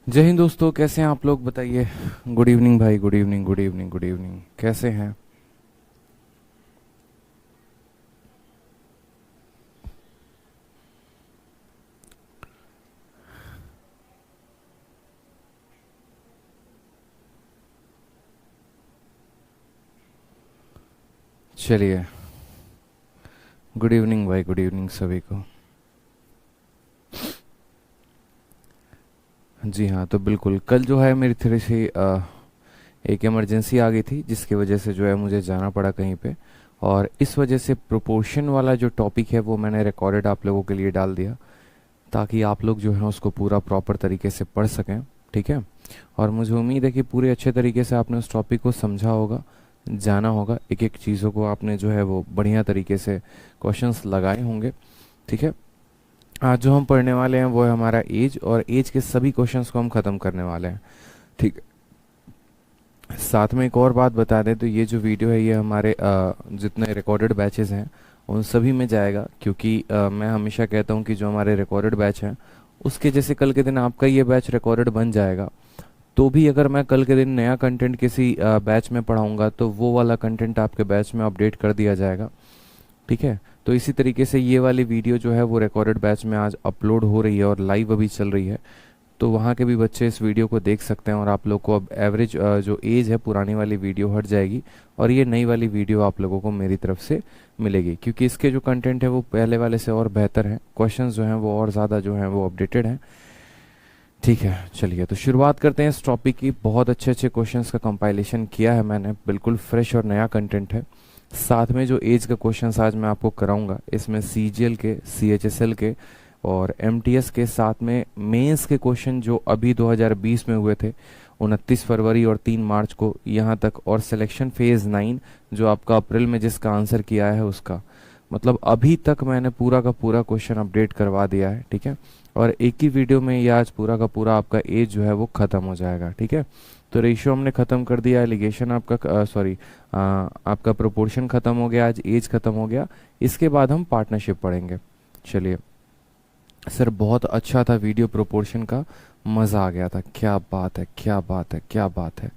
जय हिंद दोस्तों, कैसे हैं आप लोग? बताइए। गुड इवनिंग भाई, good evening, good evening, good evening. कैसे हैं? चलिए। गुड इवनिंग भाई, गुड इवनिंग सभी को। जी हाँ, तो बिल्कुल कल जो है मेरी थोड़ी सी एक इमरजेंसी आ गई थी, जिसकी वजह से जो है मुझे जाना पड़ा कहीं पे। और इस वजह से प्रोपोर्शन वाला जो टॉपिक है वो मैंने रिकॉर्डेड आप लोगों के लिए डाल दिया, ताकि आप लोग जो है उसको पूरा प्रॉपर तरीके से पढ़ सकें। ठीक है। और मुझे उम्मीद है कि पूरे अच्छे तरीके से आपने उस टॉपिक को समझा होगा, जाना होगा, एक एक चीज़ों को आपने जो है वो बढ़िया तरीके से क्वेश्चंस लगाए होंगे। ठीक है। आज जो हम पढ़ने वाले हैं वो है हमारा एज, और एज के सभी क्वेश्चंस को हम ख़त्म करने वाले हैं। ठीक है। साथ में एक और बात बता दें, तो ये जो वीडियो है ये हमारे जितने रिकॉर्डेड बैचेस हैं उन सभी में जाएगा, क्योंकि मैं हमेशा कहता हूँ कि जो हमारे रिकॉर्डेड बैच हैं उसके जैसे कल के दिन आपका ये बैच रिकॉर्डेड बन जाएगा, तो भी अगर मैं कल के दिन नया कंटेंट किसी बैच में पढ़ाऊंगा तो वो वाला कंटेंट आपके बैच में अपडेट कर दिया जाएगा। ठीक है। तो इसी तरीके से ये वाली वीडियो जो है वो रिकॉर्डेड बैच में आज अपलोड हो रही है और लाइव अभी चल रही है, तो वहाँ के भी बच्चे इस वीडियो को देख सकते हैं। और आप लोग को अब एवरेज जो एज है पुरानी वाली वीडियो हट जाएगी, और ये नई वाली वीडियो आप लोगों को मेरी तरफ से मिलेगी, क्योंकि इसके जो कंटेंट है वो पहले वाले से और बेहतर है, क्वेश्चंस जो हैं वो और ज़्यादा जो हैं वो अपडेटेड हैं। ठीक है। चलिए, तो शुरुआत करते हैं इस टॉपिक की। बहुत अच्छे अच्छे क्वेश्चंस का कंपाइलेशन किया है मैंने, बिल्कुल फ्रेश और नया कंटेंट है। साथ में जो एज का क्वेश्चंस आज मैं आपको कराऊंगा, इसमें सीजीएल के, सीएचएसएल के और एमटीएस के, साथ में मेंस के क्वेश्चन जो अभी 2020 में हुए थे 29 फरवरी और 3 मार्च को यहाँ तक, और सिलेक्शन फेज़ 9 जो आपका अप्रैल में जिसका आंसर किया है उसका, मतलब अभी तक मैंने पूरा का पूरा क्वेश्चन अपडेट करवा दिया है। ठीक है। और एक ही वीडियो में ये आज पूरा का पूरा आपका एज जो है वो ख़त्म हो जाएगा। ठीक है। तो रेशियो हमने ख़त्म कर दिया, एलिगेशन आपका सॉरी आपका प्रोपोर्शन ख़त्म हो गया, आज एज ख़त्म हो गया। इसके बाद हम पार्टनरशिप पढ़ेंगे। चलिए सर, बहुत अच्छा था वीडियो प्रोपोर्शन का, मज़ा आ गया था। क्या बात है, क्या बात है, क्या बात है।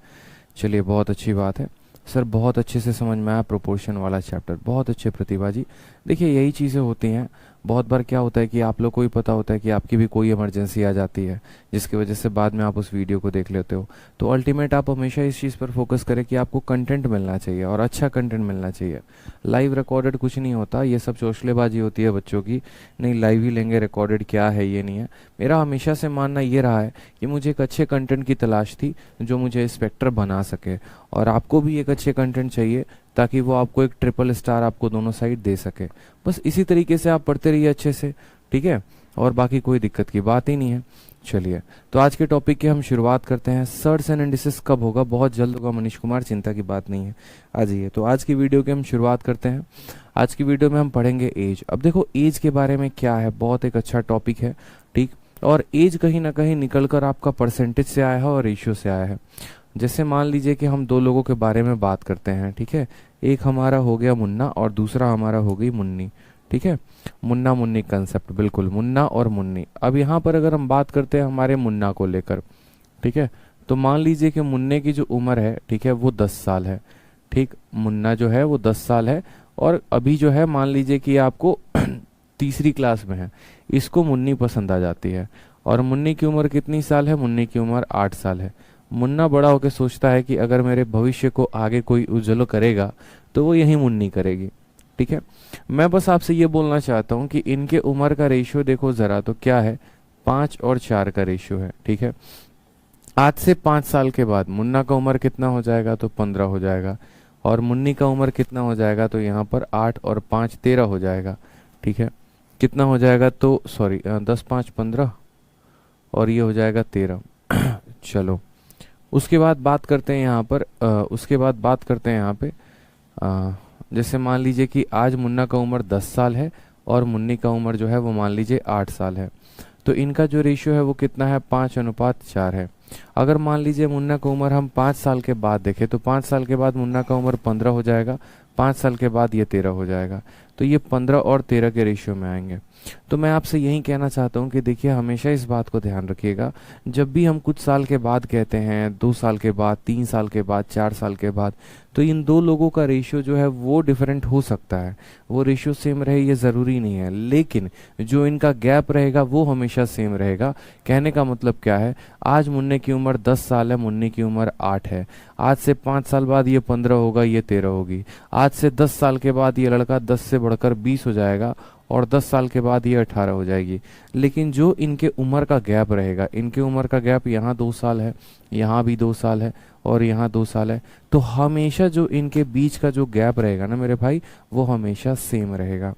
चलिए, बहुत अच्छी बात है सर, बहुत अच्छे से समझ में आया प्रोपोर्शन वाला चैप्टर, बहुत अच्छे प्रतिभा जी। देखिए, यही चीज़ें होती हैं। बहुत बार क्या होता है कि आप लोग को ही पता होता है कि आपकी भी कोई इमरजेंसी आ जाती है, जिसकी वजह से बाद में आप उस वीडियो को देख लेते हो। तो अल्टीमेट आप हमेशा इस चीज़ पर फोकस करें कि आपको कंटेंट मिलना चाहिए, और अच्छा कंटेंट मिलना चाहिए। लाइव रिकॉर्डेड कुछ नहीं होता, ये सब चौचलेबाजी होती है बच्चों की। नहीं, लाइव ही लेंगे, रिकॉर्डेड क्या है, ये नहीं है। मेरा हमेशा से मानना ये रहा है कि मुझे एक अच्छे कंटेंट की तलाश थी जो मुझे इंस्पेक्टर बना सके, और आपको भी एक अच्छे कंटेंट चाहिए ताकि वो आपको एक ट्रिपल स्टार आपको दोनों साइड दे सके। बस इसी तरीके से आप पढ़ते रहिए अच्छे से। ठीक है। और बाकी कोई दिक्कत की बात ही नहीं है। चलिए, तो आज के टॉपिक की हम शुरुआत करते हैं। सर्च एंड इंडिसेस कब होगा? बहुत जल्द होगा मनीष कुमार, चिंता की बात नहीं है। आ जाइए, तो आज की वीडियो की हम शुरुआत करते हैं। आज की वीडियो में हम पढ़ेंगे एज। अब देखो, एज के बारे में क्या है, बहुत एक अच्छा टॉपिक है। ठीक। और एज कहीं ना कहीं निकल कर आपका परसेंटेज से आया है और रेशियो से आया है। जैसे मान लीजिए कि हम दो लोगों के बारे में बात करते हैं। ठीक है। एक हमारा हो गया मुन्ना और दूसरा हमारा हो गई मुन्नी। ठीक है। मुन्ना मुन्नी कंसेप्ट, बिल्कुल मुन्ना और मुन्नी। अब यहाँ पर अगर हम बात करते हैं हमारे मुन्ना को लेकर, ठीक है, तो मान लीजिए कि मुन्ने की जो उम्र है, ठीक है, वो 10 साल है। ठीक। मुन्ना जो है वो 10 साल है, और अभी जो है मान लीजिए कि आपको तीसरी क्लास में है। इसको मुन्नी पसंद आ जाती है। और मुन्नी की उम्र कितनी साल है? मुन्नी की उम्र 8 साल है। मुन्ना बड़ा होकर सोचता है कि अगर मेरे भविष्य को आगे कोई उज्जवल करेगा तो वो यही मुन्नी करेगी। ठीक है। मैं बस आपसे ये बोलना चाहता हूँ कि इनके उम्र का रेशियो देखो ज़रा, तो क्या है? 5 और 4 का रेशियो है। ठीक है। आज से 5 साल के बाद मुन्ना का उम्र कितना हो जाएगा? तो 15 हो जाएगा। और मुन्नी का उम्र कितना हो जाएगा? तो यहाँ पर 8 और 5 13 हो जाएगा। ठीक है। कितना हो जाएगा? तो सॉरी, 10 5 15, और ये हो जाएगा 13। चलो, उसके बाद बात करते हैं यहाँ पर उसके बाद बात करते हैं यहाँ पे जैसे मान लीजिए कि आज मुन्ना का उम्र 10 साल है और मुन्नी का उम्र जो है वो मान लीजिए 8 साल है। तो इनका जो रेशियो है वो कितना है? 5:4 है। अगर मान लीजिए मुन्ना का उम्र हम 5 साल के बाद देखें, तो 5 साल के बाद मुन्ना का उम्र 15 हो जाएगा, 5 साल के बाद ये 13 हो जाएगा। तो ये 15 और 13 के रेशियो में आएंगे। तो मैं आपसे यही कहना चाहता हूँ कि देखिए हमेशा इस बात को ध्यान रखिएगा, जब भी हम कुछ साल के बाद कहते हैं, 2 साल के बाद, 3 साल के बाद, 4 साल के बाद, तो इन दो लोगों का रेशियो जो है वो डिफरेंट हो सकता है, वो रेशियो सेम रहे ये ज़रूरी नहीं है, लेकिन जो इनका गैप रहेगा वो हमेशा सेम रहेगा। कहने का मतलब क्या है, आज मुन्ने की उम्र 10 साल है, मुन्ने की उम्र 8 है, आज से 5 साल बाद ये 15 होगा, ये 13 होगी, आज से 10 साल के बाद ये लड़का 10 से बढ़कर 20 हो जाएगा, और 10 साल के बाद ये 18 हो जाएगी। लेकिन जो इनके उम्र का गैप रहेगा, इनके उम्र का गैप यहाँ 2 साल है, यहाँ भी 2 साल है, और यहाँ 2 साल है, तो हमेशा जो इनके बीच का जो गैप रहेगा ना मेरे भाई, वो हमेशा सेम रहेगा।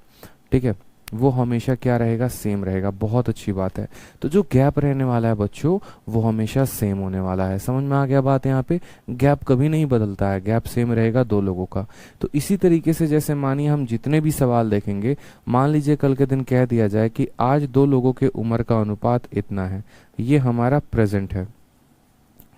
ठीक है, वो हमेशा क्या रहेगा, सेम रहेगा। बहुत अच्छी बात है। तो जो गैप रहने वाला है बच्चों, वो हमेशा सेम होने वाला है। समझ में आ गया बात? यहाँ पे गैप कभी नहीं बदलता है, गैप सेम रहेगा दो लोगों का। तो इसी तरीके से जैसे मानिए हम जितने भी सवाल देखेंगे, मान लीजिए कल के दिन कह दिया जाए कि आज दो लोगों के उम्र का अनुपात इतना है, ये हमारा प्रेजेंट है।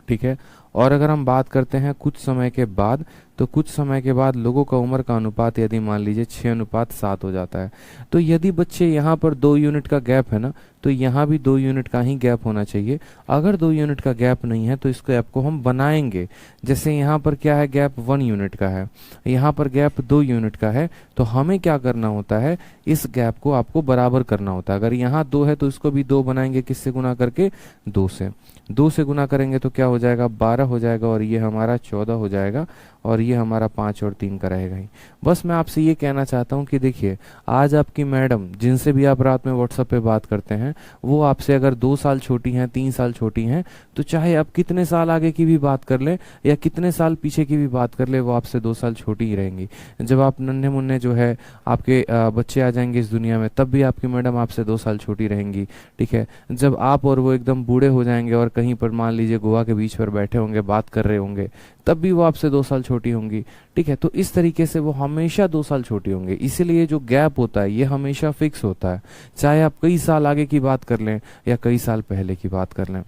ठीक है, और अगर हम बात करते हैं कुछ समय के बाद, तो कुछ समय के बाद लोगों का उम्र का अनुपात यदि मान लीजिए 6:7 हो जाता है, तो यदि बच्चे यहाँ पर 2 यूनिट का गैप है ना, तो यहाँ भी 2 यूनिट का ही गैप होना चाहिए। अगर 2 यूनिट का गैप नहीं है तो इस गैप को हम बनाएंगे। जैसे यहाँ पर क्या है, गैप 1 यूनिट का है, यहाँ पर गैप 2 यूनिट का है, तो हमें क्या करना होता है, इस गैप को आपको बराबर करना होता है। अगर यहाँ 2 है तो इसको भी 2 बनाएंगे, किससे गुना करके, 2 से। 2 से गुना करेंगे तो क्या हो जाएगा, 12 हो जाएगा, और ये हमारा 14 हो जाएगा, और ये हमारा 5 और 3 का रहेगा ही। बस मैं आपसे ये कहना चाहता हूँ कि देखिए आज आपकी मैडम, जिनसे भी आप रात में व्हाट्सएप पे बात करते हैं, वो आपसे अगर 2 साल छोटी हैं, 3 साल छोटी हैं, तो चाहे आप कितने साल आगे की भी बात कर लें या कितने साल पीछे की भी बात कर ले, वो आपसे 2 साल छोटी ही रहेंगी। जब आप नन्हे मुन्ने जो है आपके बच्चे आ जाएंगे इस दुनिया में, तब भी आपकी मैडम आपसे 2 साल छोटी रहेंगी। ठीक है, जब आप और वो एकदम बूढ़े हो जाएंगे और कहीं पर मान लीजिए गोवा के बीच पर बैठे होंगे, बात कर रहे होंगे, तब भी वो आपसे 2 साल छोटी होंगी। ठीक है, तो इस तरीके से वो हमेशा 2 साल छोटी होंगे। इसीलिए जो गैप होता है ये हमेशा फिक्स होता है, चाहे आप कई साल आगे की बात कर लें या कई साल पहले की बात कर लें।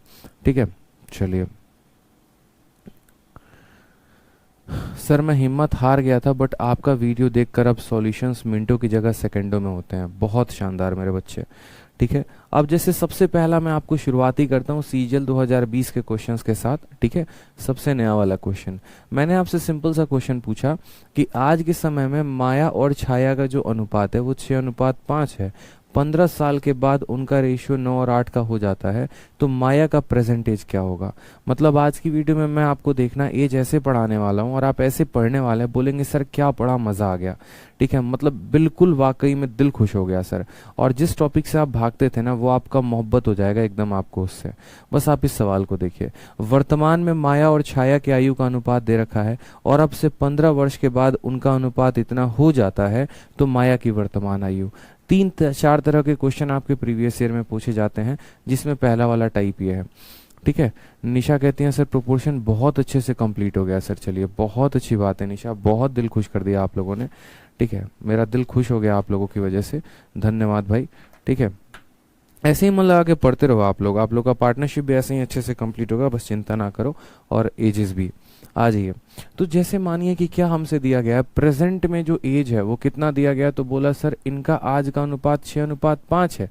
ठीक है, चलिए। सर मैं हिम्मत हार गया था, बट आपका वीडियो देखकर अब सॉल्यूशंस मिनटों की जगह सेकंडों में होते हैं। बहुत शानदार मेरे बच्चे। ठीक है, अब जैसे सबसे पहला मैं आपको शुरुआती करता हूँ सीजीएल 2020 के क्वेश्चंस के साथ। ठीक है, सबसे नया वाला क्वेश्चन मैंने आपसे सिंपल सा क्वेश्चन पूछा कि आज के समय में माया और छाया का जो अनुपात है वो 6:5 है। 15 साल के बाद उनका रेशियो 9 और 8 का हो जाता है, तो माया का प्रेजेंटेज क्या होगा। मतलब आज की वीडियो में मैं आपको देखना एज ऐसे पढ़ाने वाला हूँ और आप ऐसे पढ़ने वाले हैं, बोलेंगे सर क्या पढ़ा, मजा आ गया। ठीक है, मतलब बिल्कुल वाकई में दिल खुश हो गया सर, और जिस टॉपिक से आप भागते थे ना वो आपका मोहब्बत हो जाएगा एकदम आपको उससे। बस आप इस सवाल को देखिए, वर्तमान में माया और छाया के आयु का अनुपात दे रखा है और अब से 15 वर्ष के बाद उनका अनुपात इतना हो जाता है, तो माया की वर्तमान आयु। 3-4 तरह के क्वेश्चन आपके प्रीवियस ईयर में पूछे जाते हैं, जिसमें पहला वाला टाइप ये है। ठीक है, निशा कहती हैं सर प्रोपोर्शन बहुत अच्छे से कंप्लीट हो गया सर। चलिए, बहुत अच्छी बात है निशा, बहुत दिल खुश कर दिया आप लोगों ने। ठीक है, मेरा दिल खुश हो गया आप लोगों की वजह से, धन्यवाद भाई। ठीक है, ऐसे ही मन लगा के पढ़ते रहो आप लोग का पार्टनरशिप भी ऐसे ही अच्छे से कंप्लीट होगा, बस चिंता ना करो। और एजेस भी आ जाइए। तो जैसे मानिए कि क्या हमसे दिया गया है, प्रेजेंट में जो एज है वो कितना दिया गया, तो बोला सर इनका आज का अनुपात 6:5 है।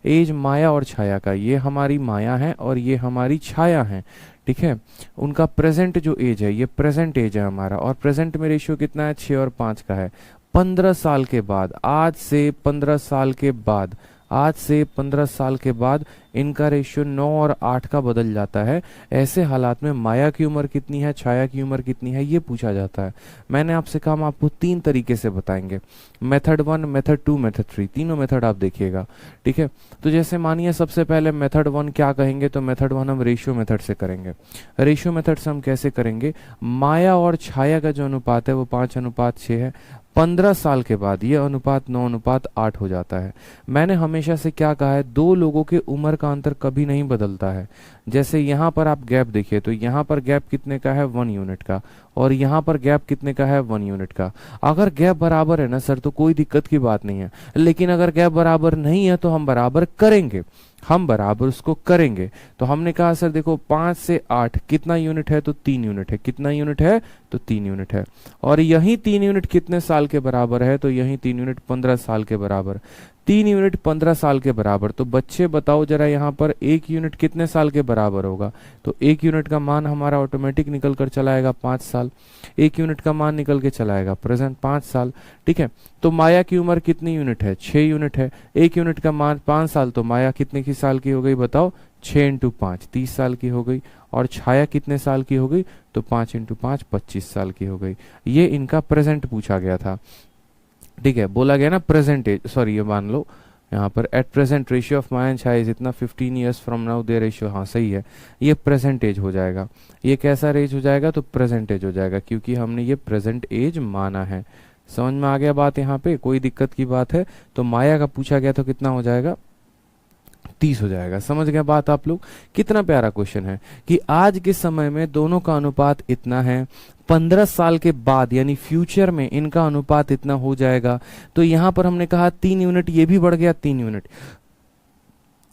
एज माया और छाया का, ये हमारी माया है और ये हमारी छाया है। ठीक है, उनका प्रेजेंट जो एज है, ये प्रेजेंट एज है हमारा, और प्रेजेंट में रेशियो कितना है, 6 और 5 का है। 15 साल के बाद, आज से 15 साल के बाद, आज से 15 साल के बाद इनका रेशियो 9 और 8 का बदल जाता है। ऐसे हालात में माया की उम्र कितनी है, छाया की उम्र कितनी है, ये पूछा जाता है। मैंने आपसे कहा हम आपको 3 तरीके से बताएंगे, मेथड 1, मेथड 2, मेथड 3, तीनों मेथड आप देखिएगा। ठीक है, तो जैसे मानिए सबसे पहले मेथड 1 क्या कहेंगे, तो मेथड 1 हम रेशियो मेथड से करेंगे। रेशियो मेथड से हम कैसे करेंगे, माया और छाया का जो अनुपात है वो 5:6 है। 15 साल के बाद ये अनुपात 9:8 हो जाता है। मैंने हमेशा से क्या कहा है, दो लोगों के उम्र का अंतर कभी नहीं बदलता है। जैसे यहाँ पर आप गैप देखिए, तो यहाँ पर गैप कितने का है, 1 यूनिट का, और यहाँ पर गैप कितने का है, 1 यूनिट का। अगर गैप बराबर है ना सर तो कोई दिक्कत की बात नहीं है, लेकिन अगर गैप बराबर नहीं है तो हम बराबर करेंगे, हम बराबर उसको करेंगे। तो हमने कहा सर देखो 5 से 8 कितना यूनिट है, तो 3 यूनिट है। कितना यूनिट है, तो 3 यूनिट है। और यही 3 यूनिट कितने साल के बराबर है, तो यही 3 यूनिट 15 साल के बराबर। 3 यूनिट 15 साल के बराबर, तो बच्चे बताओ जरा यहाँ पर 1 यूनिट कितने साल के बराबर होगा, तो 1 यूनिट का मान हमारा ऑटोमेटिक निकल कर चला आएगा 5 साल। 1 यूनिट का मान निकल के चला आएगा प्रेजेंट 5 साल, ठीक है। तो माया की उम्र कितनी यूनिट है, 6 यूनिट है। 1 यूनिट का मान 5 साल, तो माया कितने की साल की हो गई बताओ, 6 इंटू 5 30 साल की हो गई। और छाया कितने साल की हो गई, तो 5 इंटू 5 25 साल की हो गई। ये इनका प्रेजेंट पूछा गया था, ठीक है। बोला गया ना प्रेजेंट एज, सॉरी ये मान लो यहाँ पर at present ratio of Maya and Chhaya is इतना 15 years from now their ratio, हाँ सही है, ये प्रेजेंट एज हो जाएगा। ये कैसा एज हो जाएगा, तो प्रेजेंट एज हो जाएगा, क्योंकि हमने ये प्रेजेंट एज माना है। समझ में आ गया बात, यहाँ पे कोई दिक्कत की बात है। तो माया का पूछा गया तो कितना हो जाएगा, 30 हो जाएगा। समझ गए बात आप लोग, कितना प्यारा क्वेश्चन है कि आज के समय में दोनों का अनुपात इतना है, 15 साल के बाद यानी फ्यूचर में इनका अनुपात इतना हो जाएगा। तो यहां पर हमने कहा 3 यूनिट, ये भी बढ़ गया 3 यूनिट,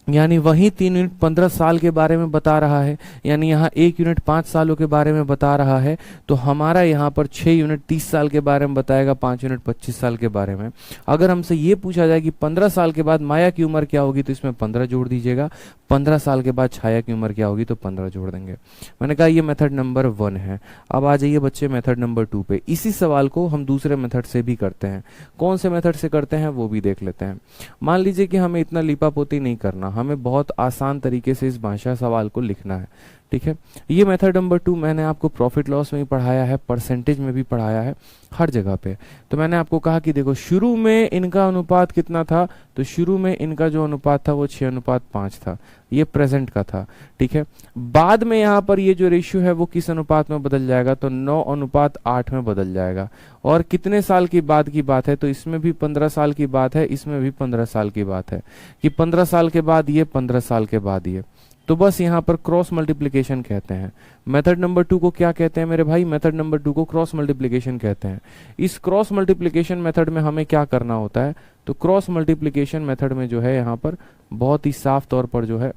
यानी वही 3 यूनिट 15 साल के बारे में बता रहा है, यानी यहाँ 1 यूनिट 5 सालों के बारे में बता रहा है। तो हमारा यहाँ पर 6 यूनिट 30 साल के बारे में बताएगा, 5 यूनिट 25 साल के बारे में। अगर हमसे ये पूछा जाए कि 15 साल के बाद माया की उम्र क्या होगी, तो इसमें 15 जोड़ दीजिएगा। 15 साल के बाद छाया की उम्र क्या होगी, तो 15 जोड़ देंगे। मैंने कहा ये मेथड नंबर 1 है। अब आ जाइए बच्चे मेथड नंबर 2 पे। इसी सवाल को हम दूसरे मेथड से भी करते हैं। कौन से मेथड से करते हैं वो भी देख लेते हैं। मान लीजिए कि हमें इतना लिपापोती नहीं करना, हमें बहुत आसान तरीके से इस भाषा सवाल को लिखना है, ठीक है। ये मेथड नंबर 2 मैंने आपको प्रॉफिट लॉस में भी पढ़ाया है, परसेंटेज में भी पढ़ाया है, हर जगह पे। तो मैंने आपको कहा कि देखो शुरू में इनका अनुपात कितना था, तो शुरू में इनका जो अनुपात था वो 6:5 था, ये प्रेजेंट का था, ठीक है। बाद में यहाँ पर ये जो रेशियो है वो किस अनुपात में बदल जाएगा, तो 9:8 में बदल जाएगा। और कितने साल की बाद की बात है, तो इसमें भी 15 साल की बात है, इसमें भी 15 साल की बात है कि 15 साल के बाद ये, 15 साल के बाद ये। तो बस यहाँ पर क्रॉस मल्टीप्लिकेशन कहते हैं। मेथड नंबर 2 को क्या कहते हैं मेरे भाई, मेथड नंबर 2 को क्रॉस मल्टीप्लिकेशन कहते हैं। इस क्रॉस मल्टीप्लिकेशन मेथड में हमें क्या करना होता है, तो क्रॉस मल्टीप्लिकेशन मेथड में जो है यहाँ पर बहुत ही साफ तौर पर जो है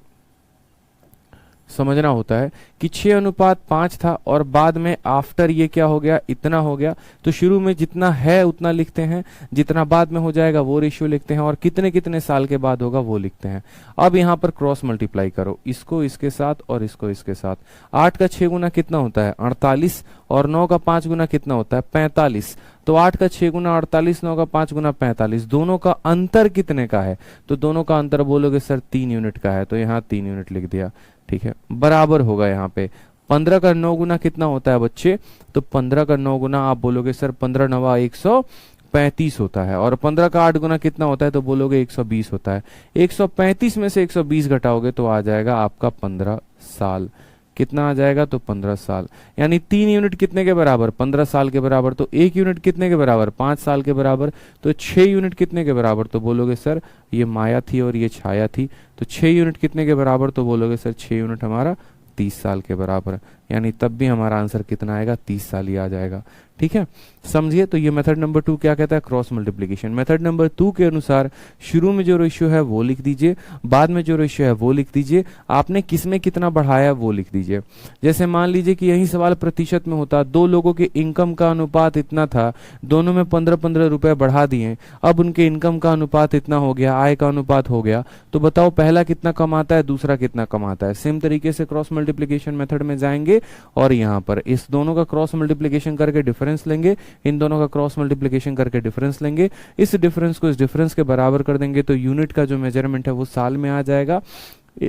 समझना होता है कि 6:5 था और बाद में आफ्टर ये क्या हो गया, इतना हो गया। तो शुरू में जितना है उतना लिखते हैं, जितना बाद में हो जाएगा वो रेशियो लिखते हैं, और कितने कितने साल के बाद होगा वो लिखते हैं। अब यहाँ पर क्रॉस मल्टीप्लाई करो, इसको इसके साथ और इसको इसके साथ। 8 का 6 गुना कितना होता है, 48, और 9 का 5 गुना कितना होता है, 45। तो 8 का 6 गुना 48, 9 का 5 गुना 45। दोनों का अंतर कितने का है, तो दोनों का अंतर बोलोगे सर 3 यूनिट का है, तो यहाँ 3 यूनिट लिख दिया, ठीक है। बराबर होगा यहाँ पे 15 का 9 गुना कितना होता है बच्चे, तो 15 का 9 गुना आप बोलोगे सर 15 9 135 होता है। और 15 का 8 गुना कितना होता है, तो बोलोगे 120 होता है। 135 में से 120 घटाओगे तो आ जाएगा आपका 15 साल। कितना आ जाएगा, तो 15 साल। यानी 3 यूनिट कितने के बराबर, 15 साल के बराबर। तो 1 यूनिट कितने के बराबर, 5 साल के बराबर। तो 6 यूनिट कितने के बराबर, तो बोलोगे सर ये माया थी और ये छाया थी, तो 6 यूनिट कितने के बराबर, तो बोलोगे सर 6 यूनिट हमारा 30 साल के बराबर। यानी तब भी हमारा आंसर कितना आएगा, 30 साल ही आ जाएगा, ठीक है। समझिए, तो ये मेथड नंबर 2 क्या कहता है, क्रॉस मल्टीप्लिकेशन। मेथड नंबर 2 के अनुसार शुरू में जो रेशियो है वो लिख दीजिए, बाद में जो रेशियो है वो लिख दीजिए, आपने किस में कितना बढ़ाया वो लिख दीजिए। जैसे मान लीजिए कि यही सवाल प्रतिशत में होता, 2 लोगों के इनकम का अनुपात इतना था, दोनों में 15-15 रुपए बढ़ा दिए, अब उनके इनकम का अनुपात इतना हो गया, आय का अनुपात हो गया, तो बताओ पहला कितना कमाता है, दूसरा कितना कमाता है। सेम तरीके से क्रॉस मल्टीप्लिकेशन मेथड में जाएंगे और यहाँ पर इस दोनों का क्रॉस मल्टीप्लिकेशन करके डिफरेंस लेंगे, इन दोनों का क्रॉस मल्टीप्लिकेशन करके डिफरेंस लेंगे, इस डिफरेंस को इस डिफरेंस के बराबर कर देंगे, तो यूनिट का जो मेजरमेंट है वो साल में आ जाएगा।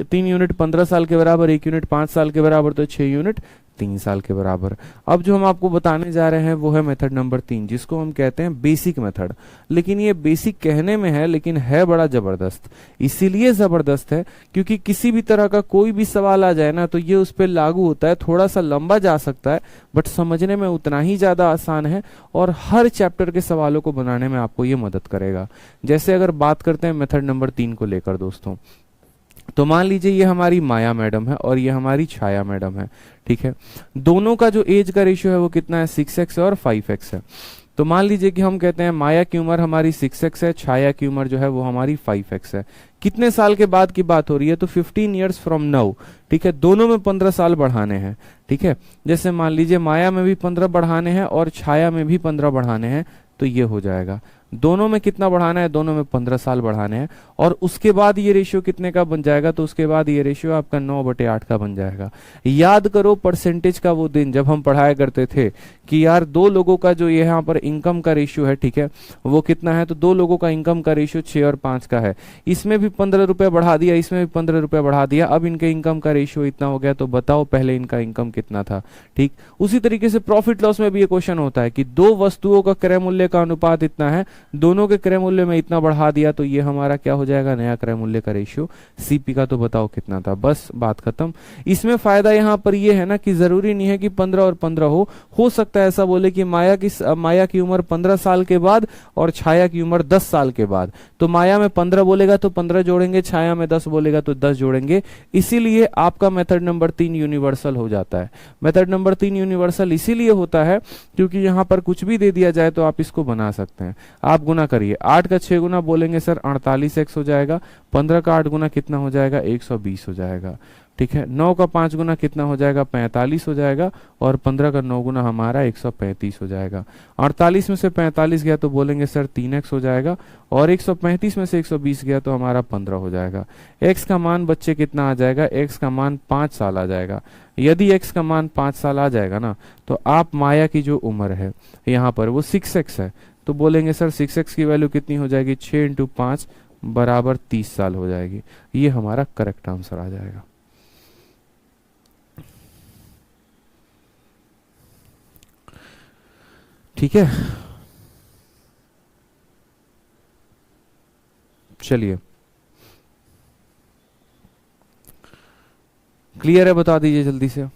3 यूनिट 15 साल के बराबर, 1 यूनिट 5 साल के बराबर, तो 6 यूनिट 3 साल के बराबर। अब जो हम आपको बताने जा रहे हैं वो है मेथड नंबर 3, जिसको हम कहते हैं बेसिक मेथड। लेकिन ये बेसिक कहने में है, लेकिन है बड़ा जबरदस्त। इसीलिए जबरदस्त है क्योंकि किसी भी तरह का कोई भी सवाल आ जाए ना, तो ये उस पर लागू होता है। थोड़ा सा लंबा जा सकता है बट समझने में उतना ही ज्यादा आसान है, और हर चैप्टर के सवालों को बनाने में आपको ये मदद करेगा। जैसे अगर बात करते हैं मेथड नंबर 3 को लेकर दोस्तों, तो मान लीजिए ये हमारी माया मैडम है और ये हमारी छाया मैडम है, ठीक है। दोनों का जो एज का रेशियो है वो कितना है, 6x है और 5x है। तो मान लीजिए कि हम कहते हैं माया की उम्र हमारी 6x है, छाया की उम्र जो है वो हमारी 5x है। कितने साल के बाद की बात हो रही है, तो 15 ईयर्स फ्रॉम नाउ, ठीक है। दोनों में 15 साल बढ़ाने हैं, ठीक है। जैसे मान लीजिए माया में भी 15 बढ़ाने हैं और छाया में भी 15 बढ़ाने हैं, तो ये हो जाएगा। दोनों में कितना बढ़ाना है, दोनों में 15 साल बढ़ाने हैं। और उसके बाद ये रेशियो कितने का बन जाएगा, तो उसके बाद ये रेशियो आपका 9/8 का बन जाएगा। याद करो परसेंटेज का वो दिन जब हम पढ़ाया करते थे कि यार दो लोगों का जो यहाँ पर इनकम का रेशियो है, ठीक है, वो कितना है, तो दो लोगों का इनकम का रेशियो 6 और 5 का है। इसमें भी 15 रुपए बढ़ा दिया, इसमें भी 15 रुपए बढ़ा दिया, अब इनके इनकम का रेशियो इतना हो गया। तो बताओ पहले इनका इनकम कितना था, ठीक। उसी तरीके से प्रॉफिट लॉस में भी ये क्वेश्चन होता है कि दो वस्तुओं का क्रय मूल्य का अनुपात इतना है, दोनों के क्रय मूल्य में इतना बढ़ा दिया, तो ये हमारा क्या हो जाएगा, नया क्रय मूल्य का रेशियो। सीपी का तो बताओ कितना था, बस बात खत्म। इसमें फायदा यहाँ पर ये है ना कि जरूरी नहीं है कि 15 और 15 हो सकता है ऐसा बोले कि माया की उम्र 15 साल के बाद और छाया की उम्र 10 साल के बाद। तो माया में 15 बोलेगा तो 15 जोड़ेंगे, छाया में 10 बोलेगा तो 10 जोड़ेंगे। इसीलिए आपका मेथड नंबर 3 यूनिवर्सल हो जाता है। मेथड नंबर 3 यूनिवर्सल इसीलिए होता है क्योंकि यहाँ पर कुछ भी दे दिया जाए तो आप इसको बना सकते हैं। आप गुना करिए, 8 का 6 गुना बोलेंगे सर 48x हो जाएगा, 15 का 8 गुना कितना हो जाएगा, 120 हो जाएगा, ठीक है। 9 का 5 गुना कितना हो जाएगा, 45 हो जाएगा, और 15 का 9 गुना हमारा 135 हो जाएगा। 48 में से 45 गया तो बोलेंगे सर 3x हो जाएगा, और 135 में से 120 गया तो हमारा 15 हो जाएगा। x का मान बच्चे कितना आ जाएगा, x का मान 5 साल आ जाएगा। यदि x का मान 5 साल आ जाएगा ना, तो आप माया की जो उम्र है यहाँ पर वो 6x है, तो बोलेंगे सर 6x की वैल्यू कितनी हो जाएगी, 6 × 5 बराबर 30 साल हो जाएगी। ये हमारा करेक्ट आंसर आ जाएगा। ठीक है, चलिए क्लियर है, बता दीजिए जल्दी से।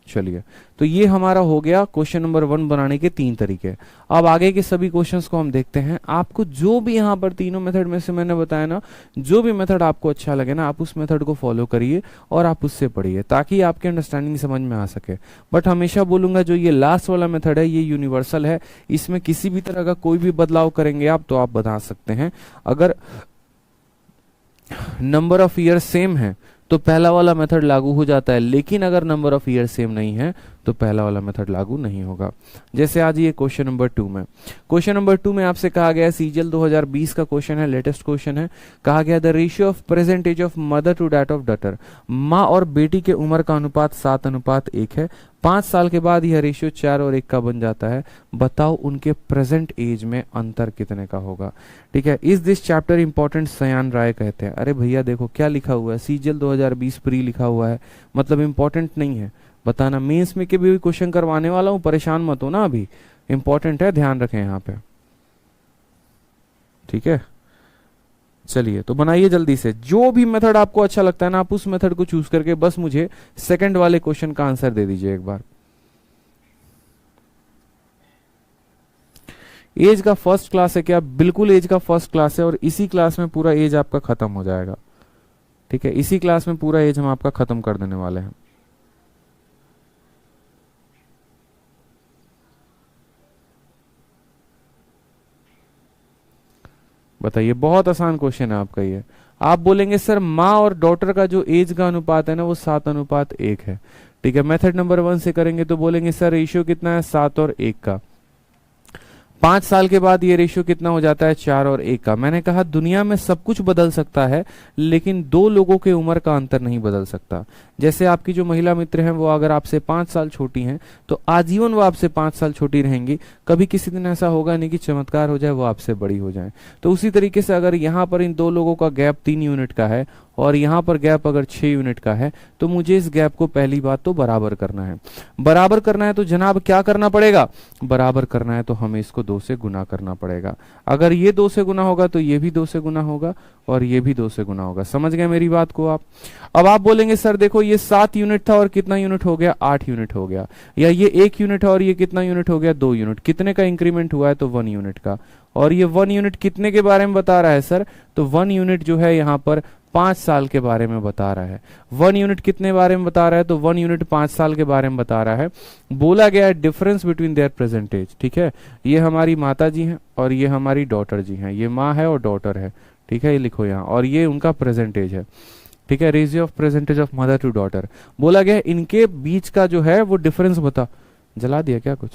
चलिए, तो ये हमारा हो गया क्वेश्चन नंबर 1 बनाने के 3 तरीके। अब आगे के सभी क्वेश्चंस को हम देखते हैं। आपको जो भी यहाँ पर तीनों मेथड में से मैंने बताया ना, जो भी मेथड आपको अच्छा लगे ना, आप उस मेथड को फॉलो करिए और आप उससे पढ़िए ताकि आपके अंडरस्टैंडिंग समझ में आ सके। बट हमेशा बोलूंगा जो ये लास्ट वाला मेथड है ये यूनिवर्सल है, इसमें किसी भी तरह का कोई भी बदलाव करेंगे आप तो आप बता सकते हैं। अगर नंबर ऑफ ईयर सेम है तो पहला वाला मेथड लागू हो जाता है, लेकिन अगर नंबर ऑफ ईयर सेम नहीं है तो पहला वाला मेथड लागू नहीं होगा। जैसे आज ये क्वेश्चन नंबर 2 में आपसे कहा गया, सीजीएल 2020 का क्वेश्चन है, लेटेस्ट क्वेश्चन है। कहा गया the ratio of present age of mother to that of daughter, माँ और बेटी के उम्र का अनुपात 7:1 है। 5 साल के बाद यह रेशियो 4 और 1 का बन जाता है। बताओ उनके प्रेजेंट एज में अंतर कितने का होगा। ठीक है, इस दिस चैप्टर इंपॉर्टेंट सयान राय कहते हैं। अरे भैया देखो क्या लिखा हुआ है, सीजीएल 2020 प्री लिखा हुआ है, मतलब इंपॉर्टेंट नहीं है। बताना, मेंस में के भी क्वेश्चन करवाने वाला हूं, परेशान मत हो ना, अभी इंपॉर्टेंट है, ध्यान रखें यहाँ पे। ठीक है, चलिए तो बनाइए जल्दी से। जो भी मेथड आपको अच्छा लगता है ना, आप उस मेथड को चूज करके बस मुझे सेकंड वाले क्वेश्चन का आंसर दे दीजिए एक बार। एज का फर्स्ट क्लास है क्या? बिल्कुल एज का फर्स्ट क्लास है, और इसी क्लास में पूरा एज आपका खत्म हो जाएगा। ठीक है, इसी क्लास में पूरा एज हम आपका खत्म कर देने वाले हैं। बताइए, बहुत आसान क्वेश्चन है आपका ये। आप बोलेंगे सर माँ और डॉटर का जो एज का अनुपात है ना वो 7:1 है। ठीक है, मेथड नंबर 1 से करेंगे तो बोलेंगे सर रेशियो कितना है, 7 और 1 का। 5 साल के बाद ये रेशियो कितना हो जाता है, 4 और 1 का। मैंने कहा दुनिया में सब कुछ बदल सकता है, लेकिन दो लोगों के उम्र का अंतर नहीं बदल सकता। जैसे आपकी जो महिला मित्र हैं वो अगर आपसे 5 साल छोटी हैं तो आजीवन वो आपसे 5 साल छोटी रहेंगी। कभी किसी दिन ऐसा होगा नहीं कि चमत्कार हो जाए वो आपसे बड़ी हो जाए। तो उसी तरीके से अगर यहाँ पर इन दो लोगों का गैप 3 यूनिट का है और यहाँ पर गैप अगर 6 यूनिट का है, तो मुझे इस गैप को पहली बात तो बराबर करना है। बराबर करना है तो जनाब क्या करना पड़ेगा, बराबर करना है तो हमें इसको 2 से गुना करना पड़ेगा। अगर ये 2 से गुना होगा तो ये भी 2 से गुना होगा और ये भी 2 से गुना होगा। समझ गए मेरी बात को आप? अब आप बोलेंगे सर देखो ये 7 यूनिट था और कितना यूनिट हो गया, 8 यूनिट हो गया। या ये 1 यूनिट है और ये कितना यूनिट हो गया, 2 यूनिट। कितने का इंक्रीमेंट हुआ है, तो 1 यूनिट का। और ये 1 यूनिट कितने के बारे में बता रहा है सर? तो 1 यूनिट जो है यहाँ पर 5 साल के बारे में बता रहा है। 1 यूनिट कितने बारे में बता रहा है? तो 1 यूनिट 5 साल के बारे में बता रहा है। बोला गया है difference between their present age. ठीक है, ये हमारी माता जी हैं और ये हमारी डॉटर जी हैं, ये माँ है और डॉटर है। ठीक है, ये लिखो यहाँ, और ये उनका प्रेजेंट एज है। ठीक है, ratio of present age of mother to daughter. बोला गया है इनके बीच का जो है वो डिफरेंस बता। जला दिया क्या कुछ?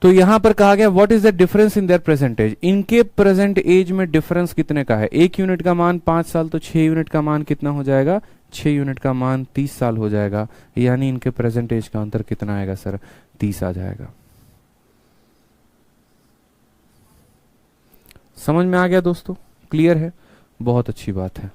तो यहां पर कहा गया what is the difference in their present age. इनके प्रेजेंट एज में डिफरेंस कितने का है? 1 यूनिट का मान 5 साल, तो 6 यूनिट का मान कितना हो जाएगा? 6 यूनिट का मान 30 साल हो जाएगा। यानी इनके प्रेजेंट एज का अंतर कितना आएगा सर? 30 आ जाएगा। समझ में आ गया दोस्तों? क्लियर है? बहुत अच्छी बात है,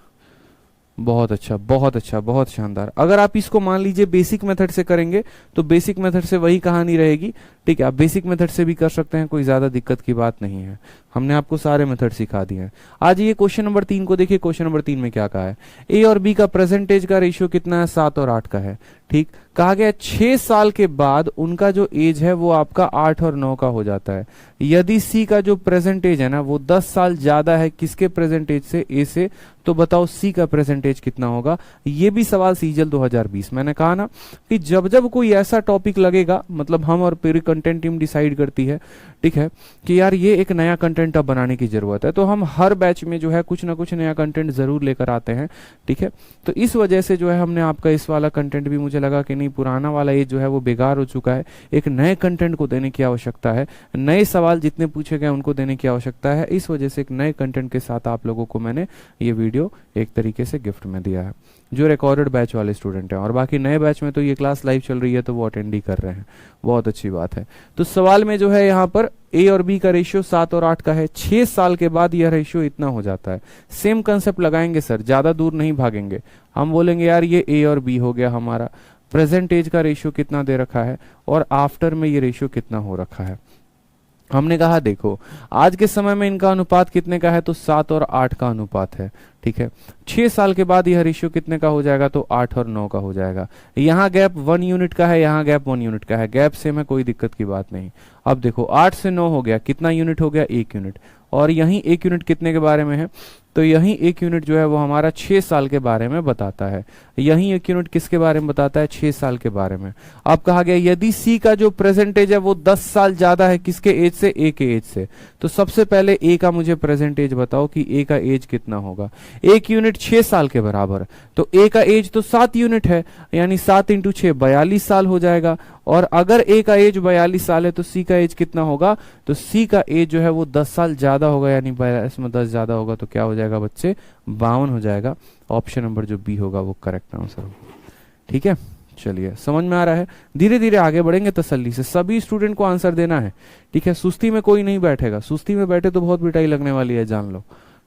बहुत अच्छा, बहुत अच्छा, बहुत शानदार। अगर आप इसको मान लीजिए बेसिक मेथड से करेंगे तो बेसिक मेथड से वही कहानी रहेगी। ठीक है, आप बेसिक मेथड से भी कर सकते हैं, कोई ज्यादा दिक्कत की बात नहीं है। हमने आपको सारे मेथड सिखा दिए हैं। आज ये क्वेश्चन नंबर 3 को देखिए। क्वेश्चन नंबर 3 में क्या कहा है? ए और बी का प्रेजेंटेज का रेशियो कितना है? 7 और 8 का है। ठीक, कहा गया 6 साल के बाद उनका जो एज है वो आपका 8 और 9 का हो जाता है। यदि सी का जो प्रेजेंटेज है ना वो 10 साल ज्यादा है किसके प्रेजेंटेज से? ए से। तो बताओ सी का प्रेजेंटेज कितना होगा? ये भी सवाल सीजल 2020। मैंने कहा ना कि जब जब कोई ऐसा टॉपिक लगेगा, मतलब हम और पूरी कंटेंट टीम डिसाइड करती है, ठीक है, कि यार ये एक नया कंटेंट अब बनाने की जरूरत है, तो हम हर बैच में जो है कुछ ना कुछ नया कंटेंट जरूर लेकर आते हैं। ठीक है, तो इस वजह से जो है हमने आपका इस वाला कंटेंट भी, मुझे लगा कि नहीं पुराना वाला ये जो है वो बेकार हो चुका है, एक नए कंटेंट को देने की आवश्यकता है, नए सवाल जितने पूछे गए उनको देने की आवश्यकता है। इस वजह से एक नए कंटेंट के साथ आप लोगों को मैंने ये वीडियो एक तरीके से गिफ्ट में दिया है, जो रिकॉर्डेड बैच वाले स्टूडेंट हैं। और बाकी नए बैच में तो ये क्लास लाइव चल रही है तो वो अटेंड ही कर रहे हैं, बहुत अच्छी बात है। तो सवाल में जो है यहाँ पर ए और बी का रेशियो 7 और 8 का है। 6 साल के बाद यह रेशियो इतना हो जाता है। सेम कंसेप्ट लगाएंगे सर, ज्यादा दूर नहीं भागेंगे। हम बोलेंगे यार ये ए और बी हो गया हमारा, प्रेजेंट एज का रेशियो कितना दे रखा है और आफ्टर में ये रेशियो कितना हो रखा है। हमने कहा देखो आज के समय में इनका अनुपात कितने का है? तो 7 और 8 का अनुपात है। ठीक है, 6 साल के बाद यह रेशियो कितने का हो जाएगा? तो 8 और 9 का हो जाएगा। यहाँ गैप 1 यूनिट का है, यहाँ गैप 1 यूनिट का है। गैप सेम है, कोई दिक्कत की बात नहीं। अब देखो 8 से 9 हो गया, कितना यूनिट हो गया? 1 यूनिट। और यहीं 1 यूनिट कितने के बारे में है? तो यहीं 1 यूनिट जो है वो हमारा 6 साल के बारे में बताता है। यहीं 1 यूनिट किसके बारे में बताता है? 6 साल के बारे में। अब कहा गया यदि सी का जो प्रेजेंटेज है वो 10 साल ज्यादा है किसके एज से? ए के एज से। तो सबसे पहले ए का मुझे प्रेजेंटेज बताओ कि ए का एज कितना होगा। 1 यूनिट 6 साल के बराबर, तो ए का एज तो 7 यूनिट है, यानी 7 इंटू 6 42 साल हो जाएगा। और अगर ए का एज 42 साल है तो सी का एज कितना होगा? तो सी का एज जो है वो 10 साल ज्यादा होगा, यानी 42 में 10 ज्यादा होगा तो क्या हो जाएगा बच्चे? 52 हो जाएगा। ऑप्शन नंबर जो बी होगा वो करेक्ट आंसर होगा। ठीक है, चलिए समझ में आ रहा है? धीरे धीरे आगे बढ़ेंगे तसल्ली से, सभी स्टूडेंट को आंसर देना है। ठीक है, सुस्ती में कोई नहीं बैठेगा, सुस्ती में बैठे तो बहुत पिटाई लगने वाली है, जान लो।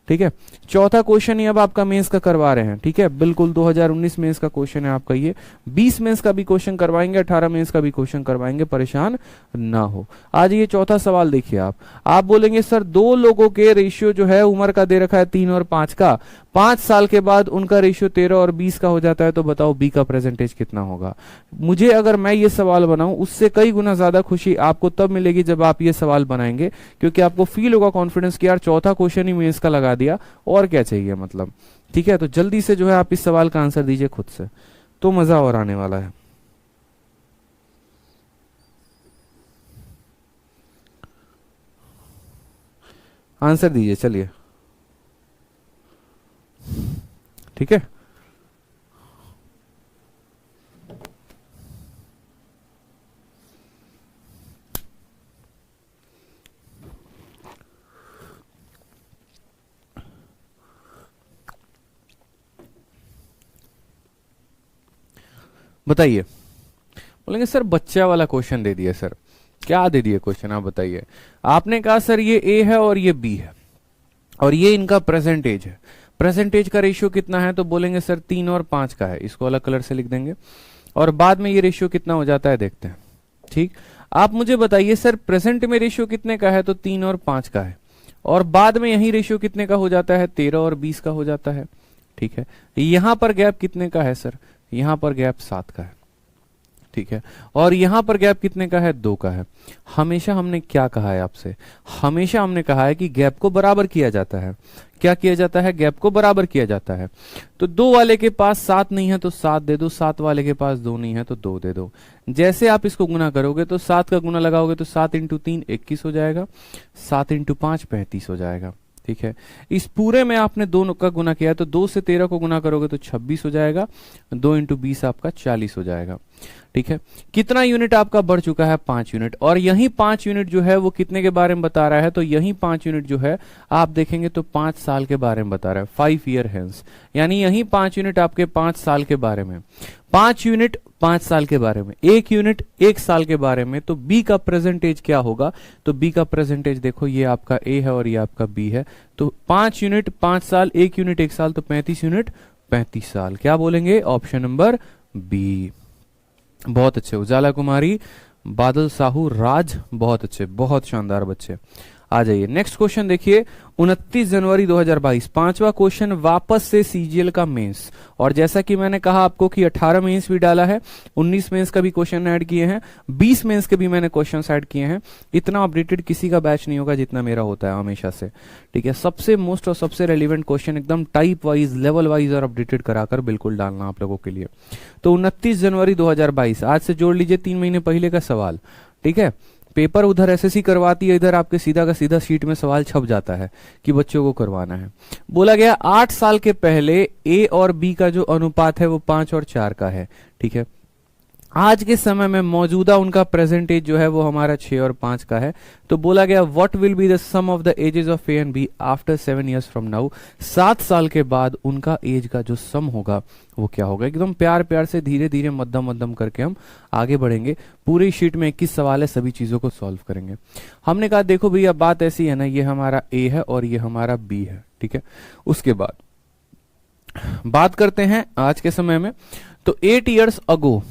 ठीक है, चौथा क्वेश्चन ही अब आपका मेंस का करवा रहे हैं। ठीक है, बिल्कुल 2019 मेंस का क्वेश्चन है आपका ये। 20 मेंस का भी क्वेश्चन करवाएंगे, 18 मेंस का भी क्वेश्चन करवाएंगे, परेशान ना हो। आज ये चौथा सवाल देखिए। आप बोलेंगे सर 2 लोगों के रेशियो जो है उम्र का दे रखा है 3 और 5 का, 5 साल के बाद उनका रेशियो 13 और 20 का हो जाता है, तो बताओ बी का प्रेजेंटेज कितना होगा। मुझे अगर मैं ये सवाल बनाऊं उससे कई गुना ज्यादा खुशी आपको तब मिलेगी जब आप ये सवाल बनाएंगे, क्योंकि आपको फील होगा कॉन्फिडेंस कि यार चौथा क्वेश्चन ही मेंस का लगा दिया, और क्या चाहिए मतलब। ठीक है, तो जल्दी से जो है आप इस सवाल का आंसर दीजिए खुद से, तो मजा और आने वाला है। आंसर दीजिए चलिए। ठीक है, बताइए। बोलेंगे सर बच्चा वाला क्वेश्चन दे दिया सर। क्या दे दिए क्वेश्चन, आप बताइए। आपने कहा सर ये ए है और ये बी है और ये इनका प्रेजेंटेज है। प्रेजेंटेज का रेशियो कितना है? तो बोलेंगे सर 3 और 5 का है, इसको अलग कलर से लिख देंगे। और बाद में ये रेशियो कितना हो जाता है देखते हैं। ठीक, आप मुझे बताइए सर प्रेजेंट में रेशियो कितने का है? तो 3 और 5 का है। और बाद में यही रेशियो कितने का हो जाता है, 13 और 20 का हो जाता है। ठीक है, यहां पर गैप कितने का है सर, यहां पर गैप 7 का है। ठीक है, और यहां पर गैप कितने का है, 2 का है। हमेशा हमने क्या कहा है आपसे, हमेशा हमने कहा है कि गैप को बराबर किया जाता है। क्या किया जाता है, गैप को बराबर किया जाता है। तो 2 वाले के पास 7 नहीं है तो 7 दे दो, 7 वाले के पास 2 नहीं है तो 2 दे दो। जैसे आप इसको गुना करोगे तो 7 का गुना लगाओगे तो 7 इंटू 3 21 हो जाएगा, 7 इंटू 5 35 हो जाएगा। ठीक है, इस पूरे में आपने 2 का गुना किया तो 2 से 13 को गुना करोगे तो 26 हो जाएगा, 2 इंटू 20 आपका 40 हो जाएगा। ठीक है, कितना यूनिट आपका बढ़ चुका है, 5 यूनिट। और यही 5 यूनिट जो है वो कितने के बारे में बता रहा है, तो यही 5 यूनिट जो है आप देखेंगे तो 5 साल के बारे में बता रहा है, 5 ईयर हेंस। यानी यही 5 यूनिट आपके 5 साल के बारे में, 5 यूनिट 5 साल के बारे में, 1 यूनिट 1 साल के बारे में। तो बी का प्रेजेंटेज क्या होगा, तो बी का प्रेजेंटेज देखो, ये आपका ए है और ये आपका बी है। तो 5 यूनिट 5 साल, 1 यूनिट 1 साल, तो 35 यूनिट 35 साल। क्या बोलेंगे, ऑप्शन नंबर बी। बहुत अच्छे, उजाला कुमारी, बादल साहू, राज, बहुत अच्छे, बहुत शानदार बच्चे। आ जाइए नेक्स्ट क्वेश्चन देखिए, 29 जनवरी 2022, 5वां क्वेश्चन वापस से सीजीएल का मेंस। और जैसा कि मैंने कहा आपको कि 18 मेंस भी डाला है, 19 मेंस का भी क्वेश्चन ऐड किए हैं, 20 मेंस के भी मैंने क्वेश्चन ऐड किए हैं। इतना अपडेटेड किसी का बैच नहीं होगा जितना मेरा होता है हमेशा से। ठीक है, सबसे मोस्ट और सबसे रेलिवेंट क्वेश्चन एकदम टाइप वाइज, लेवल वाइज और अपडेटेड कराकर बिल्कुल डालना आप लोगों के लिए। तो 29 जनवरी 2022, आज से जोड़ लीजिए 3 महीने पहले का सवाल। ठीक है, पेपर उधर एसएससी करवाती है, इधर आपके सीधा का सीधा शीट में सवाल छप जाता है कि बच्चों को करवाना है। बोला गया 8 साल के पहले ए और बी का जो अनुपात है वो 5 और 4 का है। ठीक है, आज के समय में मौजूदा उनका प्रेजेंटेज जो है वो हमारा 6 और 5 का है। तो बोला गया what will be the sum of the ages of A and B after 7 years from now, 7 साल के बाद उनका एज का जो सम होगा वो क्या होगा। एकदम प्यार प्यार से धीरे धीरे मध्यम मध्यम करके हम आगे बढ़ेंगे। पूरी शीट में 21 सवाल है, सभी चीजों को सॉल्व करेंगे। हमने कहा देखो भैया बात ऐसी है ना, ये हमारा ए है और ये हमारा बी है। ठीक है, उसके बाद बात करते हैं आज के समय में। तो 8 ईयर्स अगो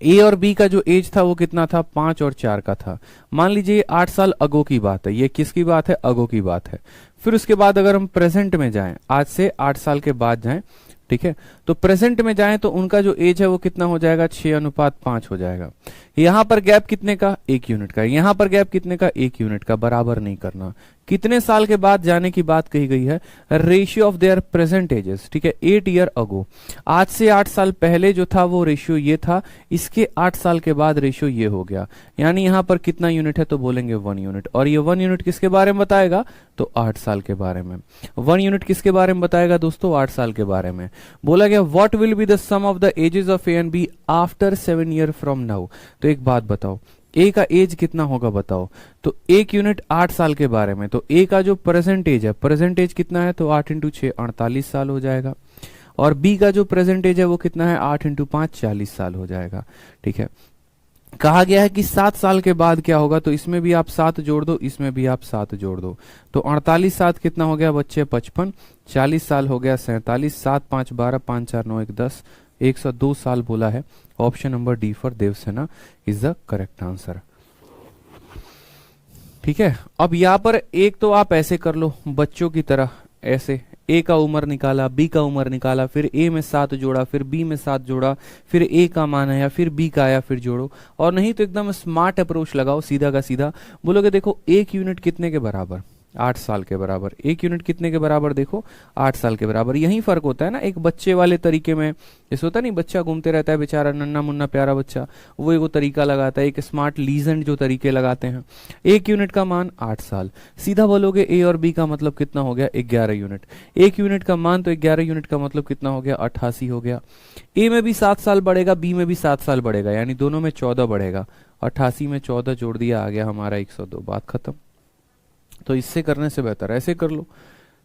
ए और बी का जो एज था वो कितना था, 5 और 4 का था। मान लीजिए 8 साल अगो की बात है, ये किसकी बात है, अगो की बात है। फिर उसके बाद अगर हम प्रेजेंट में जाएं, आज से 8 साल के बाद जाएं, ठीक है, तो प्रेजेंट में जाएं तो उनका जो एज है वो कितना हो जाएगा, 6:5 हो जाएगा। यहां पर गैप कितने का, 1 यूनिट का। यहां पर गैप कितने का, 1 यूनिट का। बराबर नहीं करना। कितने साल के बाद जाने की बात कही गई है, ratio of there present ages. ठीक है, 8 ईयर अगो, आज से 8 साल पहले जो था वो रेशियो ये था, इसके 8 साल के बाद रेशियो ये हो गया। यानी यहां पर कितना यूनिट है, तो बोलेंगे 1 यूनिट। और ये 1 यूनिट किसके बारे में बताएगा, तो 8 साल के बारे में। 1 यूनिट किसके बारे में बताएगा दोस्तों, 8 साल के बारे में। बोला गया what will be the sum of the ages of A and B after 7 year from now. तो एक बात बताओ, ए का एज कितना होगा बताओ, तो 1 यूनिट 8 साल के बारे में। तो ए का जो प्रेजेंट एज है, प्रेजेंट एज कितना है, तो 8 इंटू 6 48 साल हो जाएगा। और बी का जो प्रेजेंट एज है वो कितना है, 8 इंटू 5 40 साल हो जाएगा। ठीक है, कहा गया है कि 7 साल के बाद क्या होगा, तो इसमें भी आप 7 जोड़ दो, इसमें भी आप 7 जोड़ दो। तो 48 7 कितना हो गया बच्चे, 55, 40 साल हो गया 47, 7 5 12, 5 4 9 1 10, 102 साल बोला है। Option number D for Devasena is the correct answer. ठीक है, अब यहां पर एक तो आप ऐसे कर लो बच्चों की तरह, ऐसे ए का उम्र निकाला, बी का उम्र निकाला, फिर ए में 7 जोड़ा, फिर बी में 7 जोड़ा, फिर ए का मान आया, फिर बी का आया, फिर जोड़ो। और नहीं तो एकदम स्मार्ट अप्रोच लगाओ, सीधा का सीधा बोलोगे देखो 1 यूनिट कितने के बराबर, 8 साल के बराबर। 1 यूनिट कितने के बराबर, देखो 8 साल के बराबर। यही फर्क होता है ना, एक बच्चे वाले तरीके में जैसे होता नहीं, बच्चा घूमते रहता है बेचारा, नन्ना मुन्ना प्यारा बच्चा, वो एक तरीका लगाता है, एक स्मार्ट लीजेंड जो तरीके लगाते हैं। 1 यूनिट का मान 8 साल। सीधा बोलोगे ए और बी का मतलब कितना हो गया, 11 यूनिट। 1 यूनिट का मान, तो 11 यूनिट का मतलब कितना हो गया, 88 हो गया। ए में भी 7 साल बढ़ेगा, बी में भी 7 साल बढ़ेगा, यानी दोनों में 14 बढ़ेगा। 88 में 14 जोड़ दिया, आ गया हमारा 102। बात खत्म। तो इससे करने से बेहतर ऐसे कर लो।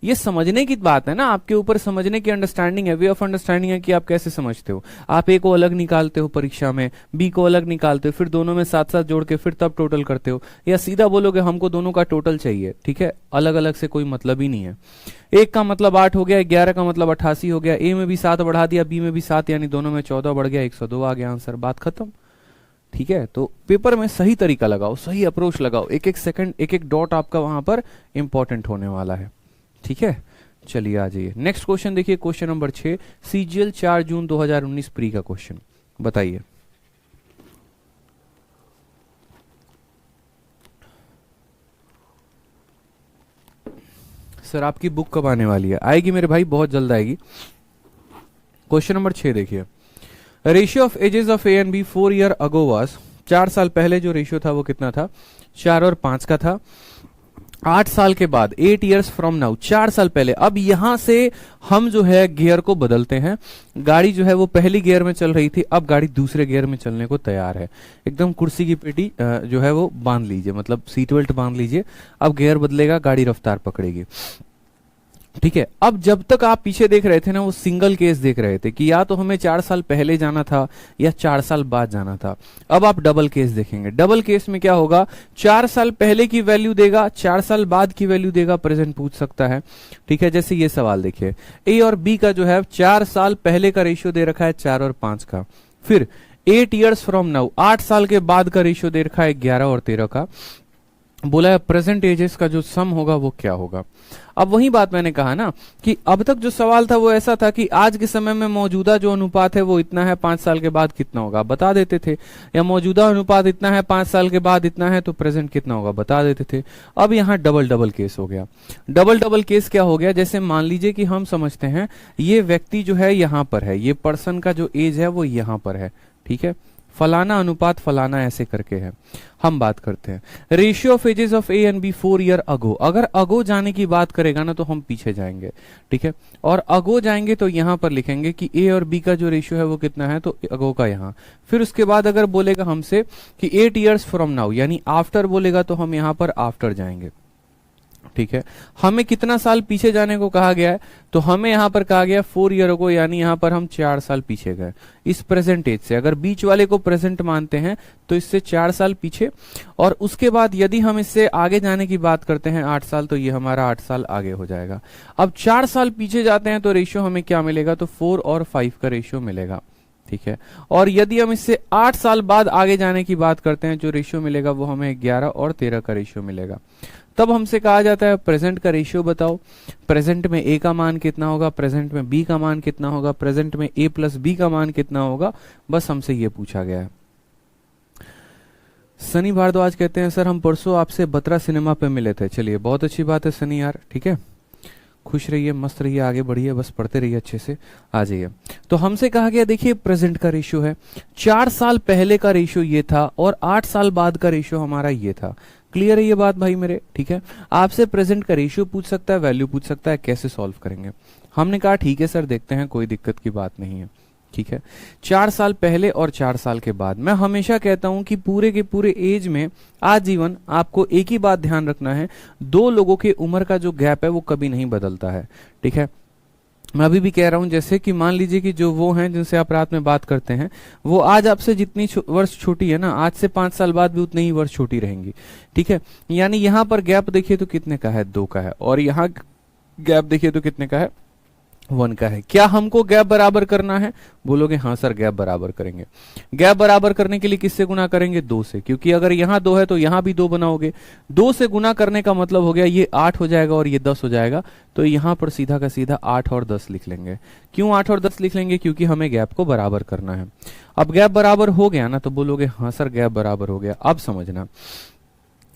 ये समझने की बात है ना, आपके ऊपर समझने की अंडरस्टैंडिंग है, वे ऑफ अंडरस्टैंडिंग है कि आप कैसे समझते हो। आप ए को अलग निकालते हो परीक्षा में, बी को अलग निकालते हो, फिर दोनों में साथ साथ जोड़ के फिर तब टोटल करते हो, या सीधा बोलोगे हमको दोनों का टोटल चाहिए। ठीक है, अलग अलग से कोई मतलब ही नहीं है। 1 का मतलब 8 हो गया, 11 का मतलब 88 हो गया, ए में भी 7 बढ़ा दिया, बी में भी 7, यानी दोनों में 14 बढ़ गया, 102 आ गया आंसर। बात खत्म। ठीक है, तो पेपर में सही तरीका लगाओ, सही अप्रोच लगाओ, एक एक सेकंड एक एक डॉट आपका वहां पर इंपॉर्टेंट होने वाला है। ठीक है, चलिए आ जाइए नेक्स्ट क्वेश्चन देखिए, क्वेश्चन नंबर 6, सीजीएल 4 जून 2019 प्री का क्वेश्चन, बताइए। सर आपकी बुक कब आने वाली है? आएगी मेरे भाई, बहुत जल्द आएगी। क्वेश्चन नंबर 6 देखिए, ratio of ages of A and B 4 year ago was, 4 साल पहले जो रेशियो था वो कितना था? 4 और 5 का था। 8 साल के बाद, 8 ईयर्स फ्रॉम नाउ, 4 साल पहले, अब यहां से हम जो है गियर को बदलते हैं। गाड़ी जो है वो पहली गियर में चल रही थी, अब गाड़ी दूसरे गियर में चलने को तैयार है। एकदम कुर्सी की पेटी जो है वो बांध लीजिए, मतलब सीट बेल्ट बांध लीजिए, अब गियर बदलेगा, गाड़ी रफ्तार पकड़ेगी। ठीक है, अब जब तक आप पीछे देख रहे थे ना, वो सिंगल केस देख रहे थे कि या तो हमें 4 साल पहले जाना था या 4 साल बाद जाना था। अब आप डबल केस देखेंगे। डबल केस में क्या होगा? 4 साल पहले की वैल्यू देगा, 4 साल बाद की वैल्यू देगा, प्रेजेंट पूछ सकता है। ठीक है, जैसे ये सवाल देखिए, ए और बी का जो है 4 साल पहले का रेशियो दे रखा है 4 और 5 का, फिर 8 ईयर्स फ्रॉम नाउ, 8 साल के बाद का रेशियो दे रखा है 11 और 13 का। बोला है प्रेजेंट एजेस का जो सम होगा वो क्या होगा। अब वही बात मैंने कहा ना कि अब तक जो सवाल था वो ऐसा था कि आज के समय में मौजूदा जो अनुपात है वो इतना है, 5 साल के बाद कितना होगा बता देते थे, या मौजूदा अनुपात इतना है, 5 साल के बाद इतना है, तो प्रेजेंट कितना होगा बता देते थे। अब यहाँ डबल डबल केस हो गया। डबल डबल केस क्या हो गया? जैसे मान लीजिए कि हम समझते हैं ये व्यक्ति जो है यहाँ पर है, ये पर्सन का जो एज है वो यहाँ पर है। ठीक है, फलाना अनुपात फलाना ऐसे करके है। हम बात करते हैं ratio of ages of A and B 4 year ago. अगर अगो जाने की बात करेगा ना तो हम पीछे जाएंगे। ठीक है, और अगो जाएंगे तो यहां पर लिखेंगे कि ए और बी का जो रेशियो है वो कितना है, तो अगो का यहां। फिर उसके बाद अगर बोलेगा हमसे कि 8 ईयर्स फ्रॉम नाउ, यानी आफ्टर बोलेगा, तो हम यहां पर आफ्टर जाएंगे। ठीक है, हमें कितना साल पीछे जाने को कहा गया है, तो हमें यहां पर कहा गया 4 ईयर को, यानी यहां पर हम 4 साल पीछे गए इस प्रेजेंट एज से। अगर बीच वाले को प्रेजेंट मानते हैं तो इससे 4 साल पीछे, और उसके बाद यदि हम इससे आगे जाने की बात करते हैं 8 साल, तो ये हमारा 8 साल आगे हो जाएगा। अब 4 साल पीछे जाते हैं तो रेशियो हमें क्या मिलेगा, तो 4 और 5 का रेशियो मिलेगा। ठीक है, और यदि हम इससे 8 साल बाद आगे जाने की बात करते हैं, जो रेशियो मिलेगा वो हमें 11 और 13 का रेशियो मिलेगा। तब हमसे कहा जाता है प्रेजेंट का रेशियो बताओ, प्रेजेंट में ए का मान कितना होगा, प्रेजेंट में बी का मान कितना होगा, प्रेजेंट में ए प्लस बी का मान कितना होगा, बस हमसे ये पूछा गया है। सनी भारद्वाज कहते हैं सर हम परसों आपसे बत्रा सिनेमा पे मिले थे। चलिए बहुत अच्छी बात है सनी यार, ठीक है, खुश रहिए, मस्त रहिए, आगे बढ़िए, बस पढ़ते रहिए अच्छे से, आ जाइए। तो हमसे कहा गया देखिए प्रेजेंट का रेशियो है, 4 साल पहले का रेशियो ये था और 8 साल बाद का रेशियो हमारा ये था। क्लियर है ये बात भाई मेरे? ठीक है, आपसे प्रेजेंट का रेशियो पूछ सकता है, वैल्यू पूछ सकता है, कैसे सॉल्व करेंगे? हमने कहा ठीक है सर देखते हैं, कोई दिक्कत की बात नहीं है। ठीक है, 4 साल पहले और 4 साल के बाद। मैं हमेशा कहता हूं कि पूरे के पूरे एज में आजीवन आपको एक ही बात ध्यान रखना है, 2 लोगों के उम्र का जो गैप है वो कभी नहीं बदलता है। ठीक है, मैं अभी भी कह रहा हूं, जैसे कि मान लीजिए कि जो वो हैं जिनसे आप रात में बात करते हैं, वो आज आपसे जितनी वर्ष छोटी है ना, आज से 5 साल बाद भी उतनी ही वर्ष छोटी रहेंगी। ठीक है, यानी यहां पर गैप देखिए तो कितने का है, 2 का है, और यहां गैप देखिए तो कितने का है, 1 का है। क्या हमको गैप बराबर करना है? बोलोगे हाँ सर गैप बराबर करेंगे। गैप बराबर करने के लिए किससे गुना करेंगे? 2 से, क्योंकि अगर यहाँ 2 है तो यहाँ भी 2 बनाओगे। 2 से गुना करने का मतलब हो गया ये 8 हो जाएगा और ये 10 हो जाएगा, तो यहाँ पर सीधा का सीधा 8 और 10 लिख लेंगे। क्यों 8 और 10 लिख लेंगे? क्योंकि हमें गैप को बराबर करना है। अब गैप बराबर हो गया ना, तो बोलोगे हाँ सर गैप बराबर हो गया। अब समझना,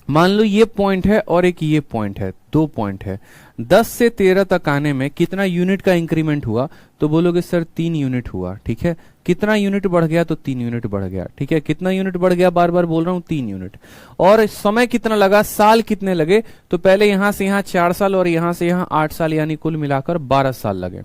मान लो ये पॉइंट है और एक ये पॉइंट है, 2 पॉइंट है, 10 से 13 तक आने में कितना यूनिट का इंक्रीमेंट हुआ? तो बोलोगे सर 3 यूनिट हुआ। ठीक है, कितना यूनिट बढ़ गया? तो 3 यूनिट बढ़ गया। ठीक है, कितना यूनिट बढ़ गया? बार बार बोल रहा हूं 3 यूनिट। और समय कितना लगा? साल कितने लगे? तो पहले यहां से यहां 4 साल और यहां से यहां 8 साल, यानी कुल मिलाकर 12 साल लगे।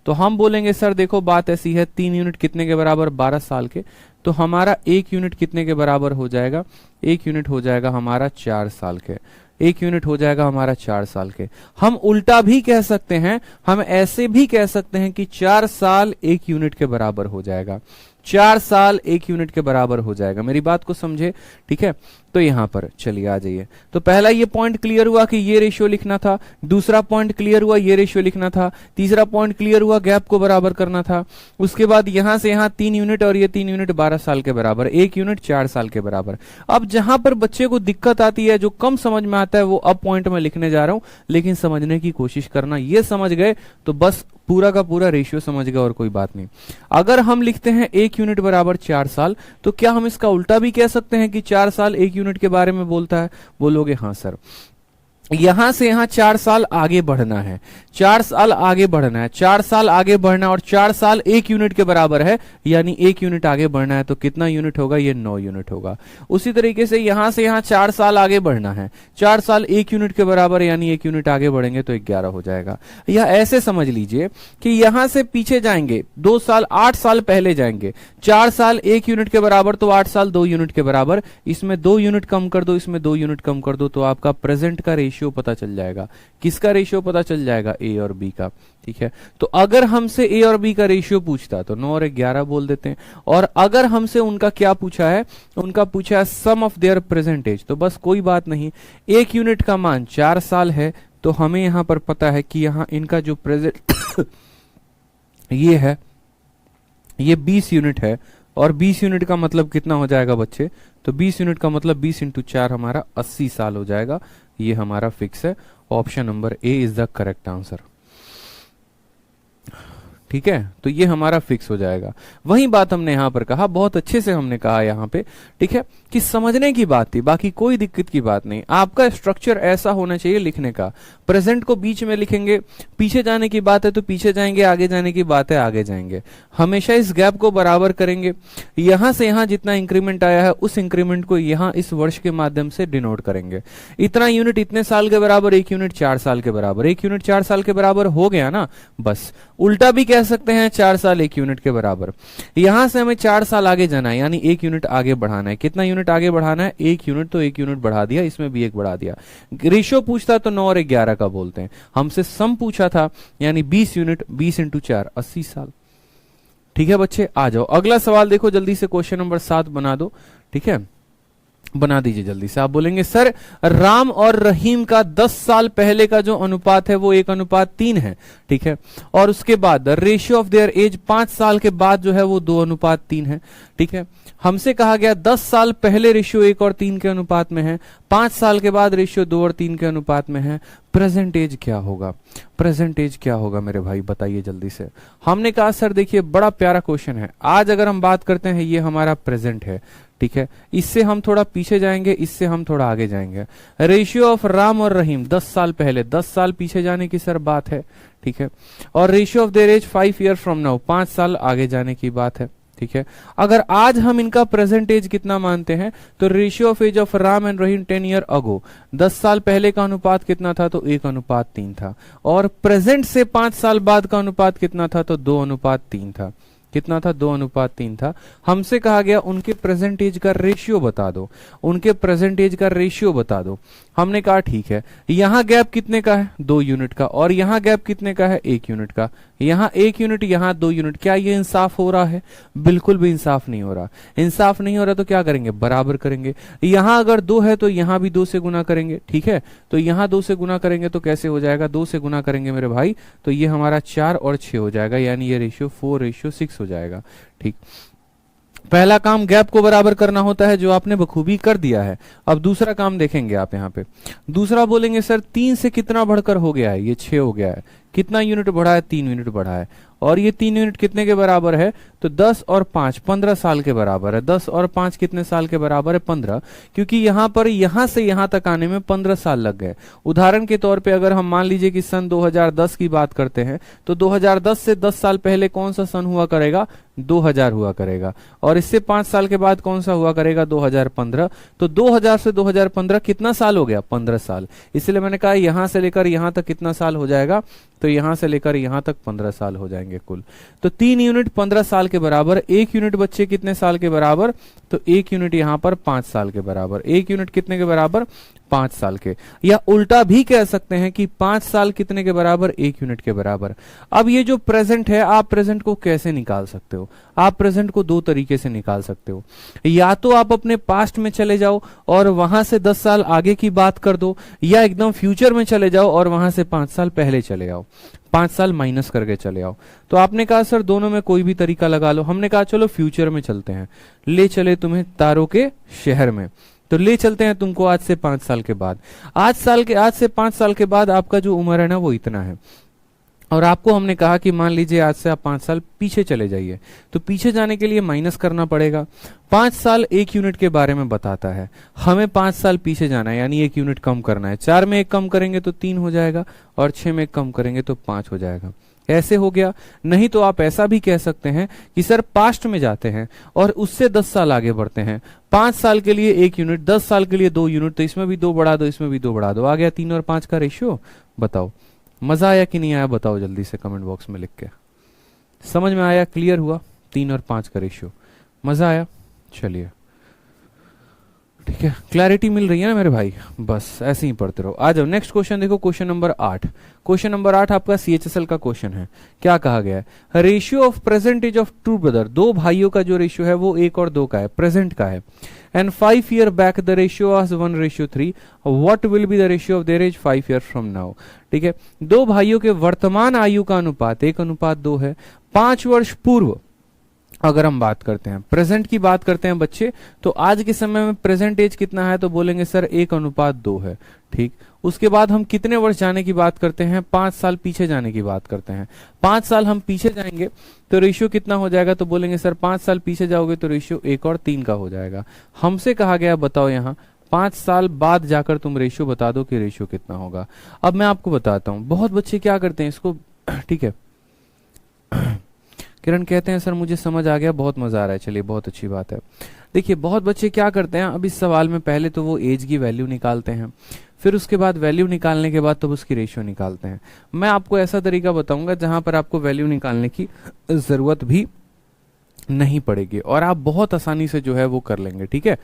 तो हम बोलेंगे सर देखो बात ऐसी है, 3 यूनिट कितने के बराबर? 12 साल के। तो हमारा 1 यूनिट कितने के बराबर हो जाएगा? 1 यूनिट हो जाएगा हमारा 4 साल के। 1 यूनिट हो जाएगा हमारा 4 साल के। हम उल्टा भी कह सकते हैं, हम ऐसे भी कह सकते हैं कि 4 साल 1 यूनिट के बराबर हो जाएगा। 4 साल 1 यूनिट के बराबर हो जाएगा। मेरी बात को समझे, ठीक है। तो यहां पर चलिए आ जाइए। तो पहला ये पॉइंट क्लियर हुआ कि ये रेशियो लिखना था, दूसरा पॉइंट क्लियर हुआ ये रेशियो लिखना था, तीसरा पॉइंट क्लियर हुआ गैप को बराबर करना था। उसके बाद यहां से यहां 3 यूनिट और ये 3 यूनिट 12 साल के बराबर, 1 यूनिट 4 साल के बराबर। अब जहां पर बच्चे को दिक्कत आती है, जो कम समझ में आता है, वो अब पॉइंट में लिखने जा रहा हूं, लेकिन समझने की कोशिश करना। ये समझ गए तो बस पूरा का पूरा रेशियो समझ गए और कोई बात नहीं। अगर हम लिखते हैं 1 यूनिट बराबर 4 साल, तो क्या हम इसका उल्टा भी कह सकते हैं कि 4 साल 1 यूनिट के बारे में बोलता है? बोलोगे हाँ सर। यहां से यहां 4 साल आगे बढ़ना है, 4 साल आगे बढ़ना है, 4 साल आगे बढ़ना है, और 4 साल 1 यूनिट के बराबर है, यानी 1 यूनिट आगे बढ़ना है। तो कितना यूनिट होगा? ये 9 यूनिट होगा। उसी तरीके से यहां 4 साल आगे बढ़ना है, 4 साल 1 यूनिट के बराबर, यानी 1 यूनिट आगे बढ़ेंगे तो 11 हो जाएगा। या ऐसे समझ लीजिए कि यहां से पीछे जाएंगे 2 साल, 8 साल पहले जाएंगे, 4 साल 1 यूनिट के बराबर, तो 8 साल 2 यूनिट के बराबर। इसमें 2 यूनिट कम कर दो, इसमें 2 यूनिट कम कर दो, तो आपका प्रेजेंट का रेशियो पता चल जाएगा। किसका रेशियो पता चल जाएगा? ए और बी का, ठीक है। तो अगर हमसे ए और बी का रेशियो पूछता तो 9 और 11 बोल देते हैं। और अगर हमसे उनका क्या पूछा है? उनका पूछा है सम ऑफ देयर प्रेजेंटेज, तो बस कोई बात नहीं। 1 यूनिट का मान 4 साल है, तो हमें यहां पर पता है कि यहां इनका जो प्रेजेंट ये है, ये 20 यूनिट है। और 20 यूनिट का मतलब कितना हो जाएगा बच्चे? तो 20 यूनिट का मतलब 20 इंटू 4 हमारा 80 साल हो जाएगा। ये हमारा फिक्स है। Option number A is the correct answer, ठीक है। तो ये हमारा फिक्स हो जाएगा। वही बात हमने यहां पर कहा, बहुत अच्छे से हमने कहा यहां पे, ठीक है, कि समझने की बात थी, बाकी कोई दिक्कत की बात नहीं। आपका स्ट्रक्चर ऐसा होना चाहिए लिखने का। प्रेजेंट को बीच में लिखेंगे, पीछे जाने की बात है तो पीछे जाएंगे, आगे जाने की बात है आगे जाएंगे। हमेशा इस गैप को बराबर करेंगे। यहां से यहां जितना इंक्रीमेंट आया है, उस इंक्रीमेंट को यहां इस वर्ष के माध्यम से डिनोट करेंगे। इतना यूनिट इतने साल के बराबर, 1 यूनिट 4 साल के बराबर, 1 यूनिट 4 साल के बराबर हो गया ना। बस उल्टा भी कह सकते हैं, 4 साल 1 यूनिट के बराबर। यहां से हमें 4 साल आगे जाना है, यानी 1 यूनिट आगे बढ़ाना है। कितना यूनिट आगे बढ़ाना है? 1 यूनिट, तो 1 यूनिट बढ़ा दिया, इसमें भी 1 बढ़ा दिया। रेशियो पूछता तो 9 और 11 का बोलते हैं। हमसे सम पूछा था, यानी 20 यूनिट, 20 इंटू 4 80 साल। ठीक है बच्चे, आ जाओ अगला सवाल देखो जल्दी से। क्वेश्चन नंबर 7 बना दो, ठीक है, बना दीजिए जल्दी से। आप बोलेंगे सर राम और रहीम का 10 साल पहले का जो अनुपात है वो 1:3 है, ठीक है। और उसके बाद रेशियो ऑफ देयर एज 5 साल के बाद जो है वो 2:3 है, ठीक है। हमसे कहा गया 10 साल पहले रेशियो 1 और 3 के अनुपात में है, 5 साल के बाद रेशियो 2 और 3 के अनुपात में है। प्रेजेंट एज क्या होगा? प्रेजेंट एज क्या होगा मेरे भाई, बताइए जल्दी से। हमने कहा सर देखिए बड़ा प्यारा क्वेश्चन है। आज अगर हम बात करते हैं, ये हमारा प्रेजेंट है, ठीक है। इससे हम थोड़ा पीछे जाएंगे, इससे हम थोड़ा आगे जाएंगे। रेशियो ऑफ राम और रहीम 10 साल पहले, 10 साल पीछे जाने की सर बात है, ठीक है। और ratio of their age 5 year from now, 5 साल आगे जाने की बात है, ठीक है। अगर आज हम इनका प्रेजेंट एज कितना मानते हैं, तो ratio of age of Ram and Rahim 10 year ago, 10 साल पहले का अनुपात कितना था? तो 1:3 था। और प्रेजेंट से 5 साल बाद का अनुपात कितना था? तो 2:3 था। कितना था? 2:3 था। हमसे कहा गया उनके प्रेजेंट एज का रेशियो बता दो, उनके प्रेजेंट एज का रेशियो बता दो। हमने कहा ठीक है, यहां गैप कितने का है? 2 यूनिट का। और यहां गैप कितने का है? 1 यूनिट का। यहां 1 यूनिट, यहां 2 यूनिट। क्या ये इंसाफ हो रहा है? बिल्कुल भी इंसाफ नहीं हो रहा। इंसाफ नहीं हो रहा तो क्या करेंगे? बराबर करेंगे। यहां अगर 2 है तो यहां भी 2 से गुना करेंगे, ठीक है। तो यहां 2 से गुना करेंगे तो कैसे हो जाएगा? 2 से गुना करेंगे मेरे भाई तो ये हमारा 4 और 6 हो जाएगा, यानी ये रेशियो 4:6 हो जाएगा, ठीक। पहला काम गैप को बराबर करना होता है, जो आपने बखूबी कर दिया है। अब दूसरा काम देखेंगे आप यहाँ पे। दूसरा बोलेंगे सर 3 से कितना बढ़कर हो गया है? ये 6 हो गया है। कितना यूनिट बढ़ा है? 3 यूनिट बढ़ा है। और ये 3 यूनिट कितने के बराबर है? तो 10 और 5 15 साल के बराबर है। 10 और 5 कितने साल के बराबर है? 15। क्योंकि यहां पर यहां से यहां तक आने में 15 साल लग गए। उदाहरण के तौर पे अगर हम मान लीजिए कि सन 2010 की बात करते हैं, तो 2010 से 10 साल पहले कौन सा सन हुआ करेगा? 2000 हुआ करेगा। और इससे 5 साल के बाद कौन सा हुआ करेगा? 2015। तो 2000 से 2015 कितना साल हो गया? 15 साल। इसलिए मैंने कहा यहां से लेकर यहां तक कितना साल हो जाएगा? तो यहां से लेकर यहां तक 15 साल हो जाएंगे कुल। तो 3 यूनिट 15 साल के बराबर। 1 यूनिट बच्चे कितने साल के बराबर? तो 1 यूनिट यहां पर 5 साल के बराबर। 1 यूनिट कितने के बराबर? 5 साल के, या उल्टा भी कह सकते हैं कि 5 साल कितने के बराबर, 1 यूनिट के बराबर। अब ये जो प्रेजेंट है, आप प्रेजेंट को कैसे निकाल सकते हो? आप प्रेजेंट को 2 तरीके से निकाल सकते हो। या तो आप अपने पास्ट में चले जाओ और वहां से 10 साल आगे की बात कर दो, या एकदम फ्यूचर में चले जाओ और वहां से 5 साल पहले चले आओ, 5 साल माइनस करके चले आओ। तो आपने कहा सर दोनों में कोई भी तरीका लगा लो। हमने कहा चलो फ्यूचर में चलते हैं, ले चले तुम्हें तारों के शहर में। तो ले चलते हैं तुमको आज से 5 साल के बाद। आज से 5 साल के बाद आपका जो उम्र है ना वो इतना है, और आपको हमने कहा कि मान लीजिए आज से आप 5 साल पीछे चले जाइए। तो पीछे जाने के लिए माइनस करना पड़ेगा। 5 साल 1 यूनिट के बारे में बताता है, हमें 5 साल पीछे जाना है, यानी 1 यूनिट कम करना है। 4 में 1 कम करेंगे तो 3 हो जाएगा, और 6 में 1 कम करेंगे तो 5 हो जाएगा। ऐसे हो गया। नहीं तो आप ऐसा भी कह सकते हैं कि सर पास्ट में जाते हैं और उससे 10 साल आगे बढ़ते हैं। 5 साल के लिए 1 यूनिट, 10 साल के लिए 2 यूनिट, तो इसमें भी 2 बढ़ा दो, इसमें भी 2 बढ़ा दो, आ गया 3 और 5 का रेशियो। बताओ मजा आया कि नहीं आया? बताओ जल्दी से कमेंट बॉक्स में लिख के। समझ में आया? क्लियर हुआ? 3 और 5 का रेशियो, मजा आया? चलिए ठीक है, क्लैरिटी मिल रही है ना मेरे भाई? बस ऐसे ही पढ़ते रहो। आ जाओ नेक्स्ट क्वेश्चन देखो, क्वेश्चन नंबर 8। क्वेश्चन नंबर 8 आपका सीएचएसएल का क्वेश्चन है। क्या कहा गया है? Ratio of present age of two brother, 2 भाइयों का जो रेशियो है वो 1 और 2 का है, प्रेजेंट का है। And 5 year back the ratio was 1:3। What will be the ratio of their age 5 year from now? ठीक है, 2 भाइयों के वर्तमान आयु का अनुपात 1:2 है। 5 वर्ष पूर्व अगर हम बात करते हैं, प्रेजेंट की बात करते हैं बच्चे, तो आज के समय में प्रेजेंट एज कितना है? तो बोलेंगे सर 1:2 है। ठीक, उसके बाद हम कितने वर्ष जाने की बात करते हैं? 5 साल पीछे जाने की बात करते हैं। 5 साल हम पीछे जाएंगे तो रेशियो कितना हो जाएगा? तो बोलेंगे सर 5 साल पीछे जाओगे तो रेशियो 1 और 3 का हो जाएगा। हमसे कहा गया बताओ यहाँ 5 साल बाद जाकर तुम रेशियो बता दो कि रेशियो कितना होगा। अब मैं आपको बताता हूं, बहुत बच्चे क्या करते हैं इसको, ठीक है, किरण कहते हैं सर मुझे समझ आ गया, बहुत मजा आ रहा है। चलिए बहुत अच्छी बात है। देखिए बहुत बच्चे क्या करते हैं, अब इस सवाल में पहले तो वो एज की वैल्यू निकालते हैं, फिर उसके बाद वैल्यू निकालने के बाद तो उसकी रेशियो निकालते हैं। मैं आपको ऐसा तरीका बताऊंगा जहां पर आपको वैल्यू निकालने की जरूरत भी नहीं पड़ेगी और आप बहुत आसानी से जो है वो कर लेंगे। ठीक है,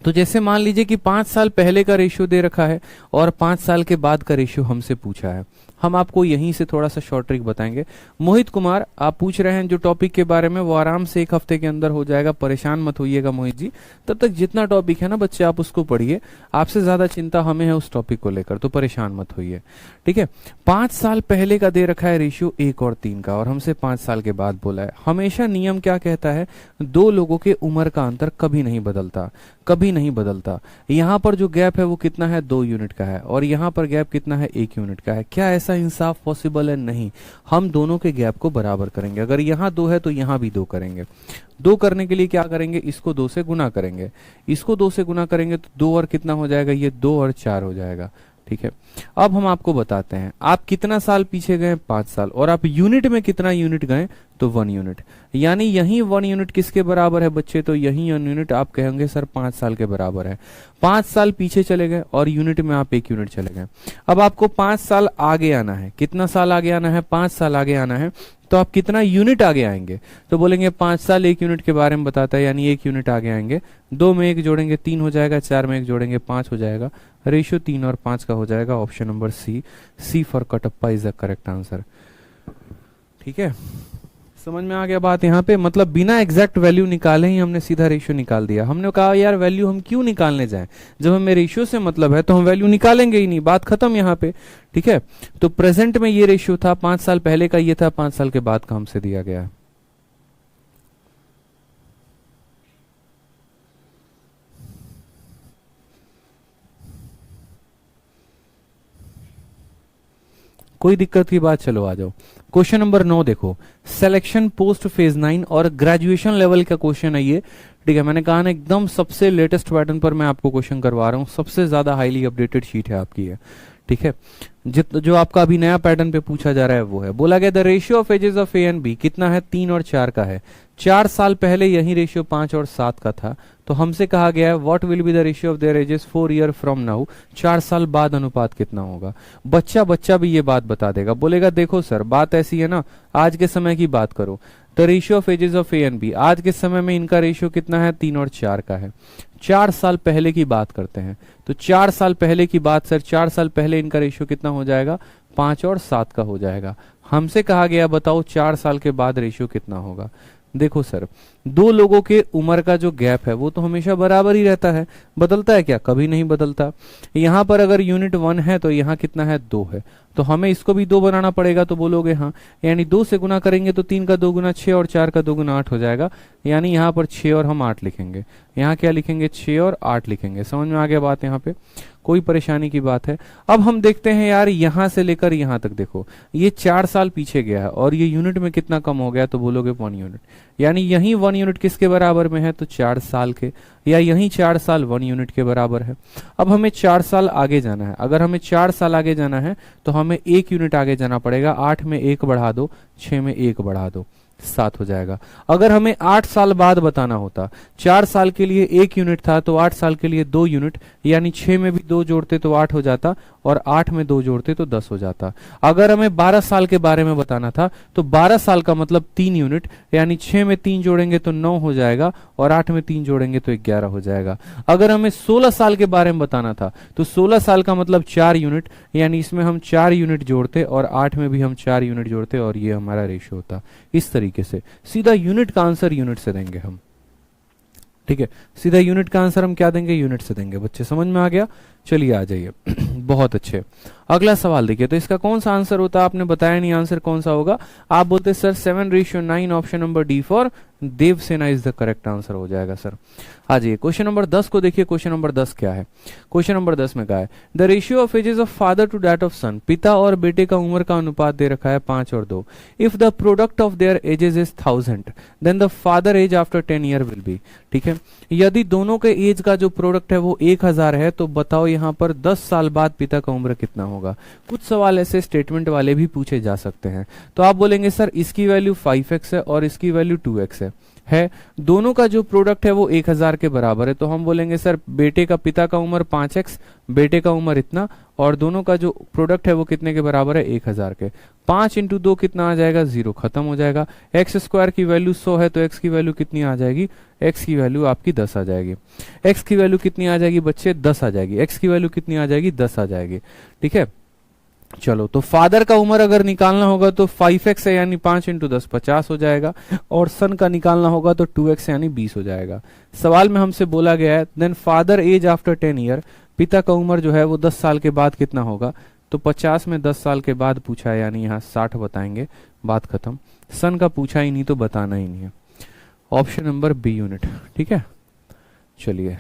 तो जैसे मान लीजिए कि 5 साल पहले का रेशियो दे रखा है और 5 साल के बाद का रेशियो हमसे पूछा है। हम आपको यहीं से थोड़ा सा शॉर्ट ट्रिक बताएंगे। मोहित कुमार आप पूछ रहे हैं जो टॉपिक के बारे में, वो आराम से 1 हफ्ते के अंदर हो जाएगा, परेशान मत होइएगा मोहित जी। तब तक जितना टॉपिक है ना बच्चे आप उसको पढ़िए, आपसे ज्यादा चिंता हमें है उस टॉपिक को लेकर, तो परेशान मत होइए। ठीक है, 5 साल पहले का दे रखा है रेशियो 1 और 3 का, और हमसे 5 साल के बाद बोला है। हमेशा नियम क्या कहता है, 2 लोगों के उम्र का अंतर कभी नहीं बदलता, कभी नहीं बदलता। यहाँ पर जो गैप है वो कितना है? 2 यूनिट का है, और यहाँ पर गैप कितना है? 1 यूनिट का है। क्या ऐसा इंसाफ पॉसिबल है? नहीं। हम दोनों के गैप को बराबर करेंगे। अगर यहाँ 2 है तो यहाँ भी 2 करेंगे। 2 करने के लिए क्या करेंगे? इसको 2 से गुना करेंगे, इसको 2 से गुना करेंगे तो 2 और कितना हो जाएगा? ये 2 और 4 हो जाएगा। ठीक है, अब हम आपको बताते हैं आप कितना साल पीछे गए? 5 साल। और आप यूनिट में कितना यूनिट गए? तो 1 यूनिट। यानी यही 1 यूनिट किसके बराबर है बच्चे? तो यही 1 यूनिट आप कहेंगे सर 5 साल के बराबर है। 5 साल पीछे चले गए और यूनिट में आप 1 यूनिट चले गए। अब आपको 5 साल आगे आना है। कितना साल आगे आना है? 5 साल आगे आना है। तो आप कितना यूनिट आगे आएंगे? तो बोलेंगे 5 साल 1 यूनिट के बारे में बताता है, यानी 1 यूनिट आगे आएंगे। 2 में 1 जोड़ेंगे 3 हो जाएगा, 4 में 1 जोड़ेंगे 5 हो जाएगा। रेशियो 3 और 5 का हो जाएगा। Option number C for Kattappa is the correct answer. ठीक है, समझ में आ गया बात यहाँ पे? मतलब बिना एग्जैक्ट वैल्यू निकाले ही हमने सीधा रेशियो निकाल दिया। हमने कहा यार वैल्यू हम क्यों निकालने जाएं, जब हमें रेशियो से मतलब है तो हम वैल्यू निकालेंगे ही नहीं, बात खत्म यहाँ पे। ठीक है, तो प्रेजेंट में ये रेशियो था, 5 साल पहले का ये था, 5 साल के बाद का हमसे दिया गया है। कोई दिक्कत की बात? चलो आ जाओ। क्वेश्चन नंबर 9 देखो, सिलेक्शन पोस्ट फेज 9 और ग्रेजुएशन लेवल का क्वेश्चन है ये। ठीक है, मैंने कहा ना एकदम सबसे लेटेस्ट पैटर्न पर मैं आपको क्वेश्चन करवा रहा हूँ, सबसे ज्यादा हाईली अपडेटेड शीट है आपकी है। ठीक है, जो आपका अभी नया पैटर्न पे पूछा जा रहा है वो है, बोला गया the ratio of ages of A and B कितना है? 3 और 4 का है। 4 साल पहले यही रेशियो 5 और 7 का था। तो हमसे कहा गया है what will be the ratio of their edges 4 year from now. 4 साल बाद अनुपात कितना होगा? बच्चा भी ये बात बता देगा, बोलेगा देखो सर बात ऐसी है ना, आज के समय की बात करो, the ratio of ages of A and B, आज के समय में इनका रेशियो कितना है, 3 और 4 का है। 4 साल पहले की बात करते हैं, तो 4 साल पहले की बात सर, 4 साल पहले इनका रेशियो कितना हो जाएगा, 5 और 7 का हो जाएगा। हमसे कहा गया बताओ 4 साल के बाद रेशियो कितना होगा। देखो सर, दो लोगों के उम्र का जो गैप है वो तो हमेशा बराबर ही रहता है, बदलता है क्या, कभी नहीं बदलता। यहाँ पर अगर यूनिट 1 है तो यहाँ कितना है, 2 है, तो हमें इसको भी 2 बनाना पड़ेगा, तो बोलोगे हाँ, यानी 2 से गुना करेंगे तो 3 का 2 गुना 6 और 4 का 2 गुना 8 हो जाएगा, यानी यहाँ पर 6 और हम 8 लिखेंगे, यहाँ क्या लिखेंगे, 6 और 8 लिखेंगे। समझ में आ गया बात, यहाँ पे कोई परेशानी की बात है। अब हम देखते हैं यार, यहां से लेकर यहां तक देखो, ये 4 साल पीछे गया है और ये यूनिट में कितना कम हो गया, तो बोलोगे 1 यूनिट, यानी यही 1 यूनिट किसके बराबर में है, तो 4 साल के, या यही 4 साल 1 यूनिट के बराबर है। अब हमें 4 साल आगे जाना है, अगर हमें 4 साल आगे जाना है तो हमें 1 यूनिट आगे जाना पड़ेगा। 8 में 1 बढ़ा दो, 6 में 1 बढ़ा दो, 7 हो जाएगा। अगर हमें 8 साल बाद बताना होता, 4 साल के लिए 1 यूनिट था तो 8 साल के लिए 2 यूनिट, यानी 6 में भी 2 जोड़ते तो 8 हो जाता और 8 में 2 जोड़ते तो 10 हो जाता। अगर हमें 12 साल के बारे में बताना था तो 12 साल का मतलब 3 यूनिट, यानी 6 में 3 जोड़ेंगे तो 9 हो जाएगा और 8 में 3 जोड़ेंगे तो 11 हो जाएगा। अगर हमें 16 साल के बारे में बताना था तो 16 साल का मतलब 4 यूनिट, यानी इसमें हम 4 यूनिट जोड़ते और 8 में भी हम 4 यूनिट जोड़ते और ये हमारा रेशियो होता। इस तरीके से सीधा यूनिट का आंसर यूनिट से देंगे हम, ठीक है, सीधा यूनिट का आंसर हम क्या देंगे, यूनिट से देंगे। बच्चे समझ में आ गया, चलिए आ जाइए। बहुत अच्छे, अगला सवाल देखिए, तो इसका कौन सा आंसर होता है, आपने बताया नहीं आंसर कौन सा होगा। आप बोलते sir 7:9, option number D for Devasena is the correct answer हो जाएगा सर। आ जाइए क्वेश्चन नंबर 10 को देखिए। क्वेश्चन नंबर 10 क्या है, क्वेश्चन नंबर 10 में कहा है the ratio of ages of father to that of son, पिता और बेटे का उम्र का अनुपात दे रखा है 5 और 2। If the product of their ages is 1000 then the father age after 10 year will be, ठीक है, यदि दोनों के एज का जो प्रोडक्ट है वो 1000 है तो बताओ यहाँ पर 10 साल बाद पिता का उम्र कितना होगा। कुछ सवाल ऐसे स्टेटमेंट वाले भी पूछे जा सकते हैं, तो आप बोलेंगे सर इसकी वैल्यू 5x है और इसकी वैल्यू 2x है, दोनों का जो प्रोडक्ट है वो 1000 के बराबर है, तो हम बोलेंगे सर बेटे का, पिता का उम्र 5x, बेटे का उम्र इतना, और दोनों का जो प्रोडक्ट है वो कितने के बराबर है, 1000 के। 5 इंटू 2 कितना आ जाएगा, 0, खत्म हो जाएगा। एक्स स्क्वायर की वैल्यू 100 है तो एक्स की वैल्यू कितनी आ जाएगी, एक्स की वैल्यू आपकी 10 आ जाएगी। एक्स की वैल्यू कितनी आ जाएगी बच्चे, 10 आ जाएगी। एक्स की वैल्यू कितनी आ जाएगी, 10 आ जाएगी, ठीक है। चलो, तो फादर का उम्र अगर निकालना होगा तो 5x है, यानी 5 इंटू 10 50 हो जाएगा, और सन का निकालना होगा तो 2x यानी 20 हो जाएगा। सवाल में हमसे बोला गया है then father age after 10 year, पिता का उम्र जो है वो 10 साल के बाद कितना होगा, तो 50 में 10 साल के बाद पूछा है, यानी यहाँ 60 बताएंगे, बात खत्म। सन का पूछा ही नहीं तो बताना ही नहीं है। ऑप्शन नंबर बी यूनिट, ठीक है। चलिए,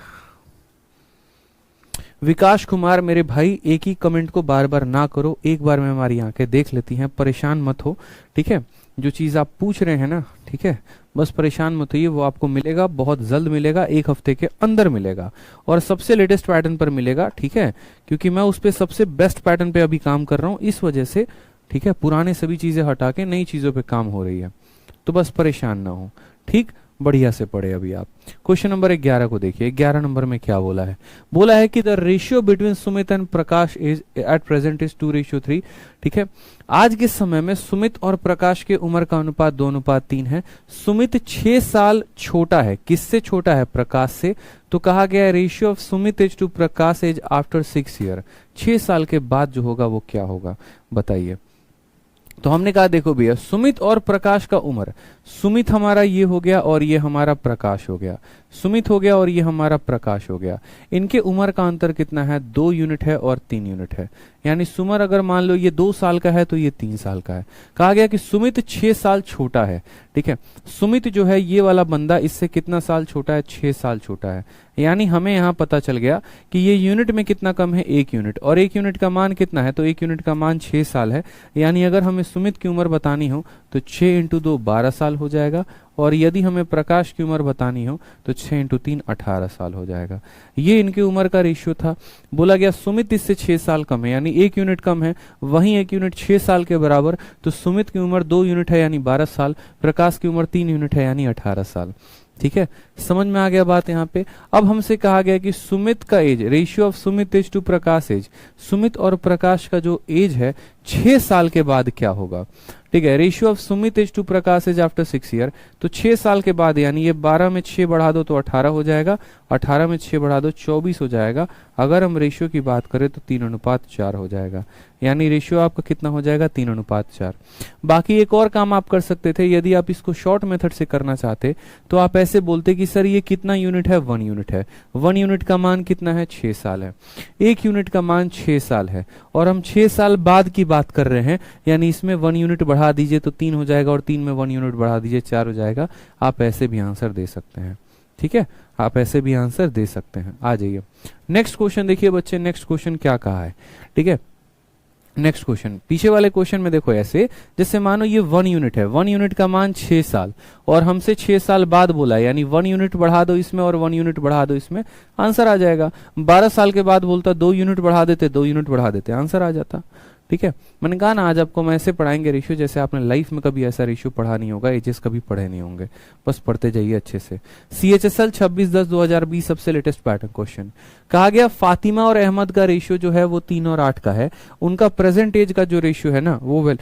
विकास कुमार मेरे भाई, एक ही कमेंट को बार बार ना करो, एक बार में हमारी आंखें देख लेती हैं, परेशान मत हो, ठीक है। जो चीज आप पूछ रहे हैं ना, ठीक है, बस परेशान मत होइए, वो आपको मिलेगा, बहुत जल्द मिलेगा, 1 हफ्ते के अंदर मिलेगा, और सबसे लेटेस्ट पैटर्न पर मिलेगा, ठीक है, क्योंकि मैं उस पे सबसे बेस्ट पैटर्न पे अभी काम कर रहा हूँ, इस वजह से, ठीक है, पुराने सभी चीजें हटा के नई चीजों पे काम हो रही है, तो बस परेशान ना हो, ठीक, बढ़िया से पढ़े अभी आप। क्वेश्चन नंबर 11 को देखिए। 11 नंबर में क्या बोला है, बोला है कि the ratio between Sumit and Prakash is at present is 2:3, ठीक है। आज के समय में सुमित और प्रकाश के उम्र का अनुपात 2:3 है। सुमित 6 साल छोटा है, किससे छोटा है, प्रकाश से, तो कहा गया है ratio of Sumit age to Prakash age after 6 year, 6 साल के बाद जो होगा वो क्या होगा, बताइए। तो हमने कहा देखो भैया, सुमित और प्रकाश का उम्र, सुमित हमारा ये हो गया और ये हमारा प्रकाश हो गया, सुमित हो गया और ये हमारा प्रकाश हो गया, इनके उम्र का अंतर कितना है, 2 यूनिट है और 3 यूनिट है, यानी सुमर अगर मान लो ये 2 साल का है तो ये 3 साल का है। कहा गया कि सुमित 6 साल छोटा है, ठीक है, सुमित जो है ये वाला बंदा इससे कितना साल छोटा है, 6 साल छोटा है, यानी हमें यहाँ पता चल गया कि ये यूनिट में कितना कम है, 1 यूनिट, और 1 यूनिट का मान कितना है, तो 1 यूनिट का मान 6 साल है, यानी अगर हमें सुमित की उम्र बतानी हो तो 6 इंटू 2 12 साल हो जाएगा, और यदि हमें प्रकाश की उम्र बतानी हो तो 6 इंटू 3 18 साल हो जाएगा। ये इनकी उम्र का रेशियो था। बोला गया सुमित इससे 6 साल कम है, यानी 1 यूनिट कम है, वहीं 1 यूनिट 6 साल के बराबर, तो सुमित की उम्र 2 यूनिट है यानी 12 साल, प्रकाश की उम्र 3 यूनिट है यानी 18 साल, ठीक है, समझ में आ गया बात यहाँ पे। अब हमसे कहा गया कि सुमित का age, ratio of Sumit age to Prakash age, Sumit और प्रकाश का जो एज है 6 साल के बाद क्या होगा, ठीक है। Ratio of Sumit is to Prakash is after 6 year, तो 6 साल के बाद, यानी ये 12 में 6 बढ़ा दो तो 18 हो जाएगा, 18 में 6 बढ़ा दो 24 हो जाएगा। अगर हम रेशियो की बात करें तो 3:4 हो जाएगा, यानी रेशियो आपका कितना हो जाएगा 3:4। बाकी एक और काम आप कर सकते थे, यदि आप इसको शॉर्ट मेथड से करना चाहते तो आप ऐसे बोलते कि सर ये कितना यूनिट है, 1 यूनिट है, 1 यूनिट का मान कितना है, 6 साल है, 1 यूनिट का मान 6 साल है, और हम 6 साल बाद की बात कर रहे हैं, यानी इसमें 1 यूनिट बढ़ा दीजिए तो 3 हो जाएगा, और 3 में 1 यूनिट बढ़ा दीजिए 4 हो जाएगा। आप ऐसे भी आंसर दे सकते हैं, ठीक है, आप ऐसे भी आंसर दे सकते हैं। आ जाइए नेक्स्ट क्वेश्चन देखिए बच्चे, नेक्स्ट क्वेश्चन क्या कहा है, ठीक है। नेक्स्ट क्वेश्चन, पीछे वाले क्वेश्चन में देखो ऐसे, जैसे मानो ये 1 यूनिट है, 1 यूनिट का मान 6 साल, और हमसे 6 साल बाद बोला है, यानी 1 यूनिट बढ़ा दो इसमें और 1 यूनिट बढ़ा दो इसमें, आंसर आ जाएगा। 12 साल के बाद बोलता 2 यूनिट बढ़ा देते, 2 यूनिट बढ़ा देते, आंसर आ जाता। ठीक है, मैंने कहा ना आज आपको हम ऐसे पढ़ाएंगे रेशियो जैसे आपने लाइफ में कभी ऐसा रेशियो पढ़ा नहीं होगा, एजेस कभी पढ़े नहीं होंगे, बस पढ़ते जाइए अच्छे से। CHSL 26/10/2020 सबसे लेटेस्ट पैटर्न क्वेश्चन कहा गया, फातिमा और अहमद का रेशियो जो है वो 3 और 8 का है, उनका प्रेजेंट एज का जो रेशियो है ना वो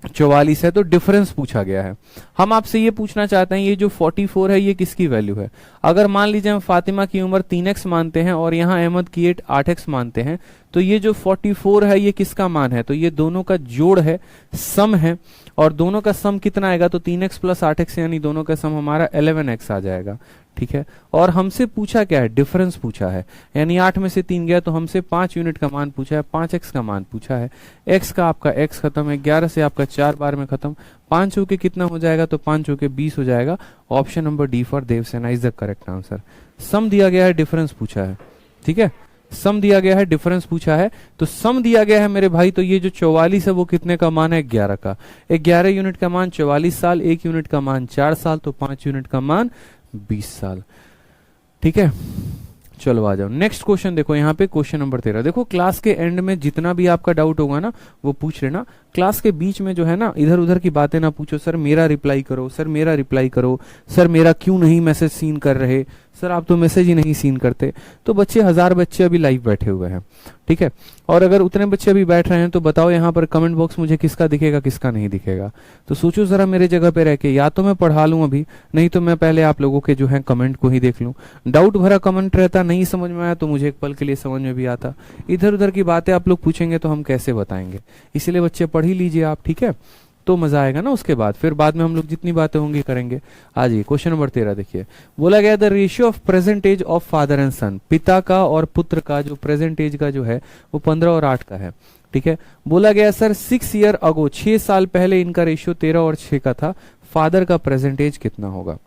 44 है, तो डिफरेंस पूछा गया है। हम आपसे ये पूछना चाहते हैं ये जो 44 है ये किसकी वैल्यू है। अगर मान लीजिए हम फातिमा की उम्र 3x मानते हैं और यहाँ अहमद की 8x मानते हैं, तो ये जो 44 है ये किसका मान है, तो ये दोनों का जोड़ है, सम है, और दोनों का सम कितना आएगा, तो 3x प्लस 8x, यानी दोनों का सम हमारा 11x आ जाएगा। ठीक है, और हमसे पूछा क्या है, डिफरेंस पूछा है, यानी 8 में से 3 गया तो हमसे 5 यूनिट का मान पूछा है, 5x का मान पूछा है। x का आपका x खत्म है, 11 से आपका 4 बार में खत्म, 5 चौके कितना हो जाएगा, तो 5 चौके 20 हो जाएगा। Option number D for Devasena is the correct answer. Sum दिया गया है, डिफरेंस पूछा है, ठीक है, सम दिया गया है, डिफरेंस पूछा है, तो सम दिया गया है मेरे भाई, तो ये जो 44 है वो कितने का मान है, 11 का। 11 यूनिट का मान 44 साल, 1 यूनिट का मान 4 साल, तो 5 यूनिट का मान 20 साल। ठीक है, चलो आ जाओ नेक्स्ट क्वेश्चन। देखो यहाँ पे क्वेश्चन नंबर 13, देखो क्लास के एंड में जितना भी आपका डाउट होगा ना वो पूछ लेना, क्लास के बीच में जो है ना इधर उधर की बातें ना पूछो, सर मेरा रिप्लाई करो, सर मेरा रिप्लाई करो, सर मेरा क्यों नहीं मैसेज सीन कर रहे, सर आप तो मैसेज ही नहीं सीन करते। तो बच्चे 1000 बच्चे अभी लाइव बैठे हुए हैं, ठीक है, और अगर उतने बच्चे अभी बैठ रहे हैं तो बताओ यहाँ पर कमेंट बॉक्स मुझे किसका दिखेगा किसका नहीं दिखेगा। तो सोचो जरा मेरे जगह पे रह के, या तो मैं पढ़ा लूं अभी, नहीं तो मैं पहले आप लोगों के जो है कमेंट को ही देख लूं। डाउट भरा कमेंट रहता, नहीं समझ में आया तो मुझे एक पल के लिए समझ में भी आता, इधर उधर की बातें आप लोग पूछेंगे तो हम कैसे बताएंगे। इसलिए बच्चे पढ़ ही लीजिए आप, ठीक है, तो मजा आएगा ना उसके बाद, फिर बाद में हम लोग जितनी बातें होंगी करेंगे। आज ये क्वेश्चन नंबर 13 देखिए, बोला गया the ratio of present age of father and son, पिता का और पुत्र का जो प्रेजेंट एज का जो है वो 15 और 8 का है। ठीक है, बोला गया सर 6 ईयर अगो, 6 साल पहले इनका रेशियो 13 और 6 का था, फादर का प्रेजेंट एज कितना होगा।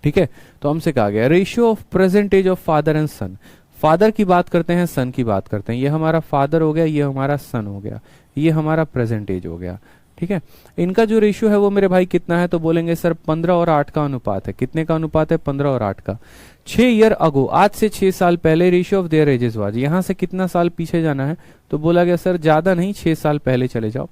ठीक है, तो हमसे कहा गया ratio of present age of father and son, father की बात करते हैं, सन की बात करते हैं, ये हमारा फादर हो गया, ये हमारा सन हो गया, ये हमारा प्रेजेंट एज हो गया। ठीक है, इनका जो रेशियो है वो मेरे भाई कितना है, तो बोलेंगे सर 15 और 8 का अनुपात है। कितने का अनुपात है, 15 और 8 का। 6 ईयर अगो, आज से 6 साल पहले ratio of their edges was, यहां से कितना साल पीछे जाना है, तो बोला गया सर ज्यादा नहीं 6 साल पहले चले जाओ,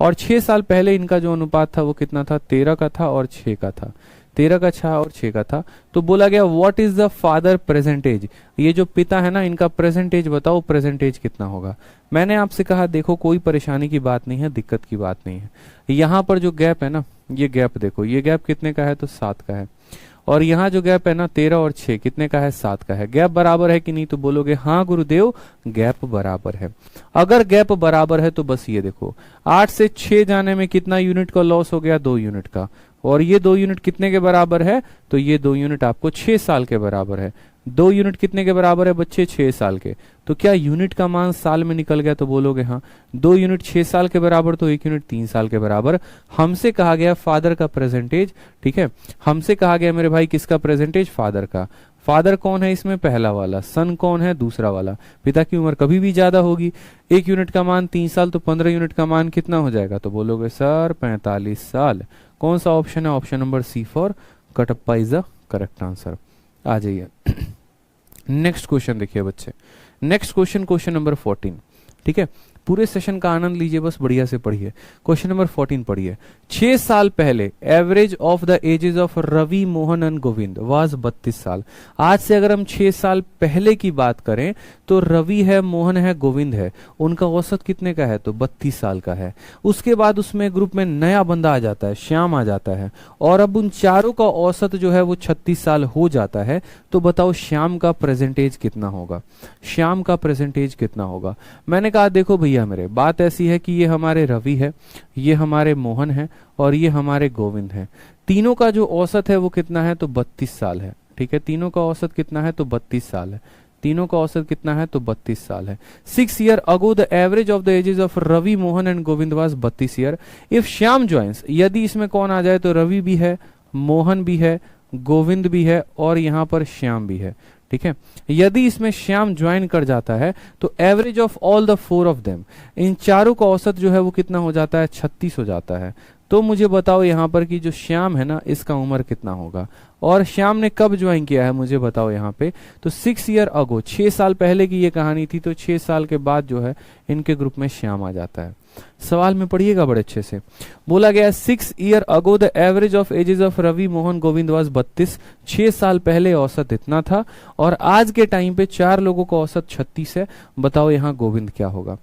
और 6 साल पहले इनका जो अनुपात था वो कितना था, 13 का था और 6 का था, 13 का 6 और 6 का था। तो बोला गया what is the father percentage, ये जो पिता है ना इनका प्रेजेंटेज बताओ, प्रेजेंटेज कितना होगा। मैंने आपसे कहा देखो कोई परेशानी की बात नहीं है, दिक्कत की बात नहीं है, यहाँ पर जो गैप है ना, ये गैप देखो, ये गैप कितने का है, तो 7 का है, और यहाँ जो गैप है ना 13 और 6 कितने का है, 7 का है। गैप बराबर है कि नहीं, तो बोलोगे हाँ गुरुदेव गैप बराबर है। अगर गैप बराबर है तो बस ये देखो 8 से 6 जाने में कितना यूनिट का लॉस हो गया, 2 यूनिट का, और ये 2 यूनिट कितने के बराबर है, तो ये 2 यूनिट आपको 6 साल के बराबर है। 2 यूनिट कितने के बराबर है बच्चे, 6 साल के। तो क्या यूनिट का मान साल में निकल गया, तो बोलोगे हाँ। 2 यूनिट 6 साल के बराबर, तो 1 यूनिट 3 साल के बराबर। हमसे कहा गया फादर का प्रेजेंटेज, ठीक है, हमसे कहा गया मेरे भाई किसका प्रेजेंटेज, फादर का। फादर कौन है इसमें, पहला वाला, सन कौन है, दूसरा वाला। पिता की उम्र कभी भी ज्यादा होगी, 1 यूनिट का मान 3 साल, तो 15 यूनिट का मान कितना हो जाएगा, तो बोलोगे सर 45 साल। कौन सा ऑप्शन है, option number C for Kattappa is the correct answer. आ जाइए नेक्स्ट क्वेश्चन देखिए बच्चे, नेक्स्ट क्वेश्चन, क्वेश्चन नंबर 14। ठीक है, पूरे सेशन का आनंद लीजिए, बस बढ़िया से पढ़िए। क्वेश्चन नंबर 14 पढ़िए। 6 साल पहले average of the ages of Ravi, Mohan and Govind was 32 साल। आज से अगर हम 6 साल पहले की बात करें तो रवि है, मोहन है, गोविंद है, उनका औसत कितने का है? तो 32 साल का है। उसके बाद उसमें ग्रुप में नया बंदा आ जाता है, श्याम आ जाता है, और अब उन चारों का औसत जो है वो 36 साल हो जाता है। तो बताओ श्याम का प्रेजेंटेज कितना होगा? श्याम का प्रेजेंटेज कितना होगा? मैंने कहा देखो भैया मेरे, बात ऐसी है कि ये हमारे रवि है, ये हमारे मोहन है, और ये हमारे गोविंद है। तीनों का जो औसत है वो कितना है? तो 32 साल है। ठीक है, तीनों का औसत कितना है? तो 32 साल है। तीनों का औसत कितना है? तो 32 साल है। 6 year ago the average of the ages of Ravi, Mohan and Govind was 32 year. If Shyam joins, यदि इसमें कौन आ जाए तो रवि भी है, मोहन भी है, गोविंद भी है, और यहां पर श्याम भी है। ठीक है, यदि इसमें श्याम ज्वाइन कर जाता है तो average of all the 4 of them, इन चारों का औसत जो है वो कितना हो जाता है? 36 हो जाता है। तो मुझे बताओ यहाँ पर कि जो श्याम है ना, इसका उम्र कितना होगा? और श्याम ने कब ज्वाइन किया है मुझे बताओ यहाँ पे। तो 6 ईयर अगो, 6 साल पहले की ये कहानी थी, तो 6 साल के बाद जो है इनके ग्रुप में श्याम आ जाता है। सवाल में पढ़िएगा बड़े अच्छे से। बोला गया 6 year ago the average of ages of Ravi, Mohan, Govind was 32। 6 साल पहले औसत इतना था, और आज के टाइम पे 4 लोगों का औसत 36 है। बताओ यहाँ गोविंद क्या होगा?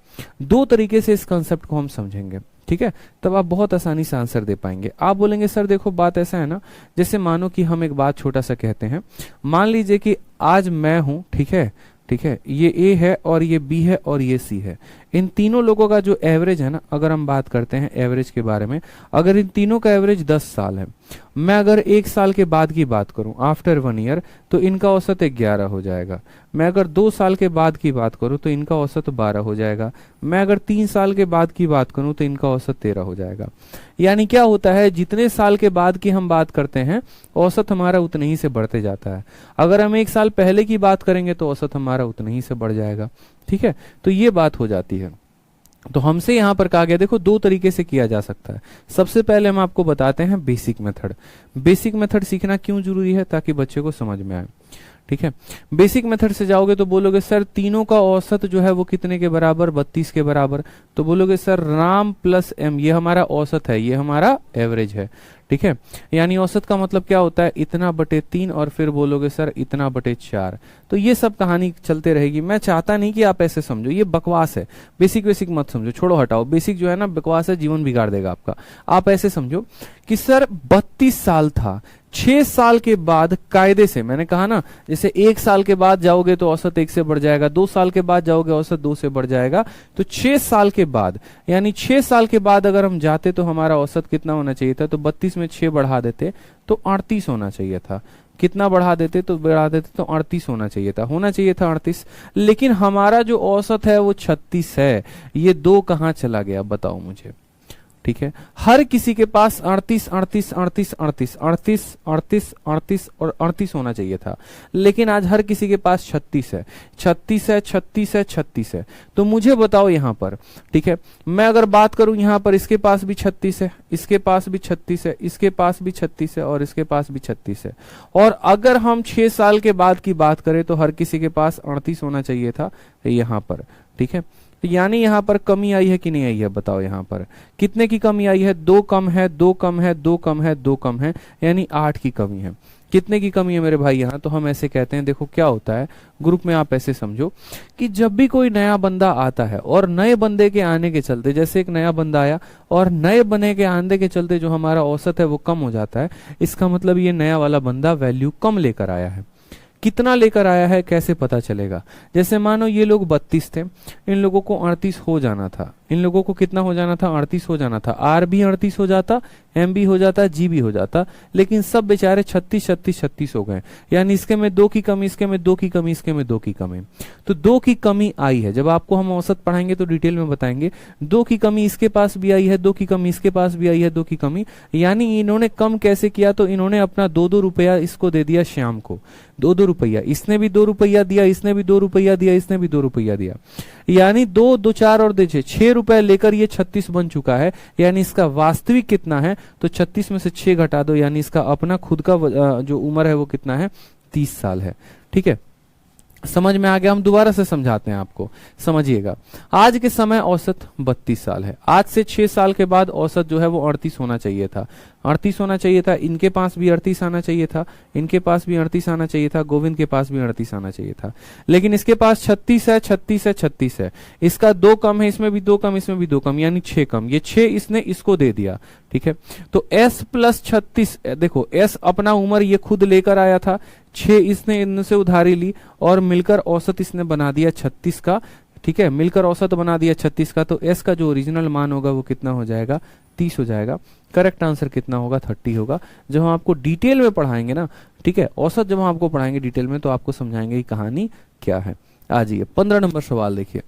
2 तरीके से इस कंसेप्ट को हम समझेंगे। ठीक है, तब आप बहुत आसानी से आंसर दे पाएंगे। आप बोलेंगे सर देखो बात ऐसा है ना, जैसे मानो कि हम एक बात छोटा सा कहते हैं। मान लीजिए कि आज मैं हूं, ठीक है, ठीक है, ये ए है और ये बी है और ये सी है। इन तीनों लोगों का जो एवरेज है ना, अगर हम बात करते हैं एवरेज के बारे में, अगर इन तीनों का एवरेज 10 साल है, मैं अगर 1 साल के बाद की बात करूं, आफ्टर 1 ईयर, तो इनका औसत 11 हो जाएगा। मैं अगर 2 साल के बाद की बात करूं तो इनका औसत 12 हो जाएगा। मैं अगर 3 साल के बाद की बात करूं तो इनका औसत 13 हो जाएगा। यानी क्या होता है, जितने साल के बाद की हम बात करते हैं औसत हमारा उतने ही से बढ़ते जाता है। अगर हम 1 साल पहले की बात करेंगे तो औसत हमारा उतने ही से बढ़ जाएगा। ठीक है, तो ये बात हो जाती है। तो हमसे यहां पर कहा गया, देखो 2 तरीके से किया जा सकता है। सबसे पहले हम आपको बताते हैं बेसिक मेथड। बेसिक मेथड सीखना क्यों जरूरी है? ताकि बच्चे को समझ में आए। ठीक है, बेसिक मेथड से जाओगे तो बोलोगे सर तीनों का औसत जो है वो कितने के बराबर? 32 के बराबर। तो बोलोगे सर राम प्लस एम, ये हमारा औसत है, ये हमारा एवरेज है। ठीक है, यानी औसत का मतलब क्या होता है? इतना बटे 3, और फिर बोलोगे सर इतना बटे 4। तो ये सब कहानी चलते रहेगी। मैं चाहता नहीं कि आप ऐसे समझो, ये बकवास है। बेसिक बेसिक मत समझो, छोड़ो हटाओ। बेसिक जो है ना बकवास है, जीवन बिगाड़ देगा आपका। आप ऐसे समझो कि सर 32 साल था, 6 साल के बाद कायदे से, मैंने कहा ना, जैसे 1 साल के बाद जाओगे तो औसत 1 से बढ़ जाएगा, 2 साल के बाद जाओगे औसत 2 से बढ़ जाएगा। तो 6 साल के बाद, यानी 6 साल के बाद अगर हम जाते तो हमारा औसत कितना होना चाहिए था? तो 32 में 6 बढ़ा देते तो 38 होना चाहिए था। कितना बढ़ा देते? तो 38 होना चाहिए था। 38। लेकिन हमारा जो औसत है वो 36 है। ये 2 कहां चला गया बताओ मुझे? ठीक है, हर किसी के पास 38 और 38 होना चाहिए था, लेकिन आज हर किसी के पास 36 है। तो मुझे बताओ यहां पर, ठीक है, मैं अगर बात करूं यहां पर, इसके पास भी 36 है, इसके पास भी 36 है, इसके पास भी 36 है, और इसके पास भी 36 है। और अगर हम 6 साल के बाद की बात करें तो हर किसी के पास 38 होना चाहिए था यहां पर। ठीक है, यानी यहां पर कमी आई है कि नहीं आई है? बताओ यहां पर कितने की कमी आई है? 2 कम है, 2 कम है, 2 कम है, 2 कम है, यानी 8 की कमी है। कितने की कमी है मेरे भाई यहाँ? तो हम ऐसे कहते हैं, देखो क्या होता है ग्रुप में, आप ऐसे समझो कि जब भी कोई नया बंदा आता है और नए बंदे के आने के चलते, जैसे एक नया बंदा आया और नए बने के आने के चलते जो हमारा औसत है वो कम हो जाता है, इसका मतलब ये नया वाला बंदा वैल्यू कम लेकर आया है। कितना लेकर आया है कैसे पता चलेगा? जैसे मानो ये लोग 32 थे, इन लोगों को 38 हो जाना था। इन लोगों को कितना हो जाना था? 38 हो जाना था। आर भी 38 हो जाता, एम भी हो जाता, जी भी हो जाता, लेकिन सब बेचारे 36 हो गए। यानी इसके में 2 की कमी, इसके में 2 की कमी, इसके में 2 की कमी। तो 2 की कमी आई है। जब आपको हम औसत पढ़ाएंगे तो डिटेल में बताएंगे। 2 की कमी इसके पास भी आई है, 2 की कमी इसके पास भी आई है, 2 की कमी। यानी इन्होंने कम कैसे किया? तो इन्होंने अपना 2-2 रुपया इसको दे दिया श्याम को, 2-2 रुपया। इसने भी 2 रुपया दिया, इसने भी 2 रुपया दिया, इसने भी 2 रुपया दिया। यानी 2, 2, 4 और 2, 6 रुपए लेकर ये 36 बन चुका है। यानी इसका वास्तविक कितना है? तो 36 में से 6 घटा दो, यानी इसका अपना खुद का जो उम्र है वो कितना है? 30 साल है। ठीक है, समझ में आ गया? हम दोबारा से समझाते हैं आपको, समझिएगा। आज के समय औसत 32 साल है। आज से 6 साल के बाद औसत जो है वो 38 होना चाहिए था, 38 होना चाहिए था। इनके पास भी 38 आना चाहिए था, इनके पास भी 38 आना चाहिए था, गोविंद के पास भी 38 आना चाहिए था। लेकिन इसके पास 36 है, 36 है, 36 है। इसका 2 कम है, इसमें भी 2 कम, इसमें भी 2 कम, यानी 6 कम। ये 6 इसने इसको दे दिया, ठीक है। तो s प्लस 36, देखो s अपना उम्र ये खुद लेकर आया था, 6 इसने इनसे उधारी ली और मिलकर औसत इसने बना दिया 36 का, ठीक है। मिलकर औसत बना दिया 36 का। तो s का जो ओरिजिनल मान होगा वो कितना हो जाएगा? 30 हो जाएगा। करेक्ट आंसर कितना होगा? 30 होगा। जब हम आपको डिटेल में पढ़ाएंगे ना, ठीक है, औसत जब हम आपको पढ़ाएंगे डिटेल में, तो आपको समझाएंगे कि कहानी क्या है। आ जाइए 15 नंबर सवाल देखिए।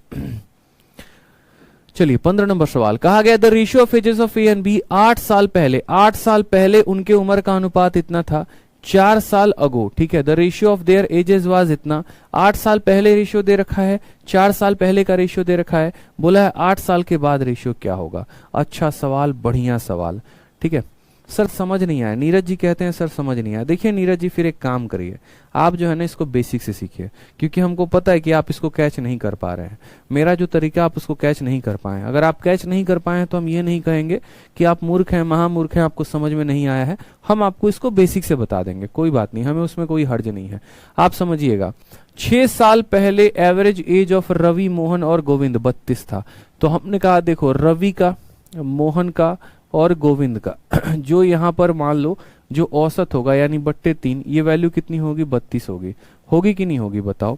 चलिए 15 नंबर सवाल, कहा गया the ratio of ages of A and B 8 साल पहले, 8 साल पहले उनके उम्र का अनुपात इतना था 4 साल अगो, ठीक है। The ratio of their edges was इतना, 8 साल पहले रेशियो दे रखा है, 4 साल पहले का रेशियो दे रखा है, बोला है 8 साल के बाद रेशियो क्या होगा। अच्छा सवाल, बढ़िया सवाल, ठीक है। सर समझ नहीं आया, नीरज जी कहते हैं सर समझ नहीं आया। देखिए नीरज जी, फिर एक काम करिए, आप जो है ना इसको बेसिक से सीखिए, क्योंकि हमको पता है कि आप इसको कैच नहीं कर पा रहे हैं। मेरा जो तरीका आप उसको कैच नहीं कर पाए। अगर आप कैच नहीं कर पाए हैं तो हम ये नहीं कहेंगे कि आप मूर्ख हैं, महामूर्ख हैं, आपको समझ में नहीं आया है। हम आपको इसको बेसिक से बता देंगे, कोई बात नहीं, हमें उसमें कोई हर्ज नहीं है। आप समझिएगा, 6 साल पहले average age of Ravi, Mohan और गोविंद 32 था। तो हमने कहा देखो रवि का, मोहन का और गोविंद का जो यहां पर मान लो जो औसत होगा यानी बट्टे 3, ये वैल्यू कितनी होगी? 32 होगी। होगी कि नहीं होगी बताओ?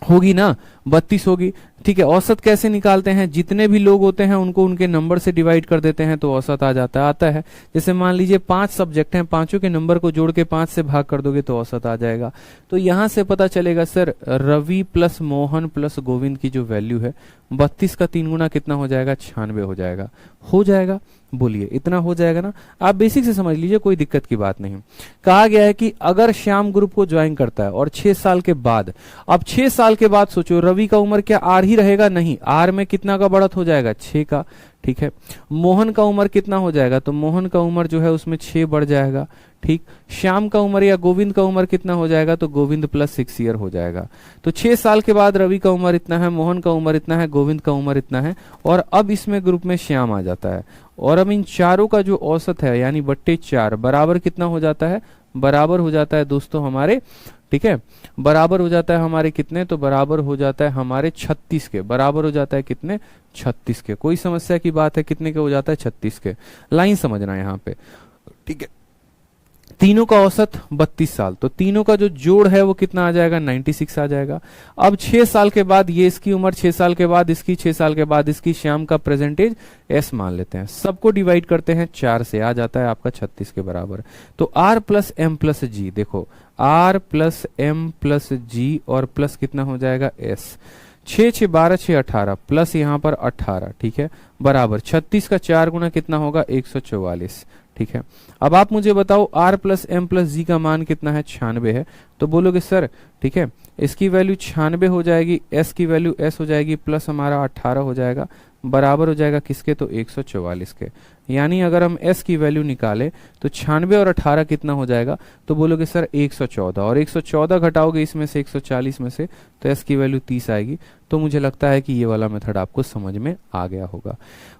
होगी ना, 32 होगी, ठीक है। औसत कैसे निकालते हैं? जितने भी लोग होते हैं उनको उनके नंबर से डिवाइड कर देते हैं तो औसत आ आता है। जैसे मान लीजिए 5 सब्जेक्ट हैं, पांचों के नंबर को जोड़ के 5 से भाग कर दोगे तो औसत आ जाएगा। तो यहां से पता चलेगा sir Ravi plus Mohan plus Govind की जो वैल्यू है 32 का 3 गुना कितना हो जाएगा? 96 हो जाएगा। हो जाएगा, बोलिए इतना हो जाएगा ना। आप बेसिक से समझ लीजिए, कोई दिक्कत की बात नहीं। कहा गया है कि अगर श्याम ग्रुप को ज्वाइन करता है और 6 साल के बाद, अब 6 साल के बाद सोचो रवि का उम्र क्या आर ही रहेगा? नहीं, आर में कितना का बढ़त हो जाएगा? 6 का, ठीक है। मोहन का उम्र कितना हो जाएगा? तो मोहन का उम्र जो है उसमें 6 बढ़ जाएगा, ठीक। श्याम का उम्र या गोविंद का उम्र कितना हो जाएगा? तो गोविंद प्लस 6 ईयर हो जाएगा। तो 6 साल के बाद रवि का उम्र इतना है, मोहन का उम्र इतना है, गोविंद का उम्र इतना है, और अब इसमें ग्रुप में श्याम आ जाता है। और अब इन चारों का जो औसत है यानी बट्टे 4 बराबर कितना हो जाता है? बराबर हो जाता है दोस्तों हमारे, ठीक है, बराबर हो जाता है हमारे कितने? तो बराबर हो जाता है हमारे 36 के। बराबर हो जाता है कितने? 36 के। कोई समस्या की बात है? कितने के हो जाता है? 36 के। लाइन समझना है यहाँ पे, ठीक है। तीनों का औसत 32 साल, तो तीनों का जो जोड़ है वो कितना आ जाएगा? 96 आ जाएगा। अब 6 साल के बाद ये इसकी उम्र, 6 साल के बाद इसकी, 6 साल के बाद इसकी, श्याम का प्रेजेंटेज s मान लेते हैं, सबको डिवाइड करते हैं 4 से, आ जाता है आपका 36 के बराबर। तो r प्लस एम प्लस जी, देखो r प्लस एम प्लस जी और प्लस कितना हो जाएगा? s। 6 6 12 6 18 प्लस यहाँ पर 18, ठीक है, बराबर 36 का 4 गुना कितना होगा? 144, ठीक है। अब आप मुझे बताओ r प्लस एम प्लस जी का मान कितना है? 96 है। तो बोलोगे सर, ठीक है, इसकी वैल्यू 96 हो जाएगी, s की वैल्यू s हो जाएगी, प्लस हमारा 18 हो जाएगा, बराबर हो जाएगा किसके? तो 144 के। यानी अगर हम s की वैल्यू निकाले तो 96 और 18 कितना हो जाएगा? तो बोलोगे सर 114, और 114 घटाओगे इसमें से 140 में से तो s की वैल्यू 30 आएगी। तो मुझे लगता है कि ये वाला मेथड आपको समझ में आ गया होगा।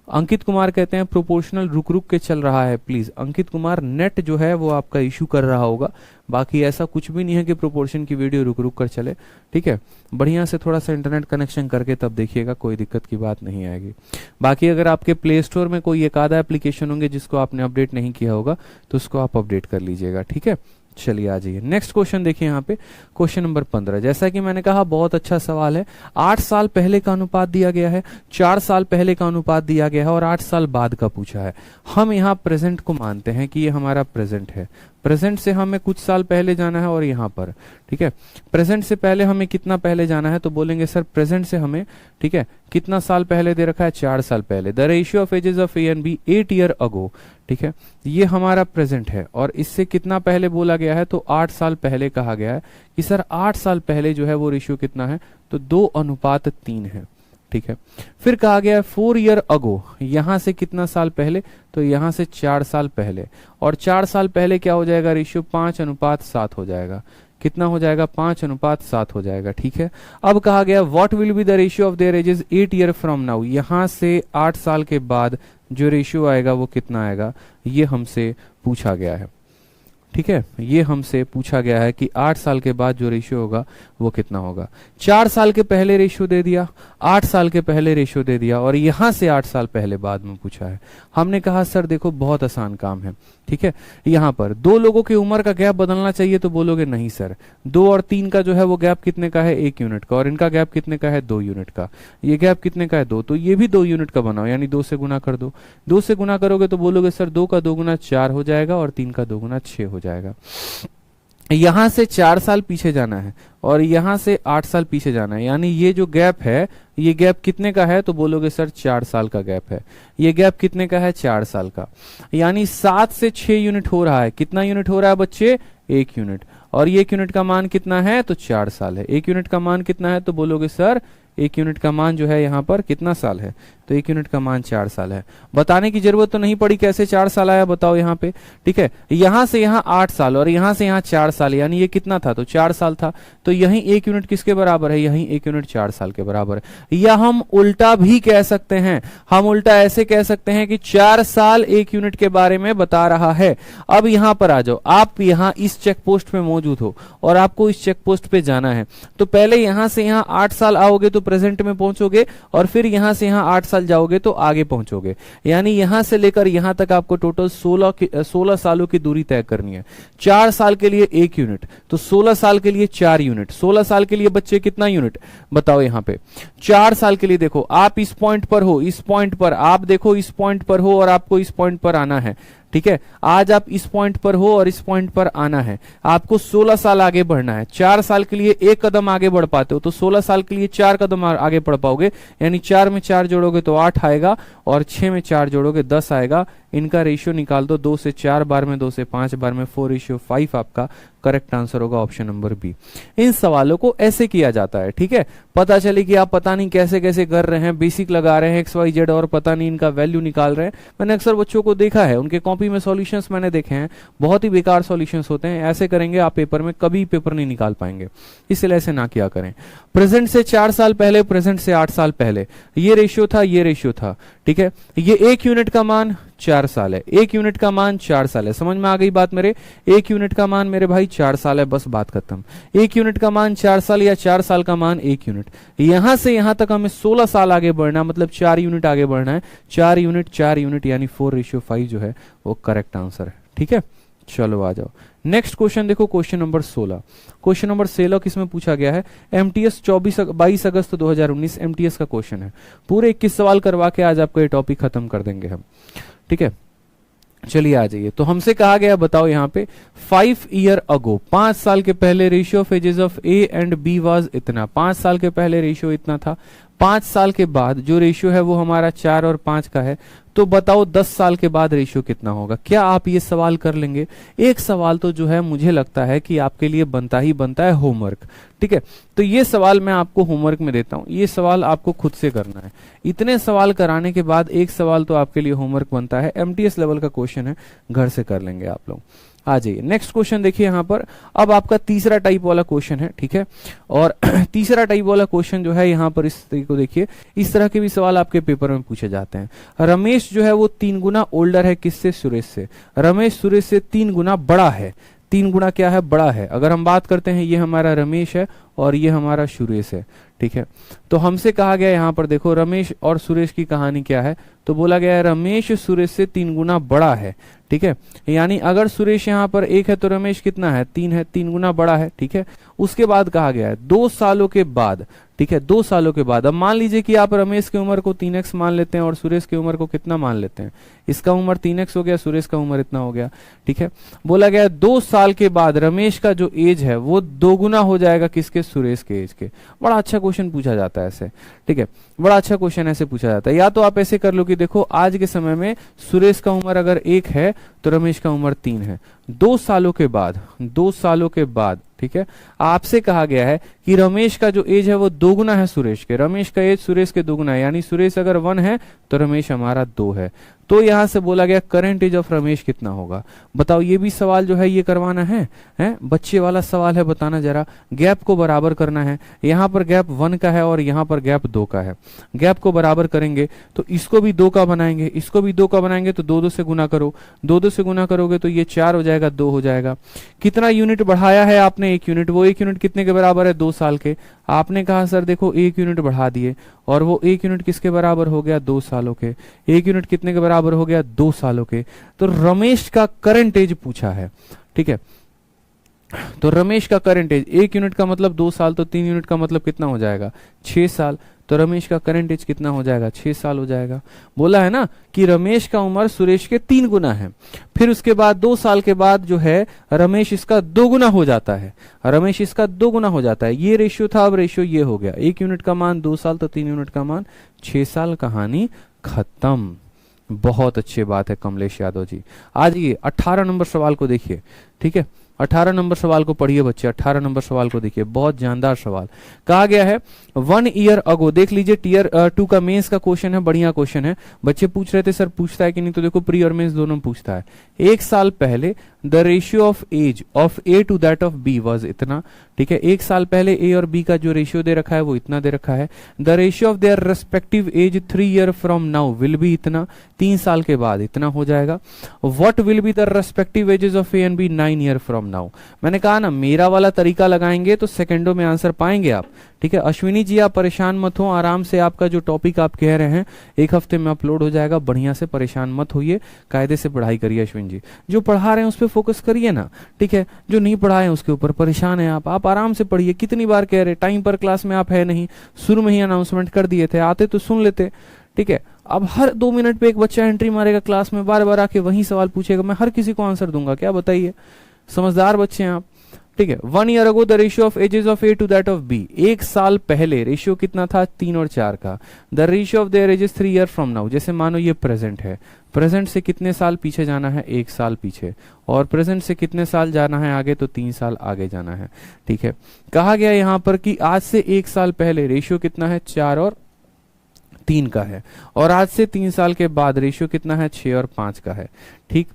अंकित कुमार कहते हैं प्रोपोर्शनल रुक रुक के चल रहा है। प्लीज अंकित कुमार, नेट जो है वो आपका इशू कर रहा होगा, बाकी ऐसा कुछ भी नहीं है कि प्रोपोर्शन की वीडियो रुक रुक कर चले, ठीक है। बढ़िया से थोड़ा सा इंटरनेट कनेक्शन करके तब देखिएगा, कोई दिक्कत की बात नहीं आएगी। बाकी अगर आपके प्ले स्टोर में कोई एक आधा एप्लीकेशन होंगे जिसको आपने अपडेट नहीं किया होगा तो उसको आप अपडेट कर लीजिएगा, ठीक है। चलिए आ जाइए नेक्स्ट क्वेश्चन देखिए यहाँ पे, क्वेश्चन नंबर 15। जैसा कि मैंने कहा बहुत अच्छा सवाल है। 8 साल पहले का अनुपात दिया गया है, 4 साल पहले का अनुपात दिया गया है और 8 साल बाद का पूछा है। हम यहाँ प्रेजेंट को मानते हैं कि ये हमारा प्रेजेंट है। प्रेजेंट से हमें कुछ साल पहले जाना है और यहाँ पर, ठीक है, प्रेजेंट से पहले हमें कितना पहले जाना है? तो बोलेंगे सर प्रेजेंट से हमें, ठीक है, कितना साल पहले दे रखा है? 4 साल पहले। The ratio of ages of A and B 8 year ago, ठीक है, ये हमारा प्रेजेंट है। और इससे कितना पहले बोला गया है? तो 8 साल पहले कहा गया है कि सर 8 साल पहले जो है वो रेशियो कितना है? तो 2:3 है, ठीक है। फिर कहा गया है 4 ईयर अगो, यहां से कितना साल पहले? तो यहां से 4 साल पहले, और 4 साल पहले क्या हो जाएगा रेशियो? 5:7 हो जाएगा। कितना हो जाएगा 5:7 हो जाएगा। ठीक है, अब कहा गया what will be the ratio of their ages 8 year from now, यहां से 8 साल के बाद जो रेशियो आएगा वो कितना आएगा, ये हमसे पूछा गया है। ठीक है, ये हमसे पूछा गया है कि 8 साल के बाद जो रेशियो होगा वो कितना होगा। 4 साल के पहले रेशियो दे दिया, 8 साल के पहले रेशियो दे दिया, और यहां से 8 साल पहले बाद में पूछा है। हमने कहा सर देखो बहुत आसान काम है। ठीक है, यहां पर दो लोगों की उम्र का गैप बदलना चाहिए, तो बोलोगे नहीं सर, 2 और 3 का जो है वो गैप कितने का है, 1 यूनिट का, और इनका गैप कितने का है, 2 यूनिट का। ये गैप कितने का है, 2, तो ये भी 2 यूनिट का बनाओ, यानी 2 से गुना कर दो। 2 से गुना करोगे तो बोलोगे सर 2 का 2 गुना 4 हो जाएगा, और 3 का 2 गुना 6 हो जाएगा। यहां से 4 साल पीछे जाना है और यहां से 8 साल पीछे जाना है, यानी ये जो गैप है ये गैप कितने का है, तो बोलोगे सर 4 साल का गैप है। ये गैप कितने का है, 4 साल का, यानी 7 से 6 यूनिट हो रहा है। कितना यूनिट हो रहा है बच्चे, 1 यूनिट, और ये 1 यूनिट का मान कितना है, तो 4 साल है। 1 यूनिट का मान कितना है, तो बोलोगे सर 1 यूनिट का मान जो है यहाँ पर कितना साल है, तो 1 यूनिट का मान 4 साल है। बताने की जरूरत तो नहीं पड़ी कैसे 4 साल आया, बताओ यहाँ पे। ठीक है, यहां से यहाँ 8 साल और यहां से यहाँ 4 साल, यानी ये कितना था, तो 4 साल था, तो यही 1 यूनिट किसके बराबर है, यही 1 यूनिट 4 साल के बराबर है। या हम उल्टा भी कह सकते हैं, हम उल्टा ऐसे कह सकते हैं कि 4 साल 1 यूनिट के बारे में बता रहा है। अब यहां पर आ जाओ, आप यहां इस चेक पोस्ट पे मौजूद हो और आपको इस चेक पोस्ट पे जाना है, तो पहले यहां से यहां 8 साल आओगे तो प्रेजेंट में पहुंचोगे, और फिर यहां से यहां 8 साल जाओगे तो आगे पहुंचोगे, यानी यहां से लेकर यहां तक आपको टोटल 16 सालों की दूरी तय करनी है। 4 साल के लिए 1 यूनिट, तो 16 साल के लिए 4 यूनिट। 16 साल के लिए बच्चे कितना यूनिट बताओ यहां पे, 4 साल के लिए। देखो आप इस पॉइंट पर हो, इस पॉइंट पर आप देखो, इस पॉइंट पर हो और आपको इस पॉइंट पर आना है। ठीक है, आज आप इस पॉइंट पर हो और इस पॉइंट पर आना है, आपको 16 साल आगे बढ़ना है। 4 साल के लिए 1 कदम आगे बढ़ पाते हो, तो 16 साल के लिए 4 कदम आगे बढ़ पाओगे, यानी 4 में 4 जोड़ोगे तो 8 आएगा, और 6 में 4 जोड़ोगे 10 आएगा। इनका रेशियो निकाल दो, 2 से 4 बार में, 2 से 5 बार में, 4:5 आपका करेक्ट आंसर होगा ऑप्शन नंबर बी। इन सवालों को ऐसे किया जाता है। ठीक है, पता चले कि आप पता नहीं कैसे कैसे कर रहे हैं, बेसिक लगा रहे हैं XYZ और पता नहीं इनका वैल्यू निकाल रहे हैं। मैंने अक्सर बच्चों को देखा है, उनके कॉपी में सॉल्यूशंस मैंने देखे हैं, बहुत ही बेकार सॉल्यूशंस होते हैं। ऐसे करेंगे आप पेपर में कभी पेपर नहीं निकाल पाएंगे, इसलिए ऐसे ना किया करें। प्रेजेंट से 4 साल पहले, प्रेजेंट से 8 साल पहले, ये रेशियो था, ये रेशियो था। ठीक है, ये 1 यूनिट का मान 4 साल है, 1 यूनिट का मान 4 साल है। समझ में आ गई बात मेरे, 1 यूनिट का मान मेरे भाई 4 साल है, बस बात खत्म। 1 यूनिट का मान 4 साल या 4 साल का मान 1 यूनिट। यहां से यहां तक हमें 16 साल आगे बढ़ना, मतलब 4 यूनिट आगे बढ़ना है। 4 यूनिट 4 यूनिट यानी 4:5 जो है वो करेक्ट आंसर है। ठीक है, चलो आ जाओ नेक्स्ट क्वेश्चन देखो, क्वेश्चन नंबर 16। क्वेश्चन नंबर 16 किसमें पूछा गया है, MTS 22 अगस्त 2019 MTS का क्वेश्चन है। पूरे 21 सवाल करवा के आज आपको ये टॉपिक खत्म कर देंगे हम। ठीक है, चलिए आ जाइए। तो हमसे कहा गया, बताओ यहाँ पे 5 ईयर अगो, 5 साल के पहले ratio of ages of A and B was इतना। 5 साल के पहले रेशियो इतना था, 5 साल के बाद जो रेशियो है वो हमारा 4 और 5 का है। तो बताओ 10 साल के बाद रेशियो कितना होगा। क्या आप ये सवाल कर लेंगे? एक सवाल तो जो है मुझे लगता है कि आपके लिए बनता ही बनता है होमवर्क। ठीक है, तो ये सवाल मैं आपको होमवर्क में देता हूं, ये सवाल आपको खुद से करना है। इतने सवाल कराने के बाद एक सवाल तो आपके लिए होमवर्क बनता है, MTS लेवल का क्वेश्चन है, घर से कर लेंगे आप लोग। आ जाइए नेक्स्ट क्वेश्चन देखिए यहाँ पर। अब आपका तीसरा टाइप वाला क्वेश्चन है। ठीक है, और तीसरा टाइप वाला क्वेश्चन जो है यहाँ पर इस तरीके को देखिए, इस तरह के भी सवाल आपके पेपर में पूछे जाते हैं। रमेश जो है वो 3 गुना ओल्डर है किससे, सुरेश से। रमेश सुरेश से 3 गुना बड़ा है। 3 गुना क्या है, बड़ा है। अगर हम बात करते हैं, ये हमारा रमेश है और ये हमारा सुरेश है। ठीक है, तो हमसे कहा गया यहाँ पर देखो रमेश और सुरेश की कहानी क्या है, तो बोला गया है रमेश सुरेश से 3 गुना बड़ा है। ठीक है, यानी अगर सुरेश यहाँ पर 1 है तो रमेश कितना है, 3 है, 3 गुना बड़ा है। ठीक है, उसके बाद कहा गया है 2 सालों के बाद। ठीक है, 2 सालों के बाद। अब मान लीजिए कि आप रमेश की उम्र को 3x मान लेते हैं और सुरेश की उम्र को कितना मान लेते हैं, इसका उम्र 3x हो गया, सुरेश का उम्र इतना हो गया। ठीक है, बोला गया 2 साल के बाद रमेश का जो एज है वो 2 गुना हो जाएगा किसके, सुरेश के एज के। बड़ा अच्छा क्वेश्चन पूछा जाता है ऐसे। ठीक है, बड़ा अच्छा क्वेश्चन ऐसे पूछा जाता है। या तो आप ऐसे कर लो कि देखो आज के समय में सुरेश का उम्र अगर 1 है तो रमेश का उम्र 3 है। 2 सालों के बाद, 2 सालों के बाद, ठीक है, आपसे कहा गया है कि रमेश का जो एज है वो 2 गुना है सुरेश के, रमेश का एज सुरेश के 2 गुना है, यानी सुरेश अगर 1 है तो रमेश हमारा 2 है। तो यहां से बोला गया करंट एज ऑफ रमेश कितना होगा। बताओ, ये भी सवाल जो है ये करवाना है बच्चे वाला सवाल है, बताना जरा। गैप को बराबर करना है, यहां पर गैप 1 का है और यहां पर गैप 2 का है। गैप को बराबर करेंगे तो इसको भी 2 का बनाएंगे, इसको भी 2 का बनाएंगे, तो 2 2 से गुना करो, 2 2 से गुना करोगे तो ये 4 हो जाएगा, 2 हो जाएगा। कितना यूनिट बढ़ाया है आपने? 1 यूनिट। वो 1 यूनिट कितने के बराबर है? 2 साल के। आपने कहा सर देखो 1 यूनिट बढ़ा दिए, और वो 1 यूनिट किसके बराबर हो गया? 2 सालों के। 1 यूनिट कितने के बराबर हो गया? 2 सालों के। तो रमेश का करंट एज पूछा है, ठीक है। तो रमेश का करंट एज, 1 यूनिट का मतलब 2 साल, तो 3 यूनिट का मतलब कितना हो जाएगा? 6 साल। तो रमेश का करंट एज कितना हो जाएगा? 6 साल हो जाएगा। बोला है ना कि रमेश का उम्र सुरेश के 3 गुना है। फिर उसके बाद 2 साल के बाद जो है रमेश इसका 2 गुना हो जाता है, रमेश इसका 2 गुना हो जाता है। ये रेशियो था, अब रेशियो ये हो गया। 1 यूनिट का मान 2 साल, तो 3 यूनिट का मान 6 साल। कहानी खत्म। बहुत अच्छी बात है कमलेश यादव जी। आज ये 18 नंबर सवाल को देखिए, ठीक है। 18 नंबर सवाल को पढ़िए बच्चे, 18 नंबर सवाल को देखिए, बहुत जानदार सवाल। कहा गया है 1 ईयर अगो, देख लीजिए टीयर 2 का मेंस का क्वेश्चन है, बढ़िया क्वेश्चन है। बच्चे पूछ रहे थे सर पूछता है कि नहीं, तो देखो प्री और मेंस दोनों पूछता है। 1 साल पहले the ratio of age of A to that of B was इतना, ठीक है। 1 साल पहले ए और बी का जो रेशियो दे रखा है वो इतना दे रखा है। The ratio of their respective age 3 year from now will be इतना, 3 साल के बाद इतना हो जाएगा। What will be the respective ages of A and B 9 year from now. मैंने कहा ना मेरा वाला तरीका लगाएंगे तो सेकंडों में आंसर पाएंगे आप, ठीक है। अश्विनी जी आप परेशान मत हो, आराम से आपका जो टॉपिक आप कह रहे हैं 1 हफ्ते में अपलोड हो जाएगा, बढ़िया से, परेशान मत होइए, कायदे से पढ़ाई करिए। अश्विनी जी जो पढ़ा रहे हैं उस पर फोकस करिए ना, ठीक है। जो नहीं पढ़ा है उसके ऊपर परेशान है आप आराम से पढ़िए। कितनी बार कह रहे टाइम पर क्लास में आप है नहीं, शुरू में ही अनाउंसमेंट कर दिए थे, आते तो सुन लेते, ठीक है। अब हर 2 मिनट पे एक बच्चा एंट्री मारेगा क्लास में, बार बार आके वही सवाल पूछेगा, मैं हर किसी को आंसर दूंगा क्या? बताइए, समझदार बच्चे हैं आप, ठीक है। 1 year ago the ratio of ages of A to that of B, 1 साल पहले रेशियो कितना था? 3 और 4 का। The ratio of their edges 3 year from now, जैसे मानो ये प्रेजेंट है, प्रेजेंट से कितने साल पीछे जाना है? 1 साल पीछे, और प्रेजेंट से कितने साल जाना है आगे? तो 3 साल आगे जाना है, ठीक है। कहा गया यहां पर कि आज से 1 साल पहले रेशियो कितना है? 4 और 3 का है, और आज से 3 साल के बाद रेशियो कितना है? 6 और 5 का है, ठीक।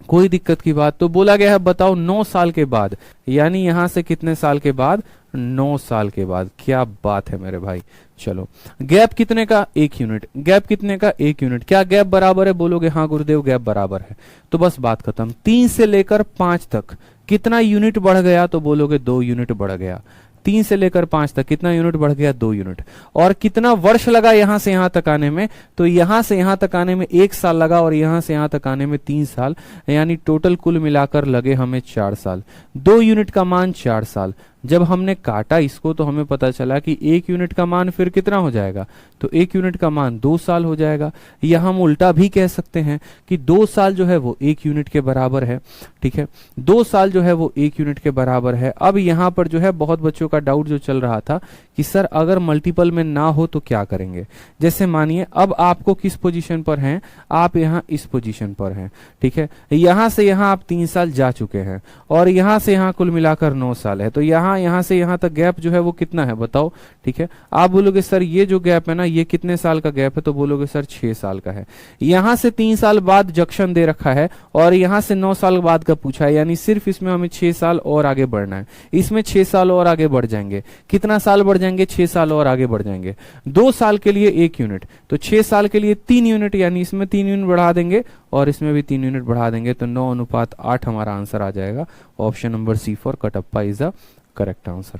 कोई दिक्कत की बात? तो बोला गया है बताओ 9 साल के बाद, यानी यहां से कितने साल के बाद? 9 साल के बाद। क्या बात है मेरे भाई। चलो, गैप कितने का? 1 यूनिट। गैप कितने का? 1 यूनिट। क्या गैप बराबर है? बोलोगे हाँ गुरुदेव गैप बराबर है, तो बस बात खत्म। 3 से लेकर 5 तक कितना यूनिट बढ़ गया? तो बोलोगे 2 यूनिट बढ़ गया। 3 से लेकर 5 तक कितना यूनिट बढ़ गया? 2 यूनिट। और कितना वर्ष लगा यहां से यहां तक आने में? तो यहां से यहां तक आने में 1 साल लगा, और यहां से यहां तक आने में 3 साल, यानी टोटल कुल मिलाकर लगे हमें 4 साल। 2 यूनिट का मान 4 साल। जब हमने काटा इसको तो हमें पता चला कि 1 यूनिट का मान फिर कितना हो जाएगा? तो 1 यूनिट का मान 2 साल हो जाएगा। या हम उल्टा भी कह सकते हैं कि 2 साल जो है वो 1 यूनिट के बराबर है, ठीक है। 2 साल जो है वो 1 यूनिट के बराबर है। अब यहां पर जो है बहुत बच्चों का डाउट जो चल रहा था कि सर अगर मल्टीपल में ना हो तो क्या करेंगे? जैसे मानिए अब आपको किस पोजीशन पर हैं? आप यहाँ इस पोजीशन पर हैं, ठीक है। यहां से यहां आप 3 साल जा चुके हैं, और यहां से यहां कुल मिलाकर 9 साल है। तो यहां से यहां तक गैप जो है वो कितना है बताओ, ठीक है। आप बोलोगे सर ये जो गैप है ना ये कितने साल का गैप है? तो बोलोगे सर 6 साल का है। यहां से 3 साल बाद जंक्शन दे रखा है, और यहां से 9 साल बाद का पूछा है, यानी सिर्फ इसमें हमें 6 साल और आगे बढ़ना है। इसमें 6 साल और आगे बढ़ जाएंगे। कितना साल बढ़ जाएंगे? 6 साल और आगे बढ़ जाएंगे। 2 साल के लिए 1 यूनिट, तो 6 साल के लिए 3 यूनिट, यानी इसमें 3 यूनिट बढ़ा देंगे और इसमें भी 3 यूनिट बढ़ा देंगे, तो 9:8 हमारा आंसर आ जाएगा। Option number C for Kattappa is the correct answer.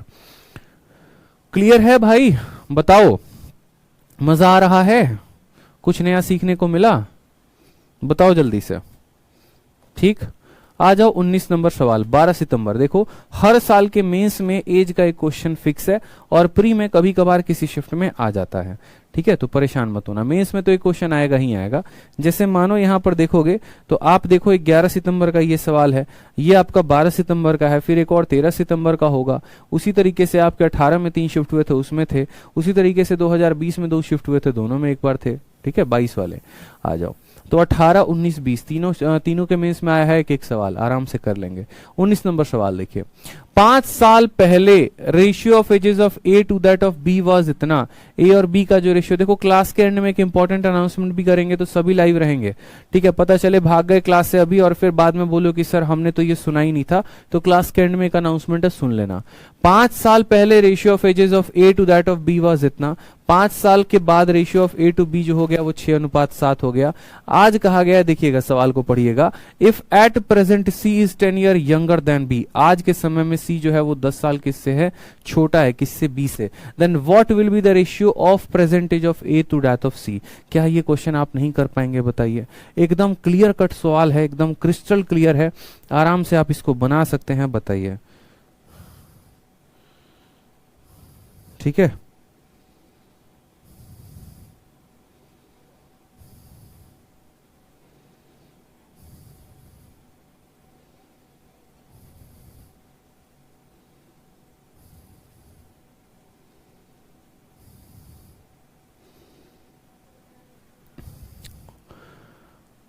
Clear है भाई? बताओ, मजा आ रहा है? कुछ नया सीखने को मिला? बताओ जल्दी से, ठीक। आ जाओ 19 नंबर सवाल, 12 सितंबर। देखो हर साल के मेंस में एज का एक क्वेश्चन फिक्स है, और प्री में कभी कभार किसी शिफ्ट में आ जाता है, ठीक है। तो परेशान मत होना, मेंस में तो एक क्वेश्चन आएगा ही आएगा। जैसे मानो यहां पर देखोगे तो आप देखो 11 सितंबर का ये सवाल है, ये आपका 12 सितंबर का है, फिर एक और 13 सितंबर का होगा। उसी तरीके से आपके 18 में 3 शिफ्ट हुए थे उसमें थे, उसी तरीके से 2020 में 2 शिफ्ट हुए थे, दोनों में एक बार थे, ठीक है। 22 वाले आ जाओ। तो 18, 19, 20 तीनों के मेंस में आया है एक एक सवाल, आराम से कर लेंगे। 19 नंबर सवाल देखिए, 5 साल पहले ratio of ages of A to that of B was इतना। ए और बी का जो रेशियो, देखो क्लास के एंड में एक इंपॉर्टेंट अनाउंसमेंट भी करेंगे तो सभी लाइव रहेंगे, ठीक है। पता चले भाग गए क्लास से अभी और फिर बाद में बोलो कि सर हमने तो ये सुना ही नहीं था, तो क्लास के एंड में एक अनाउंसमेंट है, सुन लेना। 5 साल पहले ratio of ages of A to that of B was इतना। 5 साल के बाद ratio of A to B जो हो गया वो 6:7 हो गया। आज कहा गया, देखिएगा सवाल को पढ़िएगा, if at present C is 10 year younger than B, आज के समय में सी जो है वो 10 साल किससे है, छोटा है, किससे, बी से, then what will be the ratio of present age of A to that of C. क्या ये क्वेश्चन आप नहीं कर पाएंगे, बताइए। एकदम क्लियर कट सवाल है, एकदम क्रिस्टल क्लियर है, आराम से आप इसको बना सकते हैं, बताइए, ठीक है।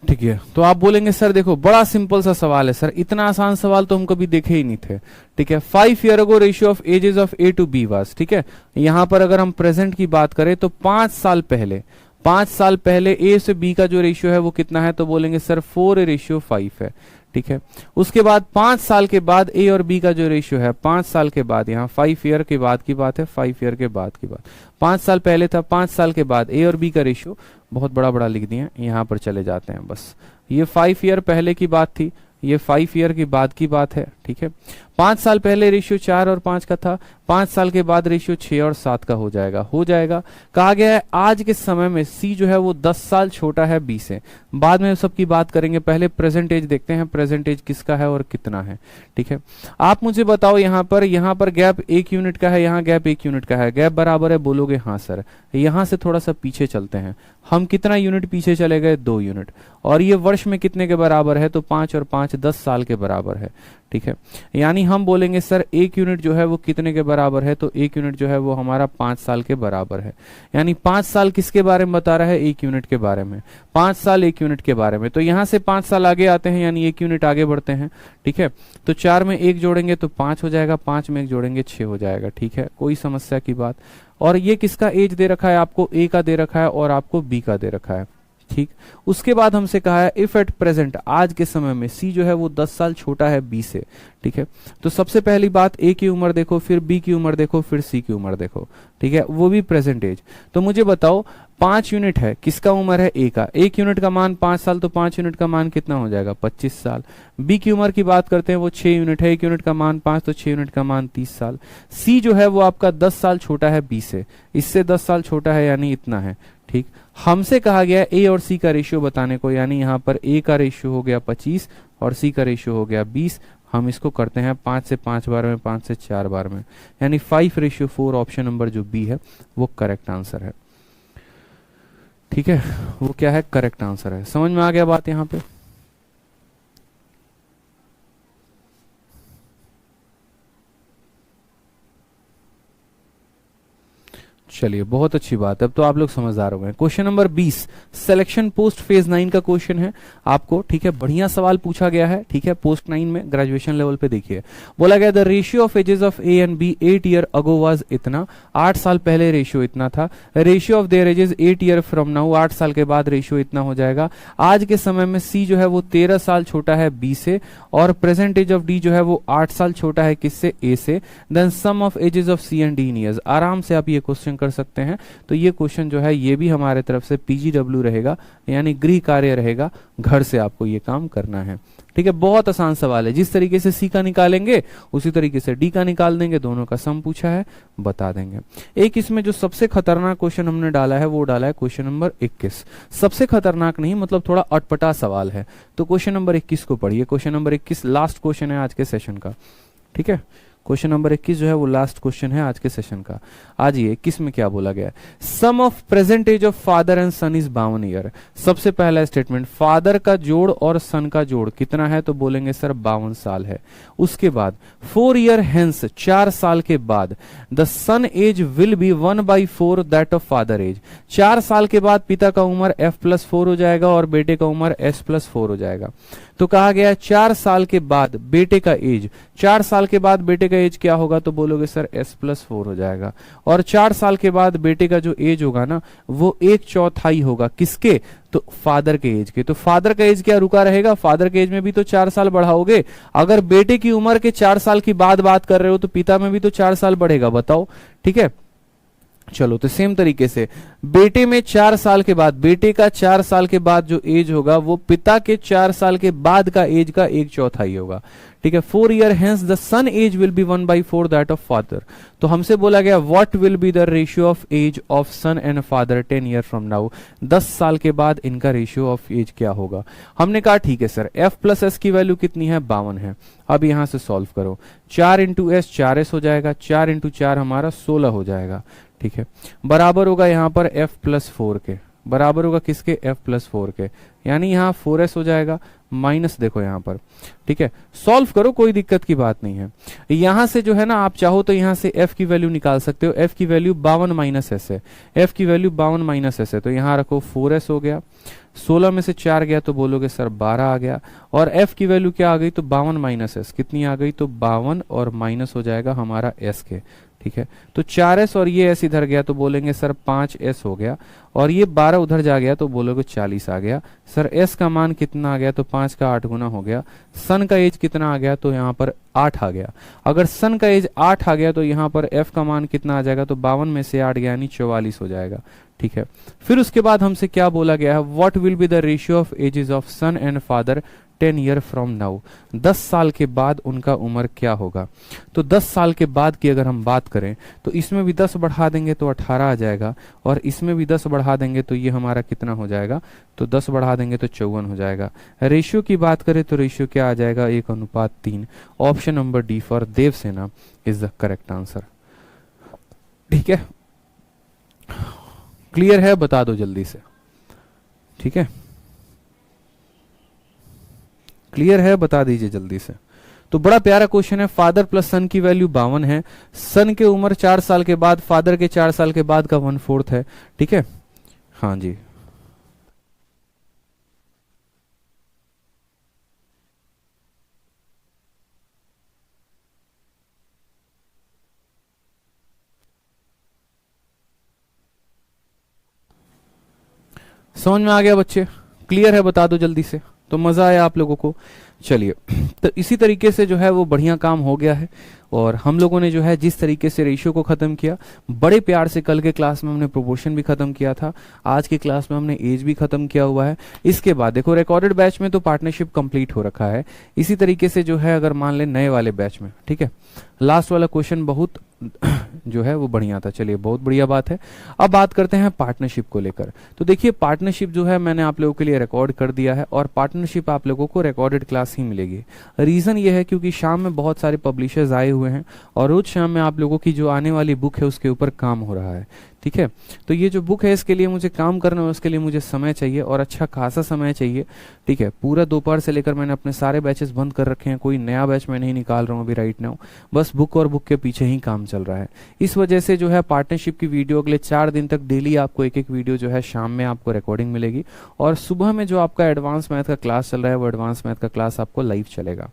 ठीक है, तो आप बोलेंगे सर देखो बड़ा सिंपल सा सवाल है सर, इतना आसान सवाल तो हम कभी देखे ही नहीं थे, ठीक है। 5 year ago ratio of ages of A to B was, ठीक है। यहां पर अगर हम प्रेजेंट की बात करें तो 5 साल पहले, 5 साल पहले ए से बी का जो रेशियो है वो कितना है, तो बोलेंगे सर 4:5 है, ठीक है। उसके बाद 5 साल के बाद ए और बी का जो रेशियो है, 5 साल के बाद, यहाँ 5 ईयर के बाद की बात है, 5 ईयर के बाद की बात, 5 साल पहले था, 5 साल के बाद ए और बी का रेशियो, बहुत बड़ा बड़ा लिख दिए, यहाँ पर चले जाते हैं बस। ये 5 ईयर पहले की बात थी, ये 5 ईयर की बाद की बात है, ठीक है। 5 साल पहले रेशियो 4 और 5 का था, 5 साल के बाद रेशियो 6 और 7 का हो जाएगा। कहा गया है आज के समय में सी जो है वो 10 साल छोटा है बी से। बाद में सबकी बात करेंगे, पहले प्रेजेंटेज देखते हैं, प्रेजेंटेज किसका है और कितना है, ठीक है। आप मुझे बताओ, यहाँ पर गैप 1 यूनिट का है, यहाँ गैप 1 यूनिट का है, गैप बराबर है, बोलोगे हाँ सर। यहाँ से थोड़ा सा पीछे चलते हैं, हम कितना यूनिट पीछे चले गए, 2 यूनिट, और ये वर्ष में कितने के बराबर है, तो 5 और 5 10 साल के बराबर है, ठीक है। यानी हम बोलेंगे सर 1 यूनिट जो है वो कितने के बराबर है, तो 1 यूनिट जो है वो हमारा 5 साल के बराबर है। यानी 5 साल किसके बारे में बता रहा है, 1 यूनिट के बारे में, 5 साल 1 यूनिट के बारे में। तो यहां से 5 साल आगे आते हैं, यानी 1 यूनिट आगे बढ़ते हैं, ठीक है। तो 4 में 1 जोड़ेंगे तो 5 हो जाएगा, 5 में 1 जोड़ेंगे 6 हो जाएगा, ठीक है, कोई समस्या की बात। और ये किसका एज दे रखा है, आपको ए का दे रखा है और आपको बी का दे रखा है, ठीक। उसके बाद हमसे कहा है इफ एट प्रेजेंट, आज के समय में सी जो है वो 10 साल छोटा है बी से, ठीक है। तो सबसे पहली बात ए की उम्र देखो, फिर बी की उम्र देखो, फिर सी की उम्र देखो, ठीक है, वो भी प्रेजेंट एज। तो मुझे बताओ 5 यूनिट है, किसका उम्र है, ए का, 1 यूनिट का मान 5 साल, तो 5 यूनिट का मान कितना हो जाएगा, 25 साल। बी की उम्र की बात करते हैं, वो 6 यूनिट है, 1 यूनिट का मान 5, तो 6 यूनिट का मान 30 साल। सी जो है वो आपका 10 साल छोटा है बी से, इससे 10 साल छोटा है, यानी इतना है, ठीक। हमसे कहा गया ए और सी का रेशियो बताने को, यानी यहाँ पर ए का रेशियो हो गया 25 और सी का रेशियो हो गया 20। हम इसको करते हैं 5 से 5 बार में, 5 से 4 बार में, यानी 5:4। ऑप्शन नंबर जो बी है वो करेक्ट आंसर है, ठीक है, वो क्या है, करेक्ट आंसर है। समझ में आ गया बात यहाँ पे। चलिए बहुत अच्छी बात है, अब तो आप लोग समझदार हो गए। Question number 20 selection post phase 9 का क्वेश्चन है आपको, ठीक है। बढ़िया सवाल पूछा गया है, ठीक है, पोस्ट 9 में ग्रेजुएशन लेवल पे। देखिए बोला गया the ratio of ages of A and B 8 year ago was इतना, 8 साल पहले रेशियो इतना था। Ratio of their ages 8 year from now, 8 साल के बाद रेशियो इतना हो जाएगा। आज के समय में सी जो है वो 13 साल छोटा है बी से, और प्रेजेंट एज ऑफ डी जो है वो 8 साल छोटा है किससे, ए से। Then sum of ages of C and D in years. आराम से आप ये क्वेश्चन कर सकते हैं। तो ये क्वेश्चन जो है ये भी हमारे तरफ से पीजीडब्ल्यू रहेगा, यानी गृह कार्य रहेगा, घर से आपको ये काम करना है, ठीक है। बहुत आसान सवाल है, जिस तरीके से सी का निकालेंगे उसी तरीके से डी का निकाल देंगे, दोनों का सम पूछा है बता देंगे। एक इसमें जो सबसे खतरनाक क्वेश्चन हमने डाला है वो डाला है क्वेश्चन नंबर 21। सबसे खतरनाक नहीं, मतलब थोड़ा अटपटा सवाल है। तो क्वेश्चन नंबर 21 को पढ़िए। क्वेश्चन नंबर 21 लास्ट क्वेश्चन है आज के सेशन का, ठीक है। क्वेश्चन नंबर 21 जो है वो लास्ट क्वेश्चन है आज के सेशन का। आज ये 21 में क्या बोला गया है, sum of present age of father and son is 52 year. सबसे पहला स्टेटमेंट, फादर का जोड़ और सन का जोड़ कितना है, तो बोलेंगे सर 52 साल है। उसके बाद 4 ईयर हेंस, 4 साल के बाद, the son age will be 1/4 that of father age. 4 साल के बाद पिता का उम्र f+4 हो जाएगा और बेटे का उम्र s+4 हो जाएगा। तो कहा गया है 4 साल के बाद बेटे का एज, 4 साल के बाद बेटे का एज क्या होगा, तो बोलोगे सर s+4 हो जाएगा। और 4 साल के बाद बेटे का जो एज होगा ना वो 1/4 होगा, किसके, तो फादर के एज के। तो फादर का एज क्या रुका रहेगा, फादर के एज में भी तो 4 साल बढ़ाओगे। अगर बेटे की उम्र के 4 साल की बात कर रहे हो तो पिता में भी तो 4 साल बढ़ेगा, बताओ, ठीक है। चलो तो सेम तरीके से बेटे में 4 साल के बाद, बेटे का 4 साल के बाद जो एज होगा वो पिता के 4 साल के बाद का एज का 1/4 होगा, ठीक है। 4 year hence the son age will be 1/4 that of father. तो हमसे बोला गया what will be the ratio of age of son and father 10 year from now, 10 साल के बाद इनका रेशियो ऑफ एज क्या होगा। हमने कहा ठीक है सर, f+s की वैल्यू कितनी है, 52 है। अब यहां से सॉल्व करो, 4 इंटू एस 4s हो जाएगा, 4 इंटू 4 हमारा 16 हो जाएगा, ठीक है। बराबर होगा यहाँ पर f+4 के, बराबर होगा किसके, f+4 के, यानी यहाँ 4s हो जाएगा, माइनस देखो यहाँ पर, ठीक है। सॉल्व करो, कोई दिक्कत की बात नहीं है। यहां से जो है ना आप चाहो तो यहां से f की वैल्यू निकाल सकते हो, f की वैल्यू 52 - s है, f की वैल्यू 52 - s है, तो यहां रखो 4s हो गया, 16 में से 4 गया तो बोलोगे सर 12 आ गया, और f की वैल्यू क्या आ गई, तो 52 - s कितनी आ गई, तो 52 और माइनस हो जाएगा हमारा s के, ठीक है। तो 4s और ये s इधर गया तो बोलेंगे सर 5s हो गया, और ये 12 उधर जा गया तो बोलोगे 40 आ गया। सर s का मान कितना आ गया, तो 5 का 8 गुना हो गया। सन का एज कितना आ गया, तो यहाँ पर 8 आ गया। अगर सन का एज 8 आ गया तो यहाँ पर f का मान कितना आ जाएगा, तो 52 में से 8 गया यानी 44 हो जाएगा, ठीक है। फिर उसके बाद हमसे क्या बोला गया है, what will be the ratio of ages of son and father 10 year from now, 10 साल के बाद उनका उम्र क्या होगा। तो 10 साल के बाद की अगर हम बात करें तो इसमें भी 10 बढ़ा देंगे तो 18 आ जाएगा, और इसमें भी 10 बढ़ा देंगे तो ये हमारा कितना हो जाएगा, तो 10 बढ़ा देंगे तो 54 हो जाएगा। रेशियो की बात करें तो रेशियो क्या आ जाएगा, 1:3। Option number D for Devasena is the correct answer, ठीक है। क्लियर है, बता दो जल्दी से, ठीक है। क्लियर है, बता दीजिए जल्दी से। तो बड़ा प्यारा क्वेश्चन है, फादर प्लस सन की वैल्यू 52 है, सन के उम्र 4 साल के बाद, फादर के 4 साल के बाद का 1/4 है, ठीक है। हाँ जी, समझ में आ गया बच्चे, क्लियर है, बता दो जल्दी से। तो मजा आया आप लोगों को, चलिए। तो इसी तरीके से जो है वो बढ़िया काम हो गया है, और हम लोगों ने जो है जिस तरीके से रेशियो को खत्म किया, बड़े प्यार से कल के क्लास में हमने प्रोपोर्शन भी खत्म किया था, आज के क्लास में हमने एज भी खत्म किया हुआ है। इसके बाद देखो रिकॉर्डेड बैच में तो पार्टनरशिप कंप्लीट हो रखा है, इसी तरीके से जो है अगर मान ले नए वाले बैच में, ठीक है, लास्ट वाला क्वेश्चन बहुत जो है वो बढ़िया था। चलिए, बहुत बढ़िया बात है। अब बात करते हैं पार्टनरशिप को लेकर। तो देखिए पार्टनरशिप जो है मैंने आप लोगों के लिए रिकॉर्ड कर दिया है, और पार्टनरशिप आप लोगों को रिकॉर्डेड क्लास ही मिलेगी। रीजन ये है क्योंकि शाम में बहुत सारे पब्लिशर्स आए हुए हैं, और रोज शाम में आप लोगों की जो आने वाली बुक है उसके ऊपर काम हो रहा है, ठीक है। तो ये जो बुक है इसके लिए मुझे काम करना है, उसके लिए मुझे समय चाहिए, और अच्छा खासा समय चाहिए, ठीक है। पूरा दोपहर से लेकर मैंने अपने सारे बैचेस बंद कर रखे हैं, कोई नया बैच मैं नहीं निकाल रहा हूँ अभी राइट नाउ, बस बुक और बुक के पीछे ही काम चल रहा है। इस वजह से जो है पार्टनरशिप की वीडियो अगले 4 दिन तक डेली आपको एक एक वीडियो जो है शाम में आपको रिकॉर्डिंग मिलेगी, और सुबह में जो आपका एडवांस मैथ का क्लास चल रहा है वो एडवांस मैथ का क्लास आपको लाइव चलेगा।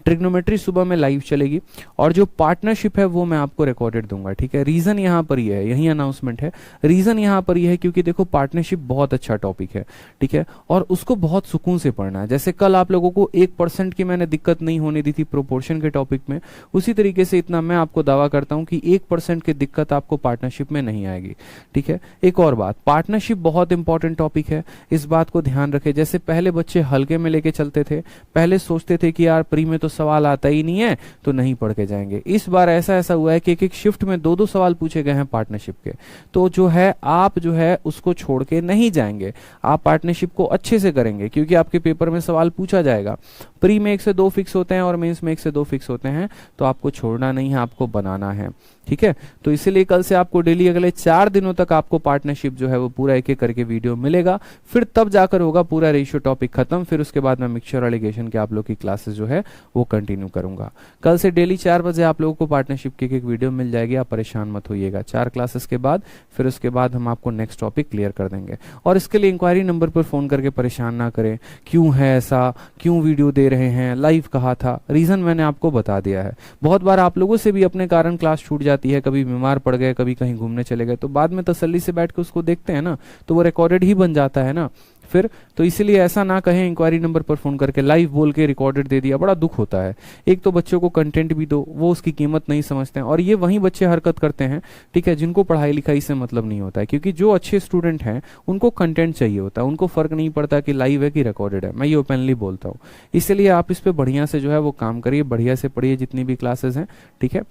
ट्रिग्नोमेट्री सुबह में लाइव चलेगी, और जो पार्टनरशिप है वो मैं आपको रिकॉर्डेड दूंगा, ठीक है। रीजन यहाँ पर ये है, यही अनाउंसमेंट है। रीजन यहाँ पर ये है क्योंकि देखो पार्टनरशिप बहुत अच्छा टॉपिक है, ठीक है, और उसको बहुत सुकून से पढ़ना है। जैसे कल आप लोगों को 1% की मैंने दिक्कत नहीं होने दी थी प्रोपोर्शन के टॉपिक में, उसी तरीके से इतना मैं आपको दावा करता हूं कि 1% की दिक्कत आपको पार्टनरशिप में नहीं आएगी, ठीक है। एक और बात, पार्टनरशिप बहुत इंपॉर्टेंट टॉपिक है, इस बात को ध्यान रखें। जैसे पहले बच्चे हल्के में लेके चलते थे, पहले सोचते थे कि यार प्री में तो सवाल आता ही नहीं है तो नहीं पढ़ के जाएंगे। इस बार ऐसा हुआ है कि एक शिफ्ट में 2-2 सवाल पूछे गए हैं पार्टनरशिप के, तो जो है आप जो है उसको छोड़ के नहीं जाएंगे, आप पार्टनरशिप को अच्छे से करेंगे, क्योंकि आपके पेपर में सवाल पूछा जाएगा। प्री में 1 से 2 फिक्स होते हैं और मेंस में 1 से 2 फिक्स होते हैं, तो आपको छोड़ना नहीं है, आपको बनाना है, ठीक है। तो इसीलिए कल से आपको डेली अगले 4 दिनों तक आपको पार्टनरशिप जो है वो पूरा एक एक करके वीडियो मिलेगा, फिर तब जाकर होगा पूरा रेशियो टॉपिक खत्म। फिर उसके बाद मैं मिक्सचर और एलिगेशन के आप लोग की क्लासेस जो है वो कंटिन्यू करूंगा। कल से डेली 4 बजे आप लोगों को पार्टनरशिप की एक वीडियो मिल जाएगी, आप परेशान मत होइएगा। 4 क्लासेस के बाद फिर उसके बाद हम आपको नेक्स्ट टॉपिक क्लियर कर देंगे। और इसके लिए इंक्वायरी नंबर पर फ़ोन करके परेशान ना करें, क्यों है ऐसा, क्यों वीडियो दे रहे हैं, लाइव कहा था, रीज़न मैंने आपको बता दिया है। बहुत बार आप लोगों से भी अपने कारण क्लास छूट जाती है, कभी बीमार पड़ गए, कभी कहीं घूमने चले गए, तो बाद में तसल्ली से बैठ के उसको देखते हैं ना, तो वो रिकॉर्डेड ही बन जाता है ना फिर। तो इसीलिए ऐसा ना कहें इंक्वायरी नंबर पर फोन करके लाइव बोल के रिकॉर्डेड दे दिया, बड़ा दुख होता है। एक तो बच्चों को कंटेंट भी दो, वो उसकी कीमत नहीं समझते हैं, और ये वही बच्चे हरकत करते हैं, ठीक है, जिनको पढ़ाई लिखाई से मतलब नहीं होता है, क्योंकि जो अच्छे स्टूडेंट हैं उनको कंटेंट चाहिए होता है, उनको फर्क नहीं पड़ता कि लाइव है कि रिकॉर्डेड है, मैं ये ओपनली बोलता हूँ। इसलिए आप इस पे बढ़िया से जो है वो काम करिए, बढ़िया से पढ़िए जितनी भी क्लासेस हैं, ठीक है,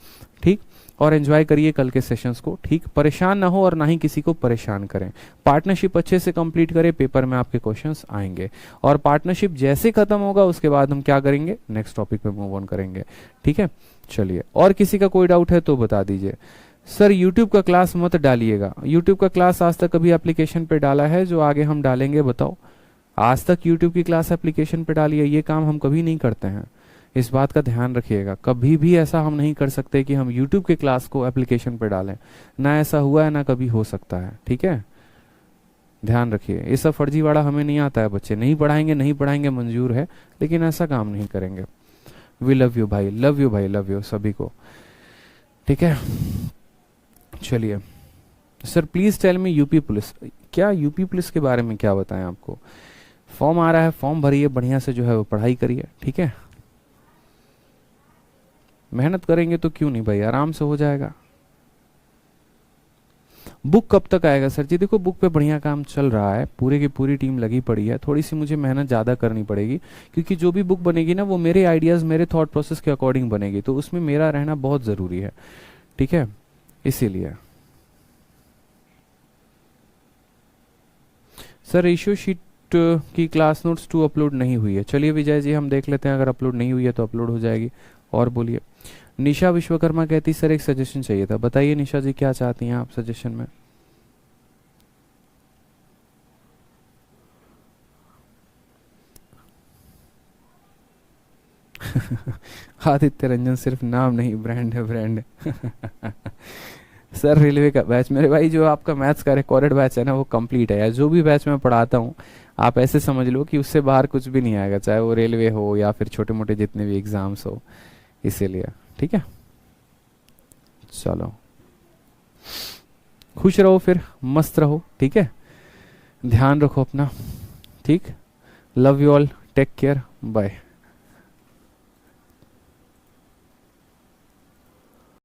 ठीक, और एंजॉय करिए कल के सेशंस को, ठीक, परेशान ना हो और ना ही किसी को परेशान करें। पार्टनरशिप अच्छे से कंप्लीट करें, पेपर में आपके क्वेश्चंस आएंगे, और पार्टनरशिप जैसे खत्म होगा उसके बाद हम क्या करेंगे, नेक्स्ट टॉपिक पे मूव ऑन करेंगे, ठीक है। चलिए, और किसी का कोई डाउट है तो बता दीजिए। सर यूट्यूब का क्लास मत डालिएगा, यूट्यूब का क्लास आज तक कभी एप्लीकेशन पे डाला है जो आगे हम डालेंगे, बताओ? आज तक यूट्यूब की क्लास एप्लीकेशन पे डाली है? ये काम हम कभी नहीं करते हैं, इस बात का ध्यान रखिएगा। कभी भी ऐसा हम नहीं कर सकते कि हम YouTube के क्लास को एप्लीकेशन पे डालें, ना ऐसा हुआ है ना कभी हो सकता है, ठीक है, ध्यान रखिए। ये सब फर्जीवाड़ा हमें नहीं आता है, बच्चे नहीं पढ़ाएंगे, नहीं पढ़ाएंगे मंजूर है, लेकिन ऐसा काम नहीं करेंगे। वी लव यू भाई, लव यू भाई, लव यू सभी को, ठीक है। चलिए sir, please tell me UP police, क्या यूपी पुलिस के बारे में क्या बताएं आपको? फॉर्म आ रहा है, फॉर्म भरिए, बढ़िया से जो है वो पढ़ाई करिए, ठीक है। मेहनत करेंगे तो क्यों नहीं भाई, आराम से हो जाएगा। बुक कब तक आएगा सर जी? देखो, बुक पे बढ़िया काम चल रहा है, पूरे की पूरी टीम लगी पड़ी है, थोड़ी सी मुझे मेहनत ज़्यादा करनी पड़ेगी, क्योंकि जो भी बुक बनेगी ना वो मेरे आइडियाज़, मेरे थॉट प्रोसेस के अकॉर्डिंग बनेगी, तो उसमें मेरा रहना बहुत ज़रूरी है, ठीक है, इसीलिए। सर रेशियो शीट की क्लास नोट्स 2 अपलोड नहीं हुई है। चलिए विजय जी, हम देख लेते हैं, अगर अपलोड नहीं हुई है तो अपलोड हो जाएगी। और बोलिए। निशा विश्वकर्मा कहती सर एक सजेशन चाहिए था। बताइए निशा जी, क्या चाहती हैं आप सजेशन में? आदित्य रंजन सिर्फ नाम नहीं, ब्रांड है, ब्रांड। सर रेलवे का बैच, मेरे भाई जो आपका मैथ्स का रिकॉर्डेड बैच है ना वो कंप्लीट है यार। जो भी बैच मैं पढ़ाता हूँ आप ऐसे समझ लो कि उससे बाहर कुछ भी नहीं आएगा, चाहे वो रेलवे हो या फिर छोटे मोटे जितने भी एग्जाम्स हो, इसीलिए, ठीक है। चलो, खुश रहो, फिर मस्त रहो, ठीक है, ध्यान रखो अपना, ठीक। Love you all, take care, bye.